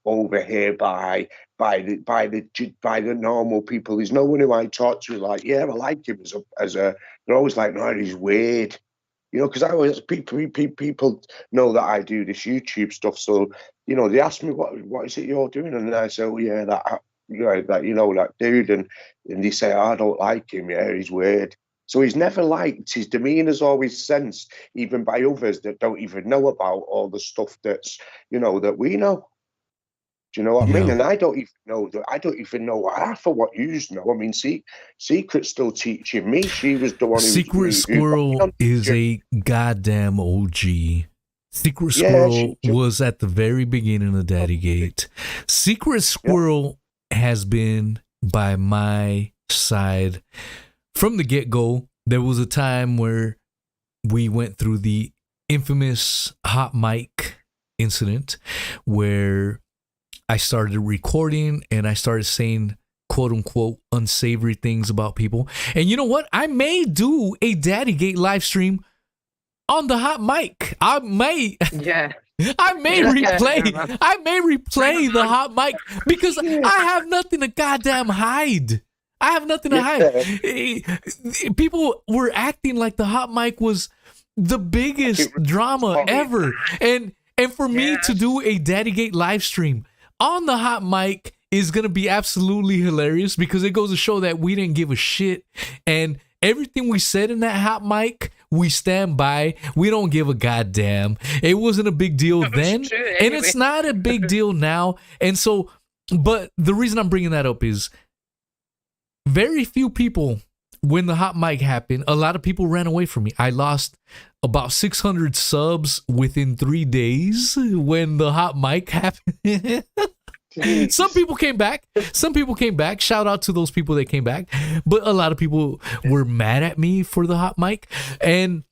over here by the normal people. There's no one who I talk to like, yeah, I like him as a. They're always like, no, he's weird. Because I always people know that I do this YouTube stuff, so they ask me what is it you're doing, and I say, oh yeah, that dude, and they say, oh, I don't like him, yeah, he's weird. So he's never liked. His demeanor's always sensed, even by others that don't even know about all the stuff that's that we know. Do you know what I mean? And I don't even know half of what you know. I mean, Secret's still teaching me. She was the one who Secret Squirrel is a goddamn OG. Secret Squirrel was at the very beginning of Daddygate. Secret Squirrel has been by my side from the get-go. There was a time where we went through the infamous hot mic incident where I started recording and I started saying quote unquote unsavory things about people. And you know what? I may do a Daddygate live stream on the hot mic. I may replay the hot mic because I have nothing to goddamn hide. I have nothing to hide. People were acting like the hot mic was the biggest drama ever. And for me to do a Daddygate live stream on the hot mic is going to be absolutely hilarious because it goes to show that we didn't give a shit. And everything we said in that hot mic, we stand by. We don't give a goddamn. It wasn't a big deal then. And it's not a big deal now. And so, but the reason I'm bringing that up is very few people, when the hot mic happened, a lot of people ran away from me. I lost about 600 subs within 3 days when the hot mic happened. Some people came back. Shout out to those people that came back. But a lot of people were mad at me for the hot mic. And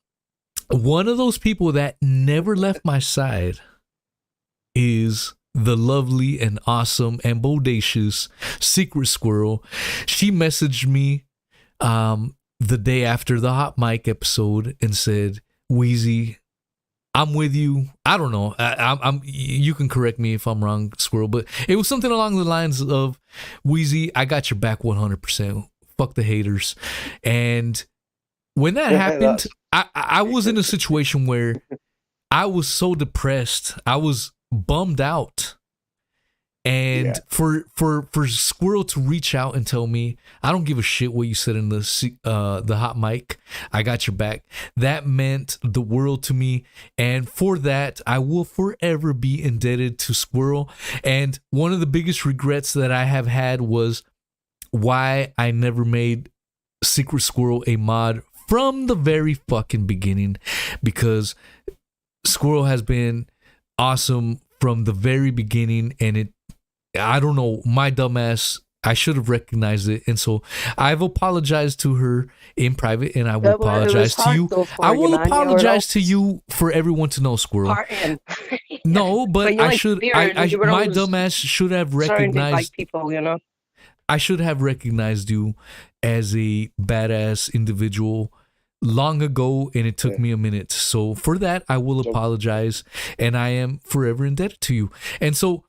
one of those people that never left my side is the lovely and awesome and bodacious Secret Squirrel. She messaged me the day after the hot mic episode and said, Weezy, I'm with you. I don't know. I'm. You can correct me if I'm wrong, Squirrel, but it was something along the lines of, Weezy, I got your back 100%. Fuck the haters. And when that happened, I was in a situation where I was so depressed. I was bummed out. And for Squirrel to reach out and tell me, I don't give a shit what you said in the hot mic, I got your back, that meant the world to me. And for that, I will forever be indebted to Squirrel. And one of the biggest regrets that I have had was why I never made Secret Squirrel a mod from the very fucking beginning, because Squirrel has been awesome from the very beginning, and I don't know, my dumbass, I should have recognized it, and so I've apologized to her in private, and I will apologize to you. I will apologize to you for everyone to know, Squirrel. No, but I should. My dumbass should have recognized people, you know. I should have recognized you as a badass individual long ago, and it took me a minute. So for that, I will apologize, and I am forever indebted to you. And so,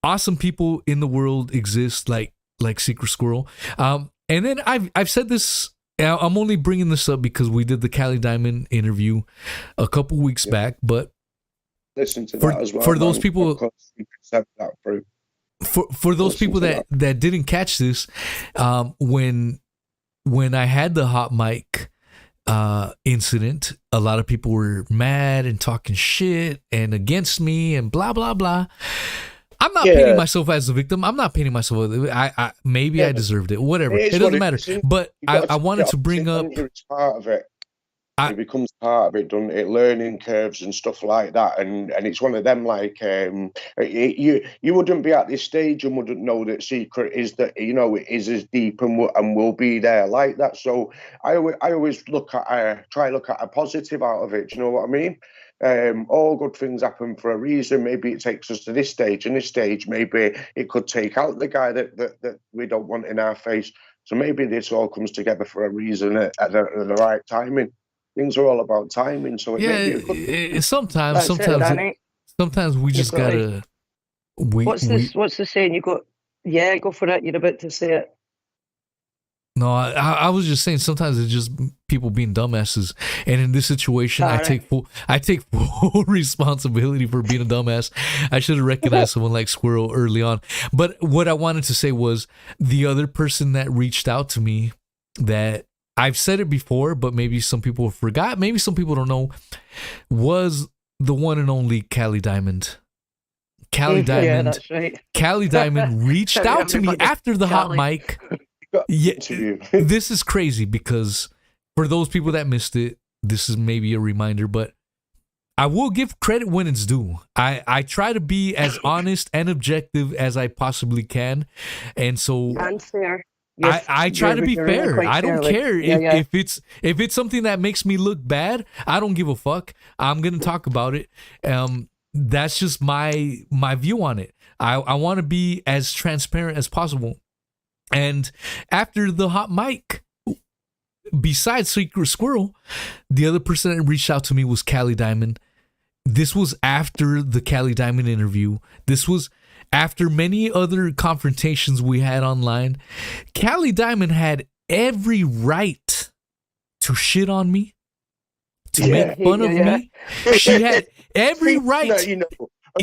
awesome people in the world exist, like Secret Squirrel. And then I've said this. I'm only bringing this up because we did the Callie Diamond interview a couple weeks back. But listen to that as well. For those people, for those people that didn't catch this, when I had the hot mic incident, a lot of people were mad and talking shit and against me and blah blah blah. I'm not painting myself as a victim. I'm not painting myself. I maybe I deserved it. Whatever. It doesn't matter. But I wanted to bring up. It's part of it. It becomes part of it, doesn't it? Learning curves and stuff like that, and it's one of them. Like you wouldn't be at this stage and wouldn't know that Secret is that, you know, it is as deep and will be there like that. So I always try to look at a positive out of it. Do you know what I mean? All good things happen for a reason. Maybe it takes us to this stage, and this stage maybe it could take out the guy that we don't want in our face. So maybe this all comes together for a reason at the right timing. Things are all about timing. So sometimes we just gotta. What's the saying? You got? Yeah, go for it. You're about to say it. No, I was just saying sometimes it's just people being dumbasses, and in this situation, I take full responsibility for being a dumbass. I should have recognized someone like Squirrel early on. But what I wanted to say was the other person that reached out to me, that I've said it before, but maybe some people forgot, maybe some people don't know, was the one and only Callie Diamond. Callie Diamond. Yeah, that's right. Callie Diamond reached out to me after the hot mic. Yeah, this is crazy because for those people that missed it, this is maybe a reminder, but I will give credit when it's due. I try to be as honest and objective as I possibly can, and so and fair. I try to be fair. I don't care if it's something that makes me look bad. I don't give a fuck. I'm gonna talk about it. That's just my view on it. I want to be as transparent as possible. And after the hot mic, besides Secret Squirrel, the other person that reached out to me was Callie Diamond. This was after the Callie Diamond interview. This was after many other confrontations we had online. Callie Diamond had every right to shit on me, to make fun of me. She had every right.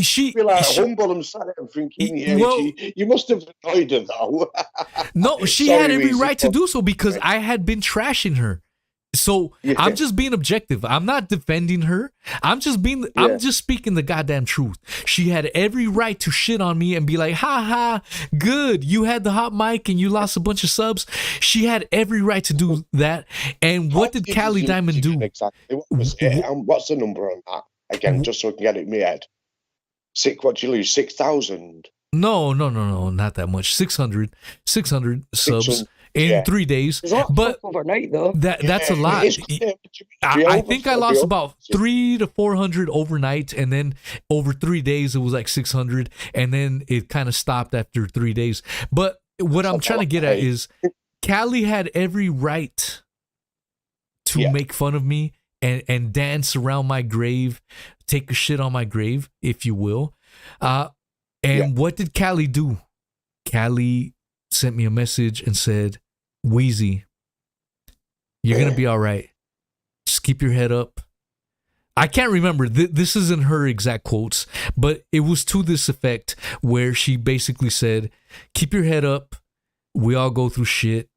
She humble and sad and thinking, you must have annoyed her though. No, she had every right to do so because I had been trashing her. So I'm just being objective. I'm not defending her. I'm just speaking the goddamn truth. She had every right to shit on me and be like, ha ha, good. You had the hot mic and you lost a bunch of subs. She had every right to do that. And what did Callie Diamond do? Exactly. What's the number on that? Again, just so I can get it in my head. What did you lose? 6,000? No, not that much. 600 subs in 3 days. But overnight though. That's a lot. I think I lost about 300 to 400 overnight, and then over 3 days it was like 600, and then it kind of stopped after 3 days. But what I'm trying to get at is Callie had every right to make fun of me and dance around my grave, take a shit on my grave, if you will. What did Callie do? Callie sent me a message and said, Wheezy, you're going to be all right. Just keep your head up. I can't remember. This isn't her exact quotes, but it was to this effect where she basically said, keep your head up. We all go through shit.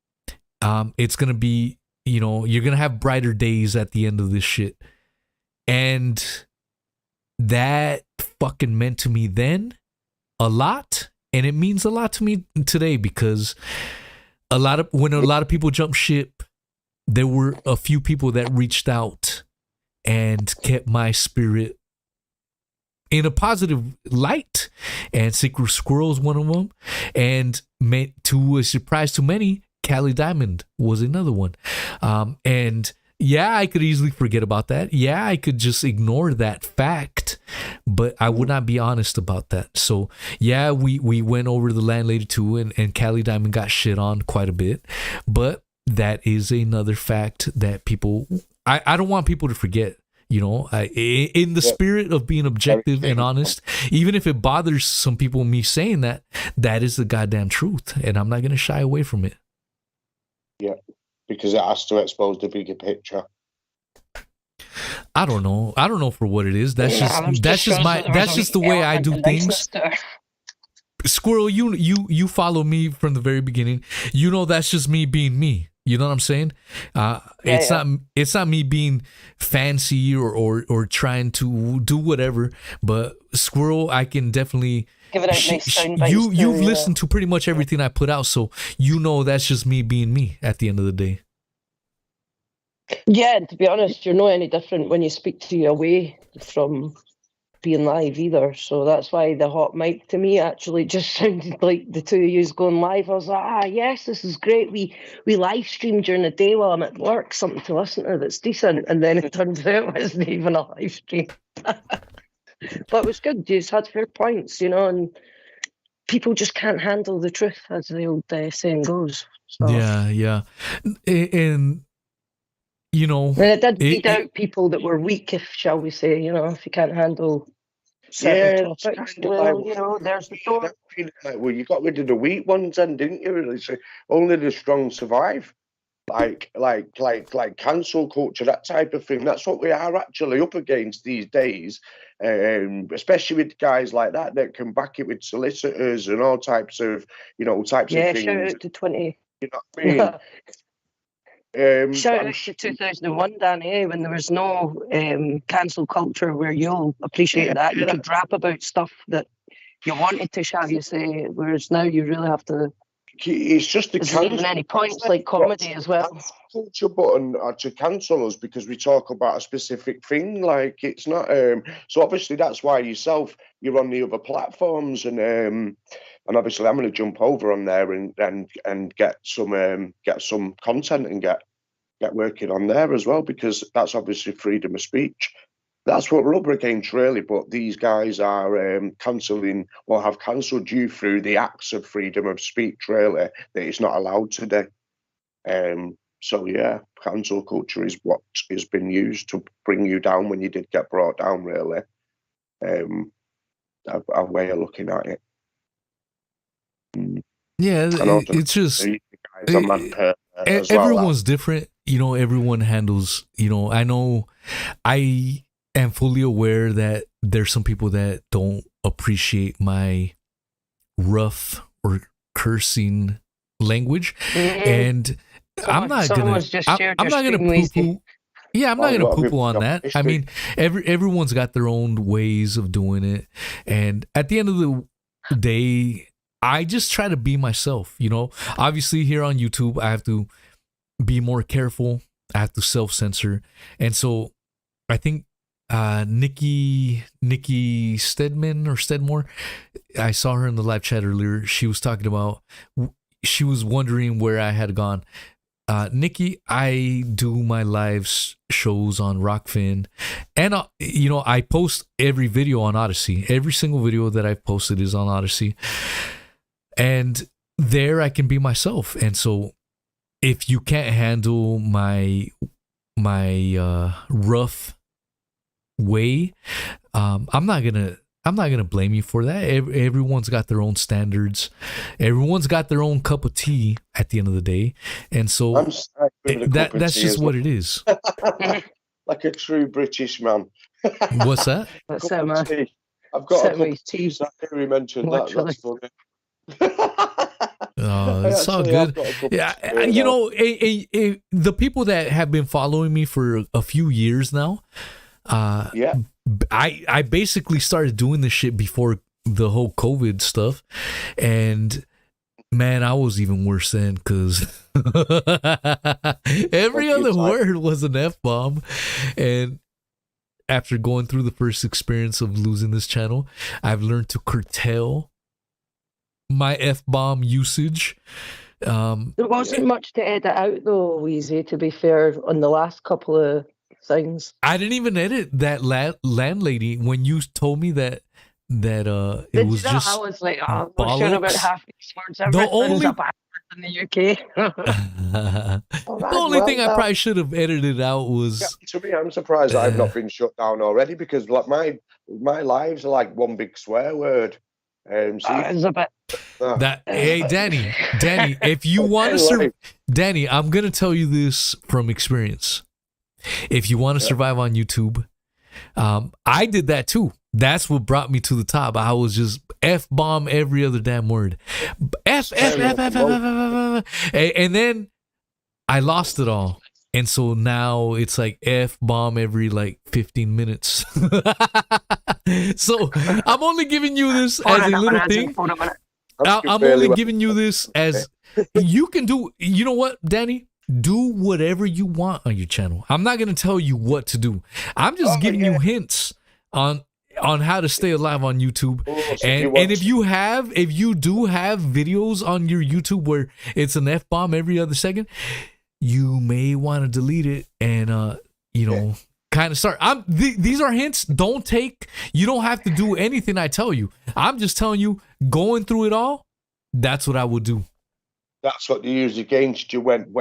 It's going to be, you're going to have brighter days at the end of this shit. And that fucking meant to me then a lot. And it means a lot to me today because a lot of people jumped ship, there were a few people that reached out and kept my spirit in a positive light, and Secret Squirrel's one of them, and to a surprise to many, Callie Diamond was another one. And yeah, I could easily forget about that. Yeah, I could just ignore that fact, but I would not be honest about that. So yeah, we went over the LandLady too, and Callie Diamond got shit on quite a bit, but that is another fact that I don't want people to forget. You know, in the spirit of being objective and honest, even if it bothers some people, me saying that is the goddamn truth, and I'm not going to shy away from it. Yeah, because it has to expose the bigger picture. I don't know for what it is. That's just the way I do things. Squirrel, you follow me from the very beginning. You know, that's just me being me. You know what I'm saying? It's not me being fancy or trying to do whatever. But Squirrel, I can definitely give it a nice sound bites. You've listened to pretty much everything I put out, so you know that's just me being me. At the end of the day. Yeah, and to be honest, you're not any different when you speak to you away from being live either. So that's why the hot mic to me actually just sounded like the two of you going live. I was like, yes, this is great. We live stream during the day while I'm at work, something to listen to that's decent. And then it turns out it wasn't even a live stream. But it was good. You just had fair points, you know, and people just can't handle the truth, as the old saying goes. So. Yeah. And you know, and it did beat out people that were weak, shall we say, you know, if you can't handle certain topics, well, you know, there's the door. Well, you got rid of the weak ones then, didn't you? Really? So only the strong survive. Like cancel culture, that type of thing. That's what we are actually up against these days, especially with guys like that can back it with solicitors and all types of, of things. Yeah, shout out to 20. You know what I mean? Shout out to 2001, Danny, when there was no cancel culture, where you'll appreciate that. You could rap about stuff that you wanted to, shall you say, whereas now you really have to. It's just the cancel. Even any points like comedy as well. Culture button to cancel us because we talk about a specific thing. Like it's not. So obviously that's why you're on the other platforms, and obviously I'm going to jump over on there and get some content and get working on there as well, because that's obviously freedom of speech. That's what we're up against, really. But these guys are cancelling or have cancelled you through the acts of freedom of speech, really, that it's not allowed today. So, yeah, cancel culture is what has been used to bring you down when you did get brought down, really. A way of looking at it. Yeah, it's just... everyone's different. You know, everyone handles... I know I am fully aware that there's some people that don't appreciate my rough or cursing language, and I'm not gonna poo-poo. Yeah, I'm not gonna poo-poo on that. I mean, everyone's got their own ways of doing it, and at the end of the day, I just try to be myself. Obviously here on YouTube, I have to be more careful. I have to self-censor, and so I think Nikki Stedman or Stedmore, I saw her in the live chat earlier. She was talking about, she was wondering where I had gone. Nikki, I do my live shows on Rockfin, and I post every video on Odyssey. Every single video that I've posted is on Odyssey, and there I can be myself. And so if you can't handle my rough way, I'm not gonna blame you for that. Everyone's got their own standards. Everyone's got their own cup of tea at the end of the day, and so that's just what it is. Like a true British man. What's that? What's that, man? I've got a cup of tea. We mentioned that. That's funny. It's all good. Yeah, the people that have been following me for a few years now, I basically started doing this shit before the whole COVID stuff, and Man, I was even worse then because every other word was an F-bomb. And after going through the first experience of losing this channel, I've learned to curtail my F-bomb usage. There wasn't much to edit out though, Weezy, to be fair, on the last couple of things. I didn't even edit that LandLady when you told me that it was just I was like, oh, we're sure about half these words. Everything's a bad word in the UK. The only thing I probably should have edited out was... Yeah, to me, I'm surprised I've not been shut down already, because like my lives are like one big swear word. It's a bit... Hey, Danny, if you want to Danny, I'm going to tell you this from experience. If you want to survive on YouTube, I did that too. That's what brought me to the top. I was just F-bomb every other damn word. F. And then I lost it all. And so now it's like F-bomb every like 15 minutes. So I'm only giving you this as a little thing. I'm only giving you this as you can do. You know what, Danny? Do whatever you want on your channel. I'm not going to tell you what to do. I'm just giving you hints on how to stay alive on YouTube. And if you do have videos on your YouTube where it's an F-bomb every other second, you may want to delete it and kind of start. These are hints. You don't have to do anything I tell you. I'm just telling you, going through it all, that's what I would do. That's what they use against you when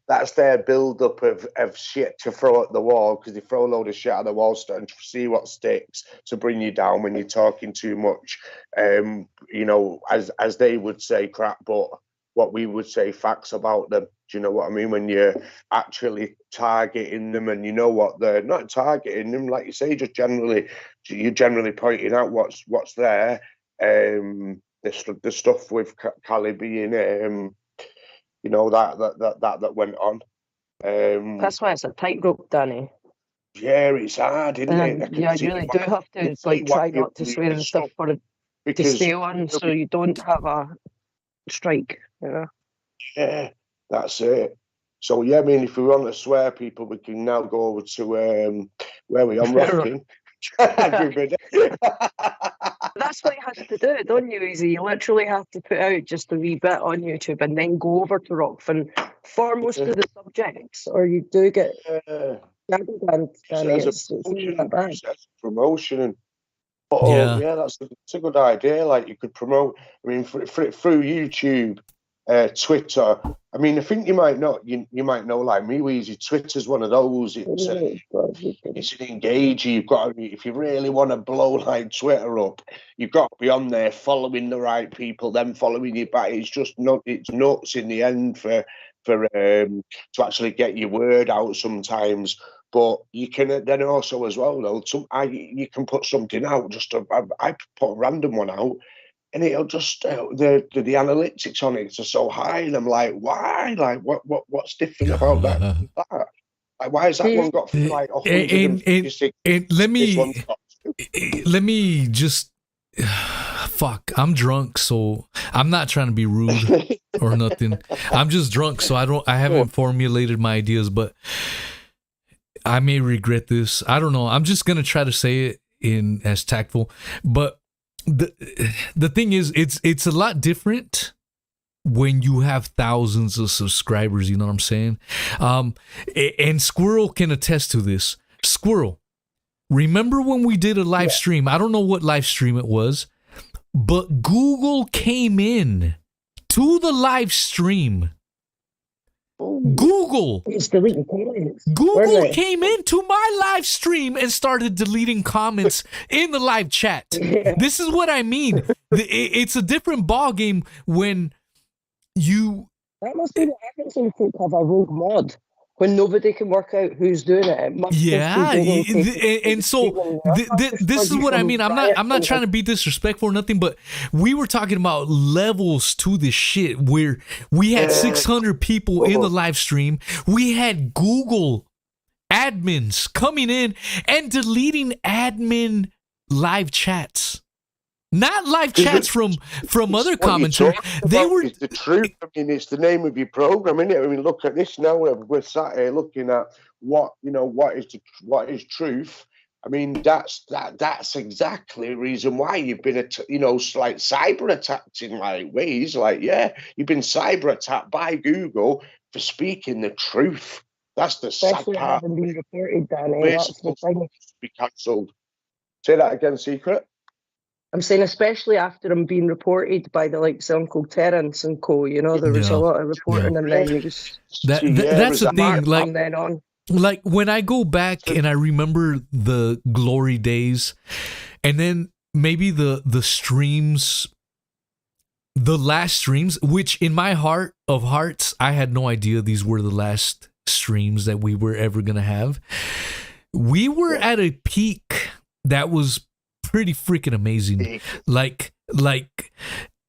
that's their build up of shit to throw at the wall, because they throw a load of shit at the wall starting to see what sticks to bring you down when you're talking too much. As they would say crap, but what we would say facts about them. Do you know what I mean? When you're actually targeting them and you know what they're not targeting them, like you say, you're generally pointing out what's there. The stuff with Callie being, that went on. That's why it's a tightrope, Danny. Yeah, it's hard, isn't it? Yeah, you really do have to try not to swear and stuff to stay on, so you don't have a strike. Yeah, that's it. So yeah, I mean, if we want to swear people, we can now go over to where we are rocking. That's what you have to do, don't you, Easy? You literally have to put out just a wee bit on YouTube and then go over to Rockfin for most of the subjects, or you do get promotion. That's a good idea. Like, you could promote. I mean, through YouTube, Twitter. I mean, I think you might know, like me, Weezy, Twitter's one of those. It's an engager. You've got to, if you really want to blow like Twitter up, you've got to be on there following the right people, then following you back. It's just it's nuts in the end for to actually get your word out sometimes. But you can then also as well though. You can put something out. I put a random one out. And it'll just the analytics on it are so high, and I'm like, why? like what's different about that? Like, why has that one got like 156? And let me just fuck. I'm drunk, so I'm not trying to be rude or nothing. I'm just drunk, so I haven't formulated my ideas, but I may regret this. I don't know. I'm just gonna try to say it in as tactful, but. The thing is, it's a lot different when you have thousands of subscribers. You know what I'm saying? And Squirrel can attest to this. Squirrel, remember when we did a live stream? I don't know what live stream it was, but Google came in to the live stream. Google came into my live stream and started deleting comments in the live chat. This is what I mean. It's a different ball game when you. That must be what happens when folk have a rogue mod. When nobody can work out who's doing it, it must and so this is what I mean. I'm not trying to be disrespectful or nothing, but we were talking about levels to this shit where we had 600 people in the live stream. We had Google admins coming in and deleting admin live chats. Not live chats from other commenters. They were the truth. I mean, it's the name of your program, isn't it? I mean, look at this now. We're sat here looking at what is truth. I mean, that's exactly the reason why you've been, like cyber attacked in like ways. Like, yeah, you've been cyber attacked by Google for speaking the truth. That's the sad part. Having been reported, Danny. That's the thing. Be cancelled. Say that again, Secret. I'm saying, especially after I'm being reported by the likes of Uncle Terence and co. There was a lot of reporting, and then you just that's the thing. Like, from then on. Like when I go back and I remember the glory days, and then maybe the streams, the last streams, which in my heart of hearts, I had no idea these were the last streams that we were ever going to have. We were at a peak that was pretty freaking amazing. Like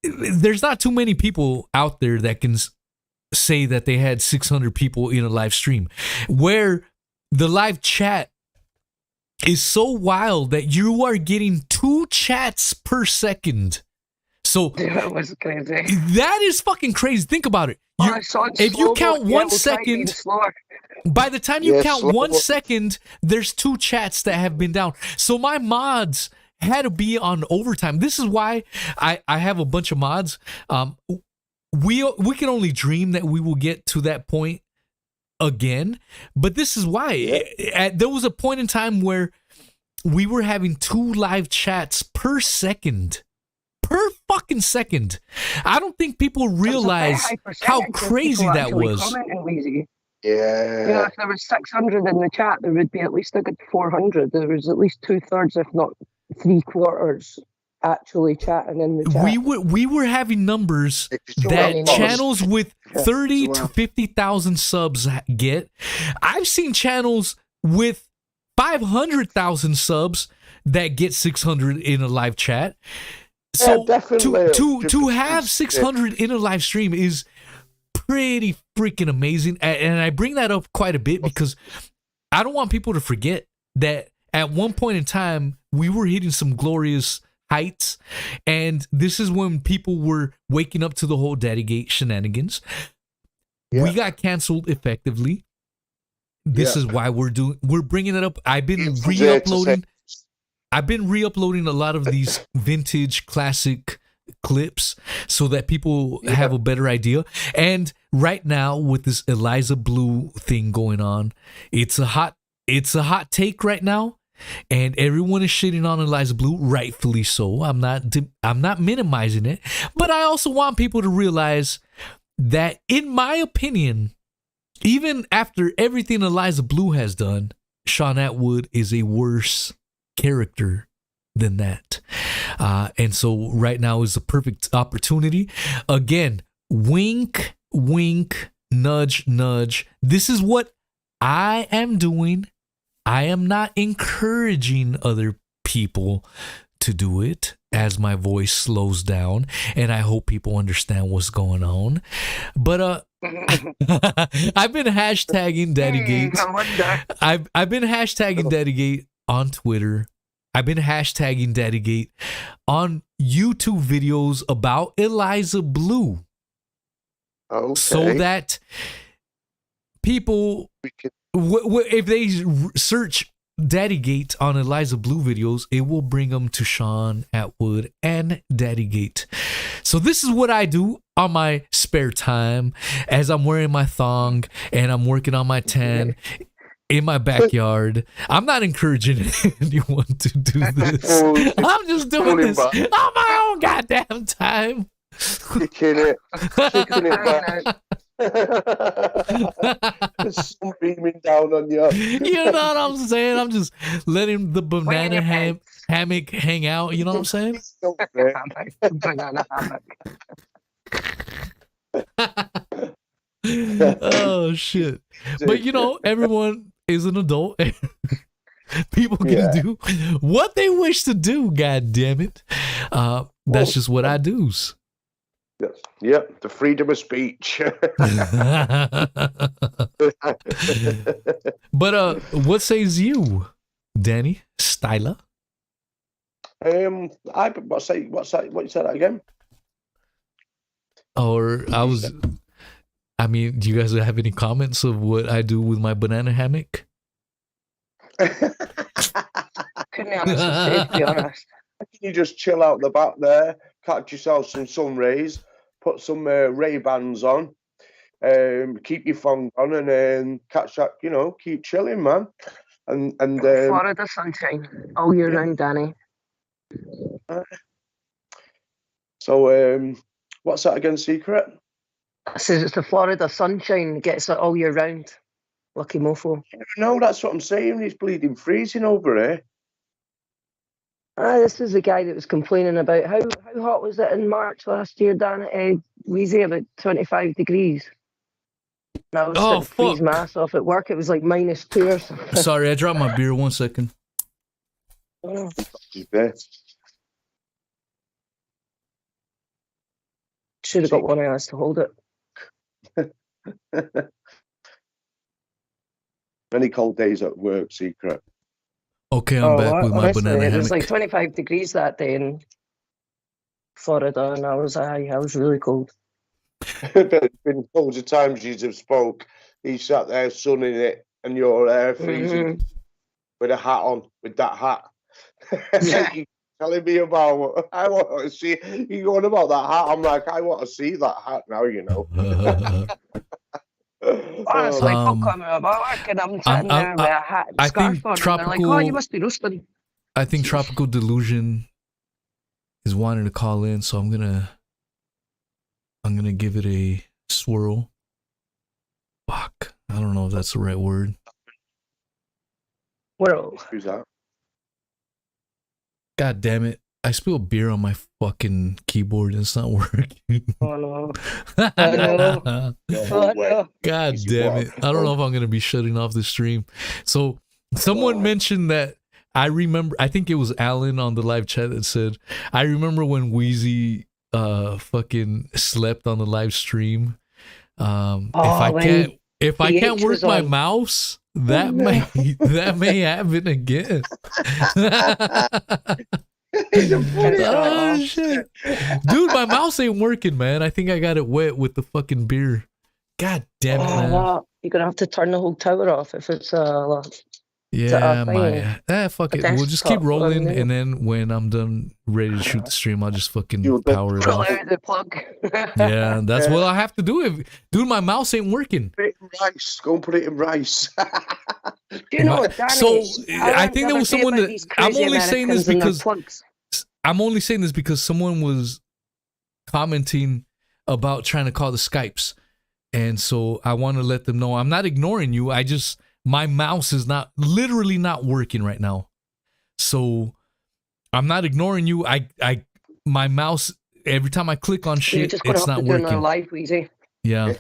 there's not too many people out there that can say that they had 600 people in a live stream, where the live chat is so wild that you are getting 2 chats per second. So that was crazy. That is fucking crazy. Think about it. If you count 1 second, by the time you count 1 second, there's 2 chats that have been down. So my mods had to be on overtime. This is why I have a bunch of mods. We can only dream that we will get to that point again, but this is why. There was a point in time where we were having 2 live chats per second. Per fucking second. I don't think people realize how crazy that was. Yeah. If there was 600 in the chat, there would be at least a good 400. There was at least 2/3, if not 3/4, actually chatting in the chat. We were having numbers that channels with 30 to 50,000 subs get. I've seen channels with 500,000 subs that get 600 in a live chat. So to have 600 in a live stream is pretty freaking amazing. And I bring that up quite a bit because I don't want people to forget that at one point in time we were hitting some glorious heights, and this is when people were waking up to the whole Daddygate shenanigans. We got canceled effectively. This is why we're bringing it up. I've been re-uploading a lot of these vintage classic clips so that people have a better idea. And right now with this Eliza Bleu thing going on, it's a hot take right now. And everyone is shitting on Eliza Bleu, rightfully so. I'm not minimizing it, but I also want people to realize that, in my opinion, even after everything Eliza Bleu has done, Sean Atwood is a worse character than that. And so right now is the perfect opportunity. Again, wink, wink, nudge, nudge. This is what I am doing. I am not encouraging other people to do it as my voice slows down, and I hope people understand what's going on. But I've been hashtagging Daddygate. I've been hashtagging Daddygate on Twitter. I've been hashtagging Daddygate on YouTube videos about Eliza Bleu. Okay. So that people, if they search Daddygate on Eliza Bleu videos, it will bring them to Sean Atwood and Daddygate. So this is what I do on my spare time as I'm wearing my thong and I'm working on my tan in my backyard. I'm not encouraging anyone to do this. I'm just doing this on my own goddamn time. Kicking it back. The sun beaming down on you. You know what I'm saying? I'm just letting the banana hammock hang out. You know what I'm saying? Banana hammock. Oh shit! But you know, everyone is an adult. People can do what they wish to do. God damn it! That's just what I do. Yep, the freedom of speech. But what says you, Danny Styler? What's that? What you said that again? Or I mean, do you guys have any comments of what I do with my banana hammock? Couldn't answer, to be honest. You just chill out the back there, catch yourself some sun rays, put some Ray-Bans on, keep your phone on, and catch that. Keep chilling, man. And Florida sunshine all year round, Danny. So, what's that again, Secret? I says it's the Florida sunshine, gets it all year round. Lucky mofo. No, that's what I'm saying. He's bleeding freezing over here. This is the guy that was complaining about how hot was it in March last year, Dan? Wheezy, about 25 degrees. And I was freeze my ass off at work. It was like -2 or something. Sorry, I dropped my beer. 1 second. Oh. Should have got one of us to hold it. Many cold days at work, Secret. Okay, I'm back with my banana hammock. It was like 25 degrees that day in Florida, and I was really cold. But it's been loads of times you have spoke. He sat there sunning it, and you're there freezing with a hat on, with that hat. Yeah. You're telling me about. I want to see. You going about that hat? I'm like, I want to see that hat now. Honestly, folk coming about work and I'm sitting there with a hat and scarf on, and they're like, "Oh, you must be roasting." I think Tropical Delusion is wanting to call in, so I'm gonna give it a swirl. Fuck, I don't know if that's the right word. Well, who's that? God damn it! I spilled beer on my fucking keyboard and it's not working. Oh no! God damn it! I don't know if I'm gonna be shutting off the stream. So someone mentioned that. I remember. I think it was Alan on the live chat that said, "I remember when Wheezy fucking slept on the live stream. If I can't work my mouse, that may happen again." Oh shit, dude, my mouse ain't working, man. I think I got it wet with the fucking beer. God damn it, man. Wow. You're gonna have to turn the whole tower off if it's yeah, fuck it. We'll just keep rolling, and then when I'm done, ready to shoot the stream, I'll just fucking power it off. The plug. Yeah, that's what I have to do. Dude, my mouse ain't working. Put it in rice. Go and put it in rice. Do you know what, Danny? So I think there was someone that I'm only saying this because someone was commenting about trying to call the Skypes, and so I want to let them know I'm not ignoring you. My mouse is literally not working right now. So I'm not ignoring you. My mouse, every time I click on shit, it's not working. Do live, Weezy. Yeah.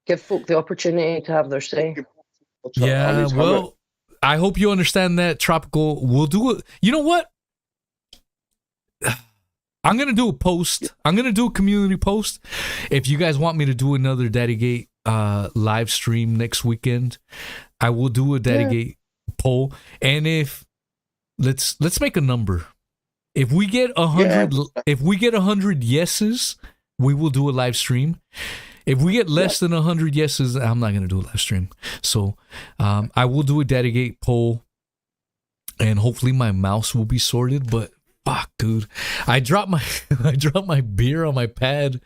Give folk the opportunity to have their say. Yeah, well, I hope you understand that, Tropical. We'll do it. You know what? I'm going to do a post. I'm going to do a community post. If you guys want me to do another Daddygate live stream next weekend, I will do a Daddygate poll. And if let's make a number. If we get 100 yeses, we will do a live stream. If we get less than 100 yeses, I'm not gonna do a live stream. So I will do a Daddygate poll, and hopefully my mouse will be sorted. But fuck, dude, I dropped my beer on my pad,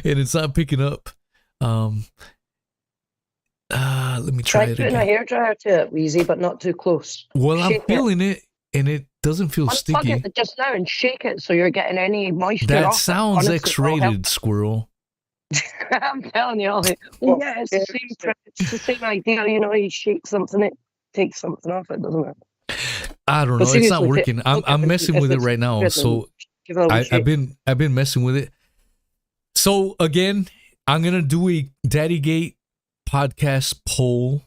and it's not picking up. Let me try it again. Try putting a hairdryer to it, Wheezy, but not too close. Well, I'm feeling it, and it doesn't feel sticky. Unplug it just now and shake it so you're getting any moisture that off. That sounds X-rated, squirrel. I'm telling you, yeah, it's the same idea. You know, you shake something, it takes something off it, doesn't it? I don't know. It's not working. I'm messing with it right now. So I've been messing with it. So again, I'm gonna do a Daddygate podcast poll,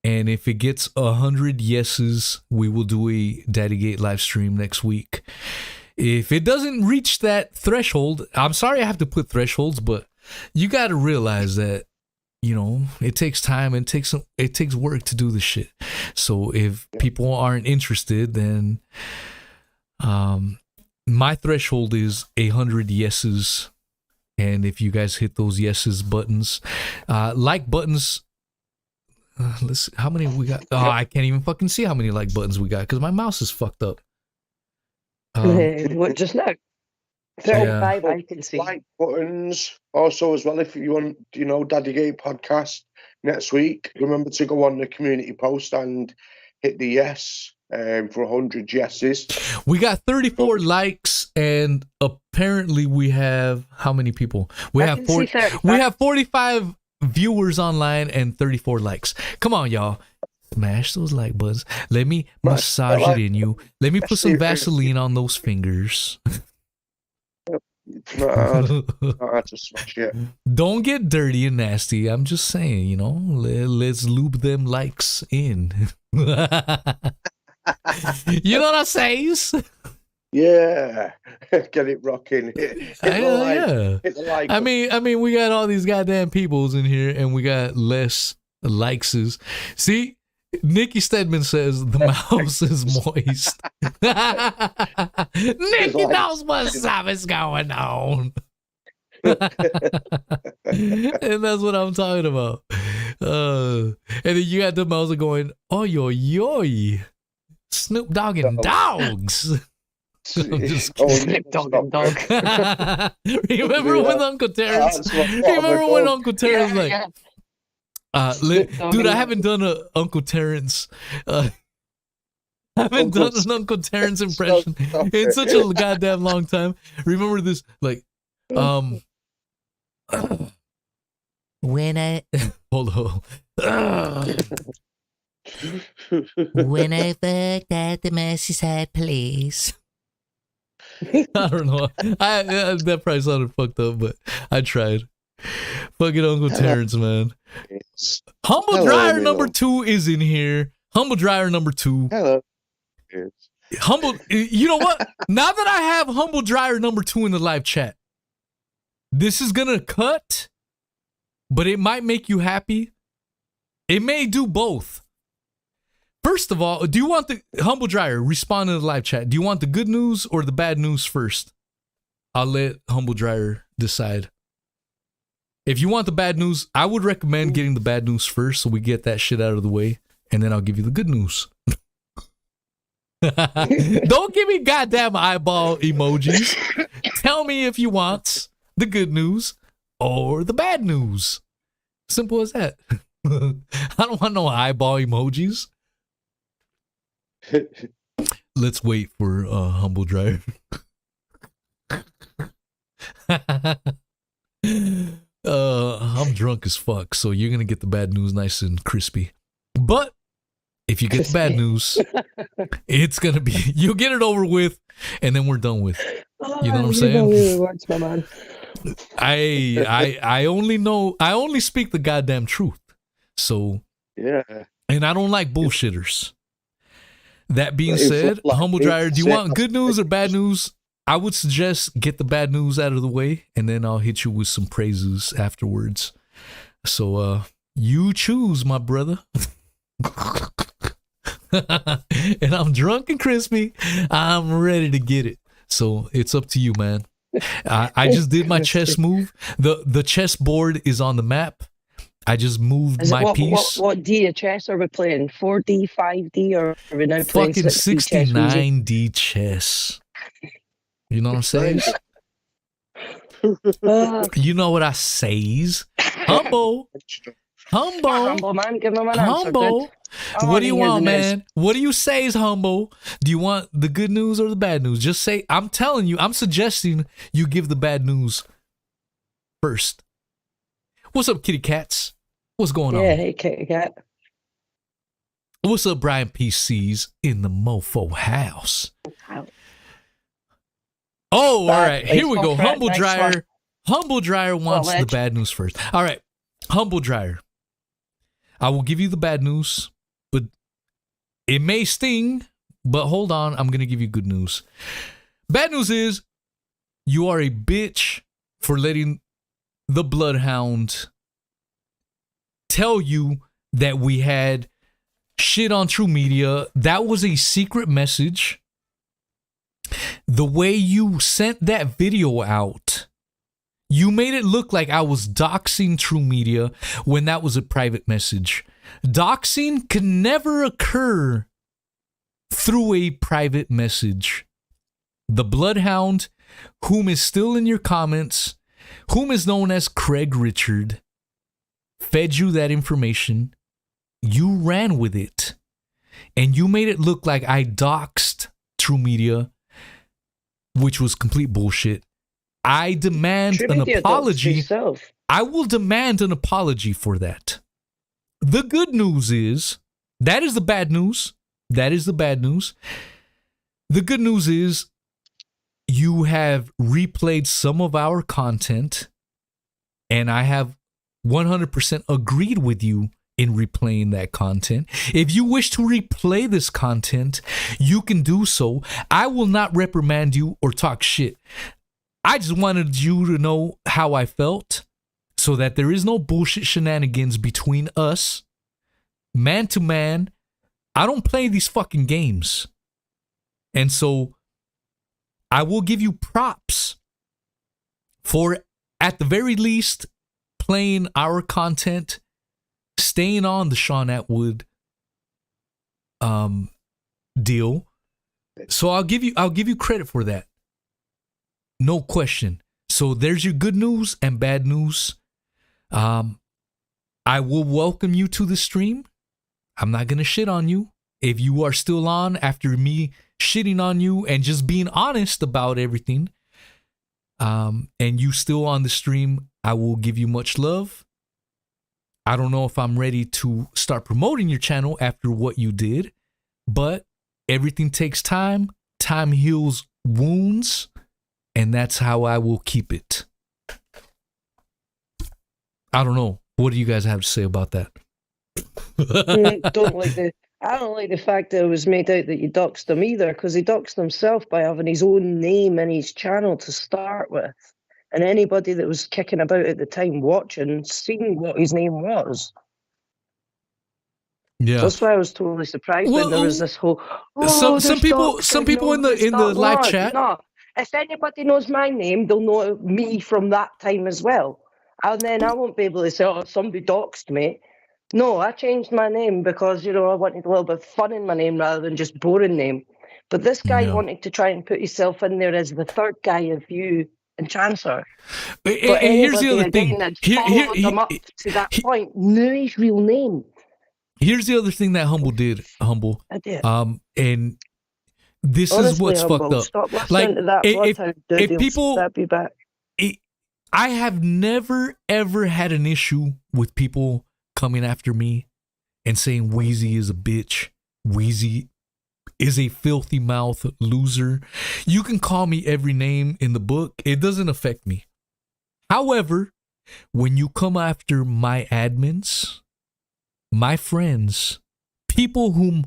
and if it gets 100 yeses, we will do a Daddygate live stream next week. If it doesn't reach that threshold, I'm sorry I have to put thresholds, but you got to realize that, you know, it takes time and it takes work to do this shit. So if people aren't interested, then My threshold is 100 yeses. And if you guys hit those yeses buttons, like buttons, let's see, how many we got? Oh, I can't even fucking see how many like buttons we got because my mouse is fucked up. What, just now? 35, Yeah. I can see. Like buttons. Also, as well, if you want, Daddygate Podcast next week, remember to go on the community post and hit the yes for 100 yeses. We got 34 likes, and apparently we have how many people? We have 45 viewers online and 34 likes. Come on, y'all. Smash those like buttons. Let me massage it in you. Let me put some Vaseline on those fingers. It's not hard to smash it. Don't get dirty and nasty. I'm just saying, let's lube them likes in. You know what I'm saying? Yeah, get it rocking. Hit the like. I mean, we got all these goddamn peoples in here, and we got less likeses. See, Nikki Stedman says the mouse is moist. Nikki knows what's going on. And that's what I'm talking about. And then you got the mouse going, oh, yo, Snoop Dogg and dogs. Snoop Dogg and dog. Remember when Uncle Terrence? Was like, dude, I haven't done an Uncle Terrence. I haven't done an Uncle Terrence impression in such a goddamn long time. Remember this, like, when I hold on. When I fucked at the messy side place. I don't know. That probably sounded fucked up, but I tried. Fucking Uncle Terrence, man. Humble Dryer number 2 is in here. Humble Dryer number 2. Hello. Humble. You know what? Now that I have Humble Dryer number 2 in the live chat, this is gonna cut, but it might make you happy. It may do both. First of all, do you want the Humble Dryer respond in the live chat? Do you want the good news or the bad news first? I'll let Humble Dryer decide. If you want the bad news, I would recommend getting the bad news first so we get that shit out of the way, and then I'll give you the good news. Don't give me goddamn eyeball emojis. Tell me if you want the good news or the bad news. Simple as that. I don't want no eyeball emojis. Let's wait for Humble Dryer. I'm drunk as fuck, so you're gonna get the bad news nice and crispy. But if you get the bad news, it's gonna be, you'll get it over with, and then we're done with. You know what I'm saying? Really works, my man. I only speak the goddamn truth. So yeah, and I don't like bullshitters. That being said, Humble Dryer, do you want good news or bad news? I would suggest get the bad news out of the way, and then I'll hit you with some praises afterwards. So you choose, my brother. And I'm drunk and crispy. I'm ready to get it. So it's up to you, man. I just did my chess move. The chess board is on the map. I just moved my piece. What D of chess are we playing? 4D, 5D, or are we now playing fucking 69D chess? You know what I'm saying? You know what I says? Humble, man. Give him an humble. What do you want, man? What do you say is humble? Do you want the good news or the bad news? Just say, I'm telling you, I'm suggesting you give the bad news first. What's up, kitty cats? What's going on? Yeah, hey, kitty cat. What's up, Brian PCs in the mofo house? Oh, all right. Here we go. Humble Dryer. Humble Dryer wants the bad news first. All right. Humble Dryer. I will give you the bad news, but it may sting, but hold on. I'm going to give you good news. Bad news is you are a bitch for letting the Bloodhound tell you that we had shit on True Media. That was a secret message. The way you sent that video out, you made it look like I was doxing True Media when that was a private message. Doxing can never occur through a private message. The Bloodhound, whom is still in your comments, whom is known as Craig Richard, fed you that information. You ran with it. And you made it look like I doxed True Media, which was complete bullshit. I demand an apology. I will demand an apology for that. The good news is, that is the bad news. That is the bad news. The good news is, you have replayed some of our content, and I have 100% agreed with you in replaying that content. If you wish to replay this content, you can do so. I will not reprimand you or talk shit. I just wanted you to know how I felt so that there is no bullshit shenanigans between us. Man to man, I don't play these fucking games. And so I will give you props for, at the very least, playing our content, staying on the Sean Atwood deal. So I'll give you credit for that. No question. So there's your good news and bad news. I will welcome you to the stream. I'm not going to shit on you. If you are still on after me shitting on you and just being honest about everything, and you still on the stream, I will give you much love. I don't know if I'm ready to start promoting your channel after what you did, but everything takes time. Time heals wounds, and that's how I will keep it. I don't know. What do you guys have to say about that? I don't like the fact that it was made out that you doxed him either, because he doxed himself by having his own name in his channel to start with. And anybody that was kicking about at the time watching, seeing what his name was. Yeah. That's why I was totally surprised when there was this whole some people in the live chat. No, if anybody knows my name, they'll know me from that time as well. And then I won't be able to say, oh, somebody doxed me. No, I changed my name because, I wanted a little bit of fun in my name rather than just boring name. But this guy wanted to try and put himself in there as the third guy of you and Chancellor. But here's the other thing. Followed him up to that point, knew his real name. Here's the other thing that Humble did. I did. And this honestly, is what's Humble, fucked up. Stop listening to that if people, be back. I have never ever had an issue with people coming after me and saying Wheezy is a bitch. Wheezy is a filthy mouth loser. You can call me every name in the book. It doesn't affect me. However, when you come after my admins, my friends, people whom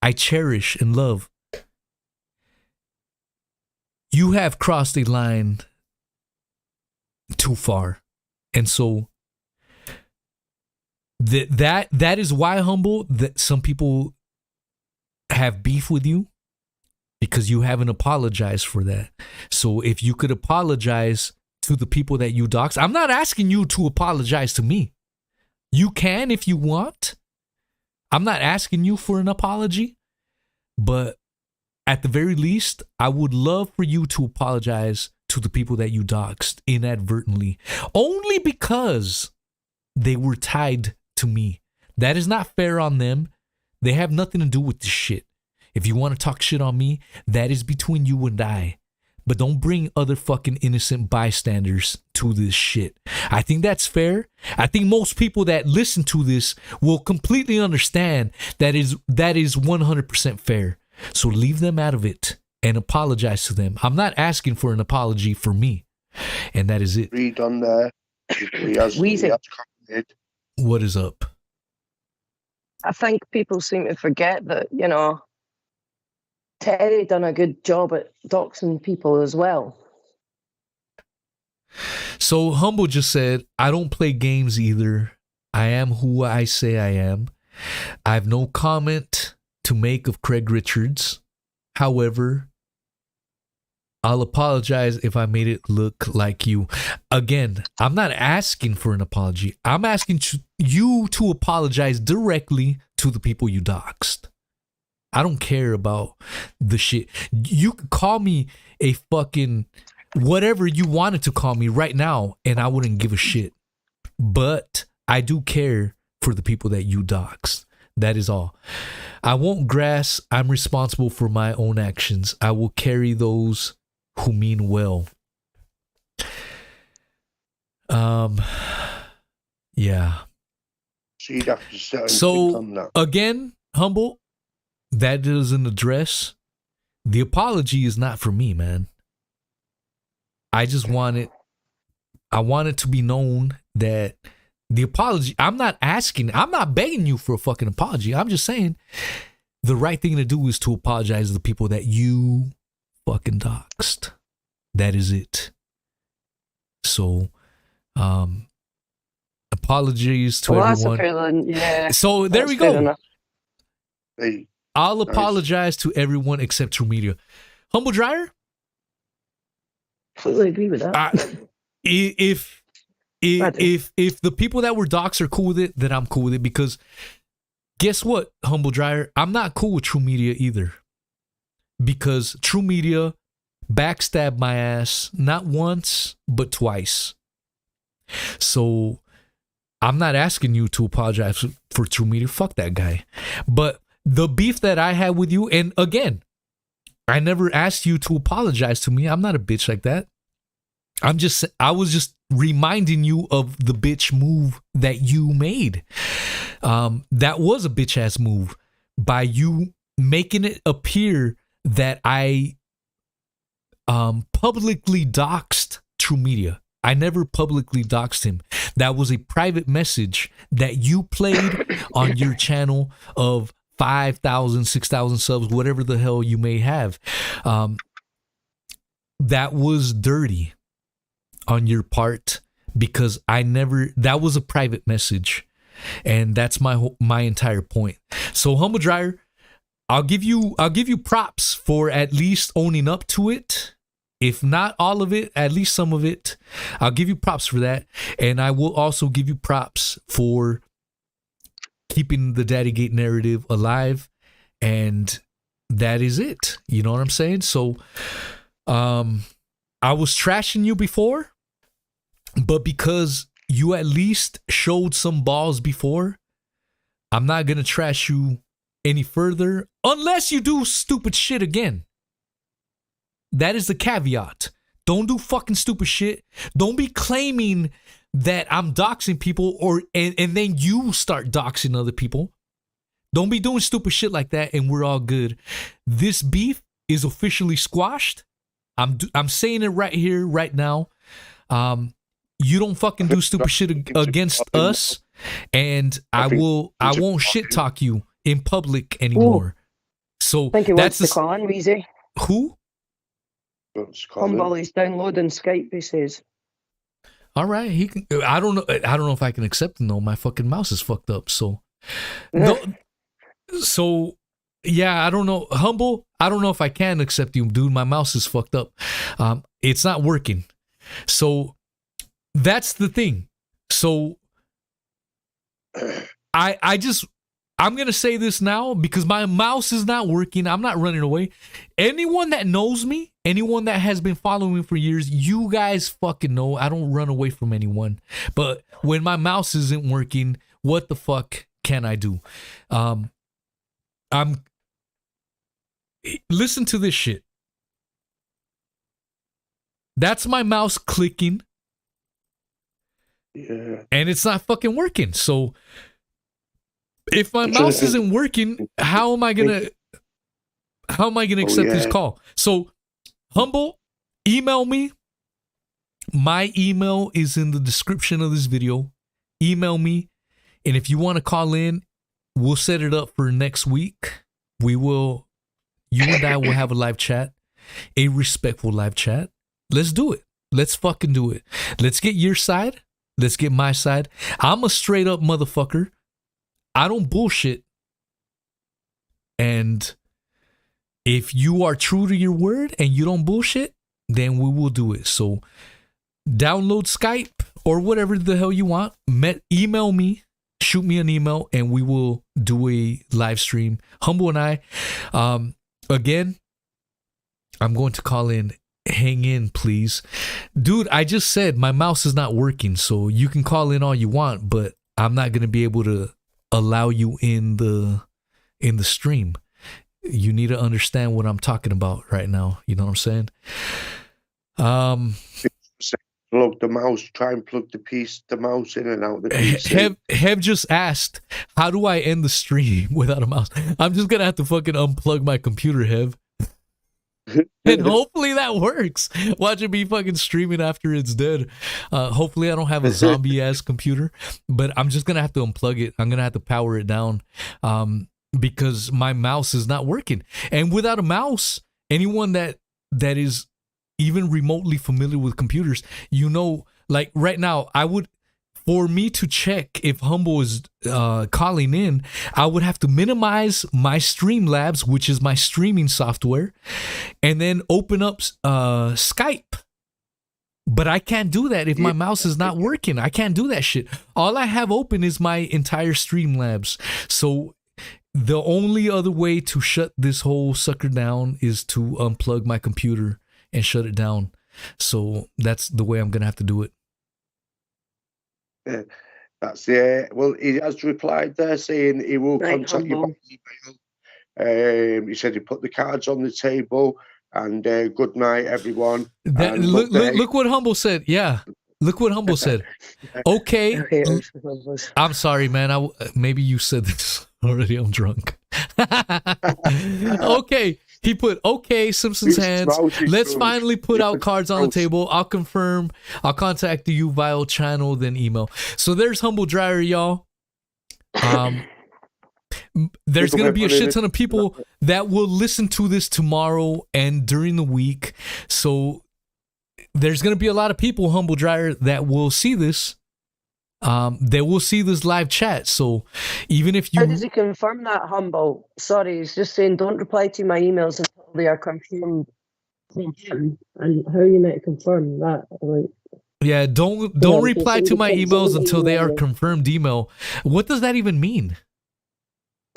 I cherish and love, you have crossed a line too far. And so that is why, Humble, that some people have beef with you, because you haven't apologized for that. So if you could apologize to the people that you doxed, I'm not asking you to apologize to me. You can if you want. I'm not asking you for an apology, but at the very least, I would love for you to apologize to the people that you doxed inadvertently, only because they were tied to me. That is not fair on them. They have nothing to do with this shit. If you want to talk shit on me, that is between you and I. But don't bring other fucking innocent bystanders to this shit. I think that's fair. I think most people that listen to this will completely understand that is 100% fair. So leave them out of it and apologize to them. I'm not asking for an apology for me. And that is it. Read on there. He has commented. What is up? I think people seem to forget that, Terry done a good job at doxing people as well. So Humble just said, I don't play games either. I am who I say I am. I have no comment to make of Craig Richards. However, I'll apologize if I made it look like you. Again, I'm not asking for an apology. I'm asking you to apologize directly to the people you doxed. I don't care about the shit. You could call me a fucking whatever you wanted to call me right now, and I wouldn't give a shit. But I do care for the people that you doxed. That is all. I won't grass. I'm responsible for my own actions. I will carry those who mean well. Yeah. So you'd have to start on that. Again, Humble, that doesn't address. The apology is not for me, man. I just want it to be known that the apology, I'm not begging you for a fucking apology. I'm just saying the right thing to do is to apologize to the people that you fucking doxed. That is it. So, apologies to everyone. Yeah. So there we go. Hey, I'll apologize to everyone except True Media. Humble Dryer? Completely agree with that. If the people that were doxed are cool with it, then I'm cool with it, because guess what, Humble Dryer? I'm not cool with True Media either, because True Media backstabbed my ass not once but twice. So I'm not asking you to apologize for True Media. Fuck that guy. But the beef that I had with you, and again, I never asked you to apologize to me. I'm not a bitch like that. I was just reminding you of the bitch move that you made. That was a bitch ass move by you making it appear that I publicly doxed True Media. I never publicly doxed him. That was a private message that you played on your channel of 5,000, 6,000 subs, whatever the hell you may have. That was dirty on your part, because that was a private message, and that's my entire point. So Humble Dryer, I'll give you props for at least owning up to it. If not all of it, at least some of it. I'll give you props for that, and I will also give you props for keeping the Daddygate narrative alive, and that is it. You know what I'm saying? So I was trashing you before, but because you at least showed some balls before, I'm not going to trash you any further unless you do stupid shit again. That is the caveat. Don't do fucking stupid shit. Don't be claiming that I'm doxing people and then you start doxing other people. Don't be doing stupid shit like that, and we're all good. This beef is officially squashed. I'm saying it right here, right now. You don't fucking do stupid shit against us, and I won't shit talk you in public anymore. So I think he wants to call in, Weezy. Who? Humble, he's downloading Skype, he says. All right, he can. I don't know if I can accept him though. My fucking mouse is fucked up. So, no, so yeah, I don't know. Humble, I don't know if I can accept you, dude. My mouse is fucked up. It's not working. So that's the thing. So I'm going to say this now because my mouse is not working. I'm not running away. Anyone that knows me, anyone that has been following me for years, you guys fucking know I don't run away from anyone. But when my mouse isn't working, what the fuck can I do? Listen to this shit. That's my mouse clicking. Yeah. And it's not fucking working. So if my mouse isn't working, how am I gonna accept this call? So Humble, email me. My email is in the description of this video. Email me, and if you want to call in, we'll set it up for next week. You and I will have a live chat, a respectful live chat. Let's do it. Let's fucking do it. Let's get your side. Let's get my side. I'm a straight up motherfucker. I don't bullshit. And if you are true to your word and you don't bullshit, then we will do it. So download Skype or whatever the hell you want. Email me, shoot me an email, and we will do a live stream. Humble and I, again, I'm going to call in. Hang in, please. Dude, I just said my mouse is not working, so you can call in all you want, but I'm not going to be able to allow you in the stream. You need to understand what I'm talking about right now. You know what I'm saying? Plug the mouse. Try and plug the mouse in and out the PC. Have just asked, how do I end the stream without a mouse? I'm just gonna have to fucking unplug my computer, Hev. And hopefully that works. Watch it be fucking streaming after it's dead. Hopefully I don't have a zombie ass computer, but I'm just gonna have to unplug it. I'm gonna have to power it down because my mouse is not working. And without a mouse, anyone that is even remotely familiar with computers, you know, like right now, for me to check if Humble is calling in, I would have to minimize my Streamlabs, which is my streaming software, and then open up Skype. But I can't do that if my mouse is not working. I can't do that shit. All I have open is my entire Streamlabs. So the only other way to shut this whole sucker down is to unplug my computer and shut it down. So that's the way I'm going to have to do it. That's well, he has replied there saying he will contact you by email. He said he put the cards on the table and good night, everyone. Look what Humble said. Yeah, look what Humble said. Okay, I'm sorry, man. Maybe you said this already. I'm drunk. Okay. He put, okay, Simpsons hands. Let's finally put out cards on the table. I'll confirm. I'll contact you via channel, then email. So there's Humble Dryer, y'all. There's going to be a shit ton of people that will listen to this tomorrow and during the week. So there's going to be a lot of people, Humble Dryer, that will see this. They will see this live chat. So even if you... How does he confirm that, Humble? Sorry, he's just saying don't reply to my emails until they are confirmed from him. And how are you meant to confirm that? Yeah, don't reply to my emails until they are confirmed email. What does that even mean?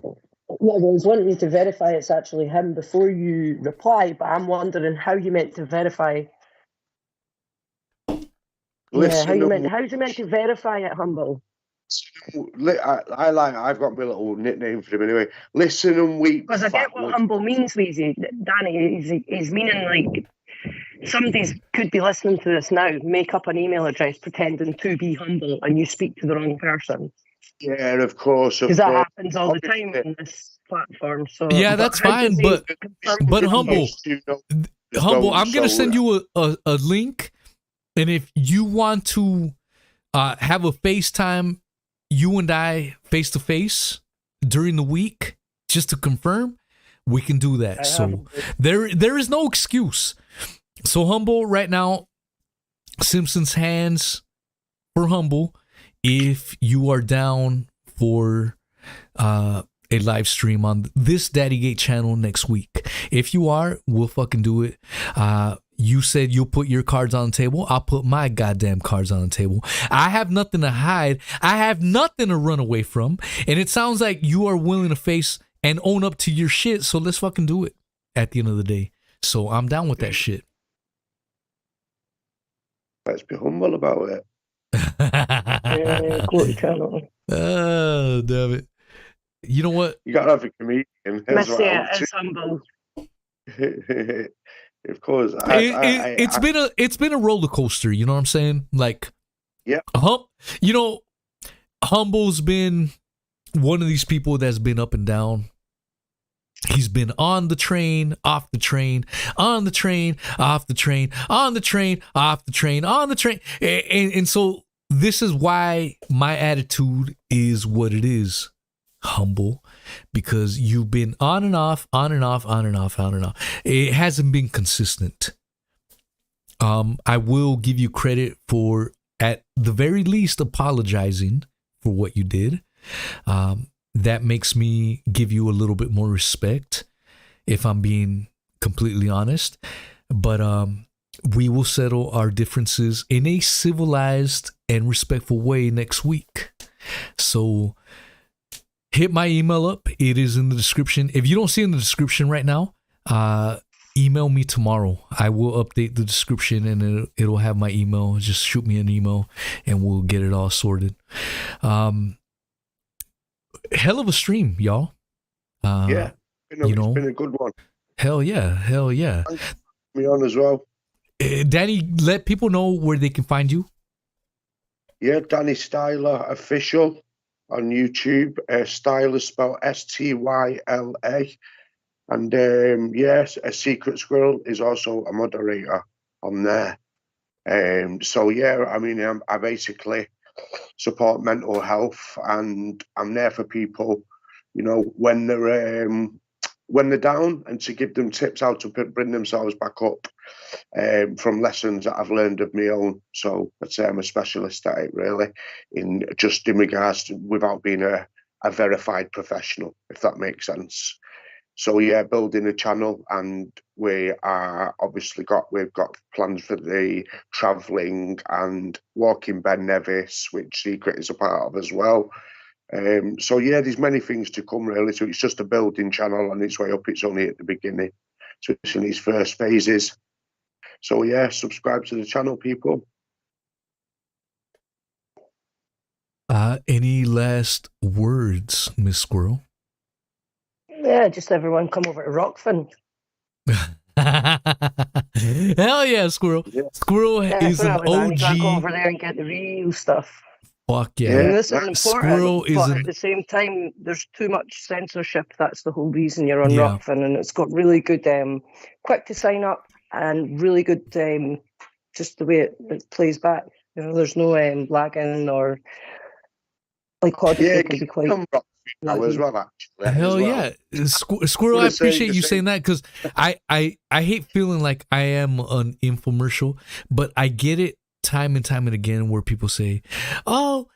Well, I was wanting you to verify it's actually him before you reply, but I'm wondering how you meant to verify. Yeah, how's you meant to verify it, Humble? I've got my little nickname for him anyway. Listen and weep. Because I get what Humble means, Weezy. Danny, he's meaning like somebody could be listening to this now, make up an email address pretending to be Humble, and you speak to the wrong person. Yeah, of course. Because that happens all the time on this platform. So yeah, that's fine. But Humble, I'm gonna send you a link. And if you want to have a FaceTime, you and I face-to-face during the week, just to confirm, we can do that. So there is no excuse. So Humble, right now, Simpsons hands for Humble if you are down for a live stream on this Daddygate channel next week. If you are, we'll fucking do it. You said you'll put your cards on the table. I'll put my goddamn cards on the table. I have nothing to hide. I have nothing to run away from. And it sounds like you are willing to face and own up to your shit. So let's fucking do it at the end of the day. So I'm down with that shit. Let's be humble about it. Oh, damn it. You know what? You gotta have a comedian as well. It's humble. Of course, it's been a roller coaster. You know what I'm saying? Like, yeah. You know, Humble's been one of these people that's been up and down. He's been on the train, off the train, on the train, off the train, on the train, off the train, on the train, and so this is why my attitude is what it is. Humble, because you've been on and off, on and off, on and off, on and off. It hasn't been consistent. I will give you credit for, at the very least, apologizing for what you did. That makes me give you a little bit more respect, if I'm being completely honest. But we will settle our differences in a civilized and respectful way next week. So hit my email up. It is in the description. If you don't see it in the description right now, email me tomorrow. I will update the description and it'll have my email. Just shoot me an email and we'll get it all sorted. Hell of a stream, y'all. Yeah, it's been a good one. Hell yeah. Thanks for me on as well. Danny, let people know where they can find you. Yeah, Danny Styler Official on YouTube. Styler spelled Styla. And yes, A Secret Squirrel is also a moderator on there. So yeah, I mean, I basically support mental health, and I'm there for people, when they're down, and to give them tips how to bring themselves back up from lessons that I've learned of my own. So I'd say I'm a specialist at it, really, in regards to, without being a verified professional, if that makes sense. So yeah, building a channel, and we've got plans for the travelling and walking Ben Nevis, which Secret is a part of as well. So yeah, there's many things to come, really. So it's just a building channel on its way up. It's only at the beginning, so it's in its first phases. So yeah, subscribe to the channel, people. Any last words, Miss Squirrel? Yeah, just everyone come over to Rockfin. Hell yeah, Squirrel. Yeah. Squirrel is an OG. Go over there and get the real stuff. Fuck yeah. And this is important, Squirrel but at the same time, there's too much censorship. That's the whole reason you're on Rockfin, and it's got really good, quick to sign up, and really good, just the way it plays back. There's no lagging or like could be quite. As well, actually. Hell yeah, Squirrel! I appreciate you saying that, because I hate feeling like I am an infomercial, but I get it time and time and again where people say, "Oh,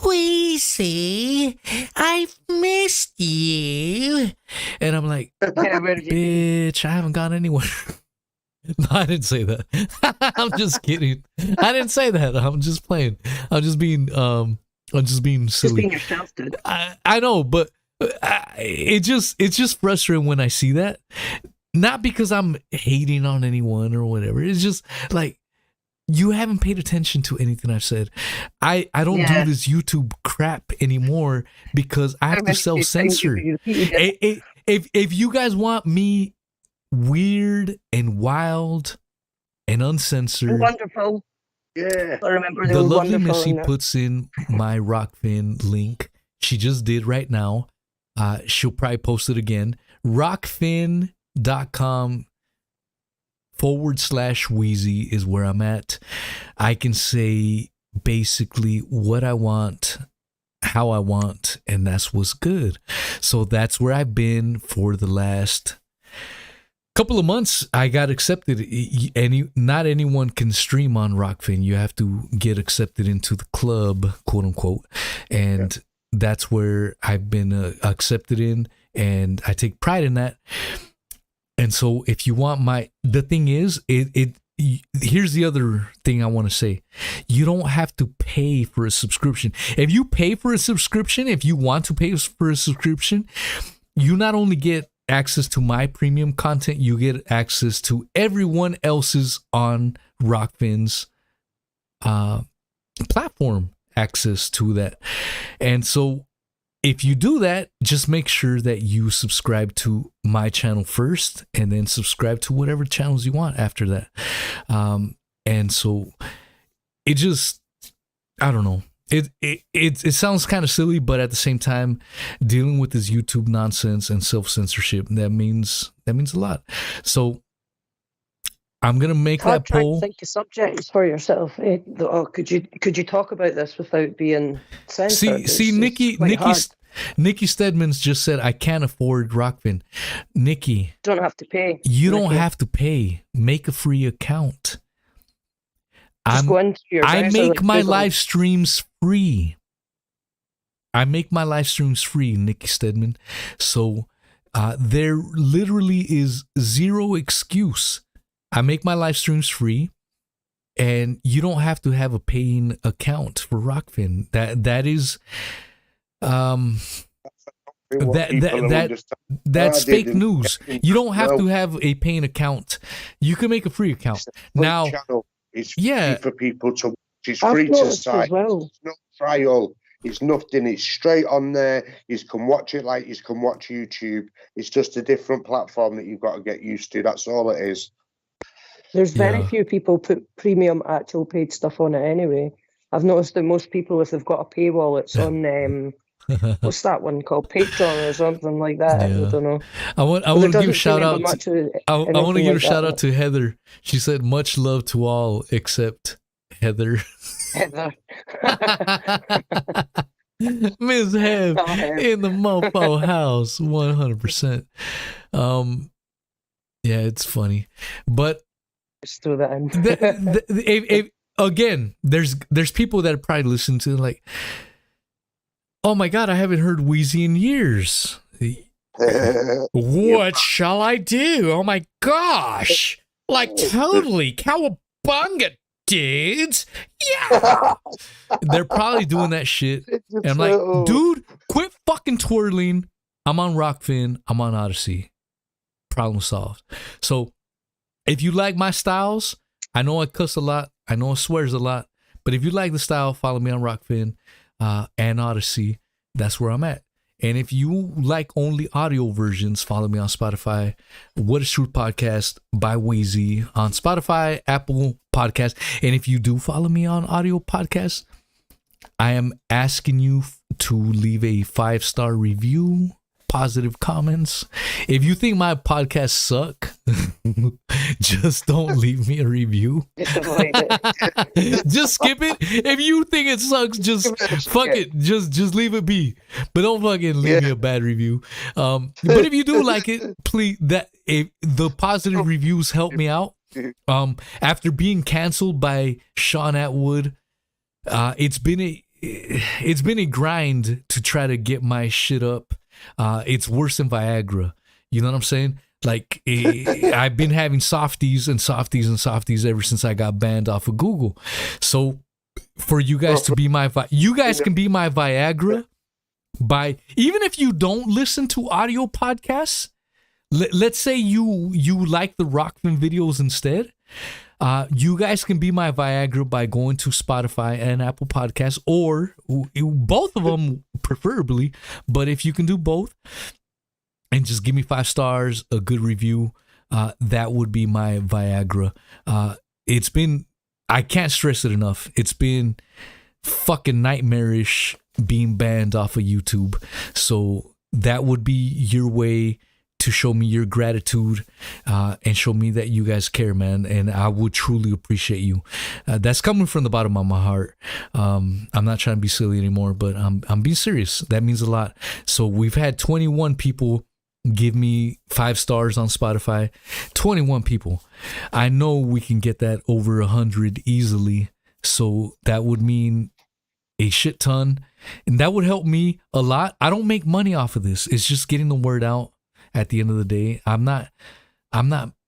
Weezy, I've missed you," and I'm like, "Bitch, I haven't gone anywhere." No, I didn't say that. I'm just kidding. I didn't say that. I'm just playing. I'm just being silly. Just being yourself, dude. I know, but it's just frustrating when I see that. Not because I'm hating on anyone or whatever. It's just like, you haven't paid attention to anything I've said. I don't do this YouTube crap anymore because I have to self-censor. If you guys want me weird and wild and uncensored, wonderful. Yeah. I remember the lovely Missy puts in my Rockfin link. She just did right now. She'll probably post it again. Rockfin.com/Wheezy is where I'm at. I can say basically what I want, how I want, and that's what's good. So that's where I've been for the last couple of months. I got accepted. Not anyone can stream on Rockfin. You have to get accepted into the club, quote unquote, and that's where I've been accepted in, and I take pride in that. And so, if you want the thing is, here's the other thing I want to say: you don't have to pay for a subscription. If you pay for a subscription, if you want to pay for a subscription, you not only get access to my premium content, you get access to everyone else's on Rockfin's platform, access to that. And so if you do that, just make sure that you subscribe to my channel first, and then subscribe to whatever channels you want after that. And so it just, I don't know. It sounds kind of silly, but at the same time, dealing with this YouTube nonsense and self-censorship, that means a lot. So I'm gonna make that poll. Think of subjects for yourself. Could you talk about this without being censored? See, Nikki Stedman's just said, I can't afford Rockfin. Nikki, don't have to pay. You don't have to pay. Make a free account. I make my live streams free. Nikki Stedman. So there literally is zero excuse I make my live streams free, and you don't have to have a paying account for Rockfin. That is, that's fake news. You don't have to have a paying account. You can make a free account. Now, it's free for people to watch. It's free to site. Well. It's not trial. It's nothing. It's straight on there. You can watch it like you can watch YouTube. It's just a different platform that you've got to get used to. That's all it is. There's very few people put premium actual paid stuff on it anyway. I've noticed that most people, if they've got a paywall, it's on what's that one called, Patreon or something like that. I don't know. I want to give a shout out. I want to give a shout out to Heather. She said, "Much love to all except Heather." Heather. Ms. Hev in the mofo house, 100%. Yeah, it's funny, but just throw that in. Again, there's people that probably listen to like, oh my God, I haven't heard Wheezy in years. What shall I do? Oh my gosh, like totally cowabunga, dudes. Yeah. They're probably doing that shit. And I'm like, dude, quit fucking twirling. I'm on Rockfin. I'm on Odyssey. Problem solved. So if you like my styles, I know I cuss a lot. I know I swears a lot. But if you like the style, follow me on Rockfin and Odyssey. That's where I'm at. And if you like only audio versions, follow me on Spotify. What is Truth Podcast by Wheezy on Spotify, Apple Podcast. And if you do follow me on audio podcasts, I am asking you to leave a 5-star review, positive comments. If you think my podcasts suck, just don't leave me a review. Just skip it. If you think it sucks, just fuck it. Just leave it be. But don't fucking leave me a bad review. But if you do like it, please, the positive reviews help me out. After being canceled by Sean Atwood, it's been a grind to try to get my shit up. It's worse than Viagra. You know what I'm saying? Like, I've been having softies and softies and softies ever since I got banned off of Google. So for you guys to be you guys can be my Viagra by, even if you don't listen to audio podcasts, let's say you like the Rockfin videos instead. You guys can be my Viagra by going to Spotify and Apple Podcasts, or both of them preferably. But if you can do both and just give me 5 stars, a good review, that would be my Viagra. It's been, I can't stress it enough, it's been fucking nightmarish being banned off of YouTube. So that would be your way to show me your gratitude and show me that you guys care, man. And I would truly appreciate you. That's coming from the bottom of my heart. I'm not trying to be silly anymore, but I'm being serious. That means a lot. So we've had 21 people give me 5 stars on Spotify. 21 people. I know we can get that over 100 easily. So that would mean a shit ton. And that would help me a lot. I don't make money off of this. It's just getting the word out. At the end of the day, I'm not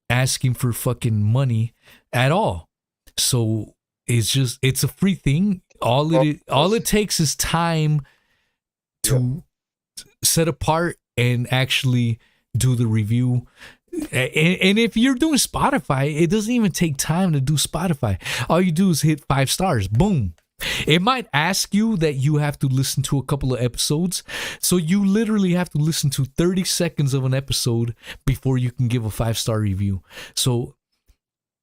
asking for fucking money at all. So it's a free thing. All it takes is time to set apart and actually do the review. And if you're doing Spotify, it doesn't even take time to do Spotify. All you do is hit 5 stars. Boom. It might ask you that you have to listen to a couple of episodes. So you literally have to listen to 30 seconds of an episode before you can give a 5-star review. So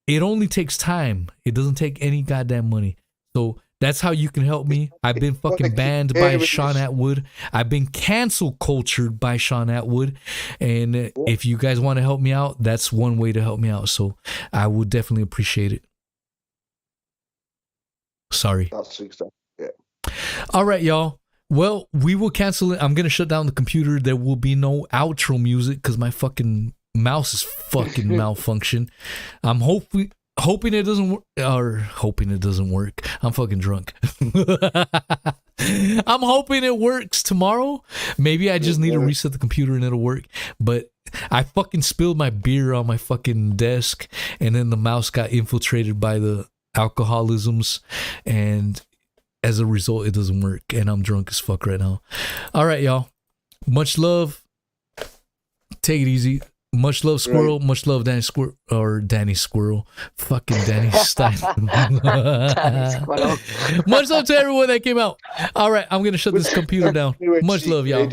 it only takes time. It doesn't take any goddamn money. So that's how you can help me. I've been fucking banned by Sean Atwood. I've been cancel cultured by Sean Atwood. And if you guys want to help me out, that's one way to help me out. So I would definitely appreciate it. Sorry. That's exactly it. All right, y'all. Well, we will cancel it. I'm going to shut down the computer. There will be no outro music because my fucking mouse is fucking malfunction. I'm hoping hoping it doesn't work, or hoping it doesn't work. I'm fucking drunk. I'm hoping it works tomorrow. Maybe I just need to reset the computer and it'll work. But I fucking spilled my beer on my fucking desk, and then the mouse got infiltrated by the alcoholisms, and as a result, it doesn't work. And I'm drunk as fuck right now. All right, y'all. Much love. Take it easy. Much love, Squirrel. Right. Much love, Danny Squirrel. Or Danny Squirrel. Fucking Danny Stein. Danny Squirrel. Much love to everyone that came out. All right, I'm going to shut this computer down. Much love, y'all.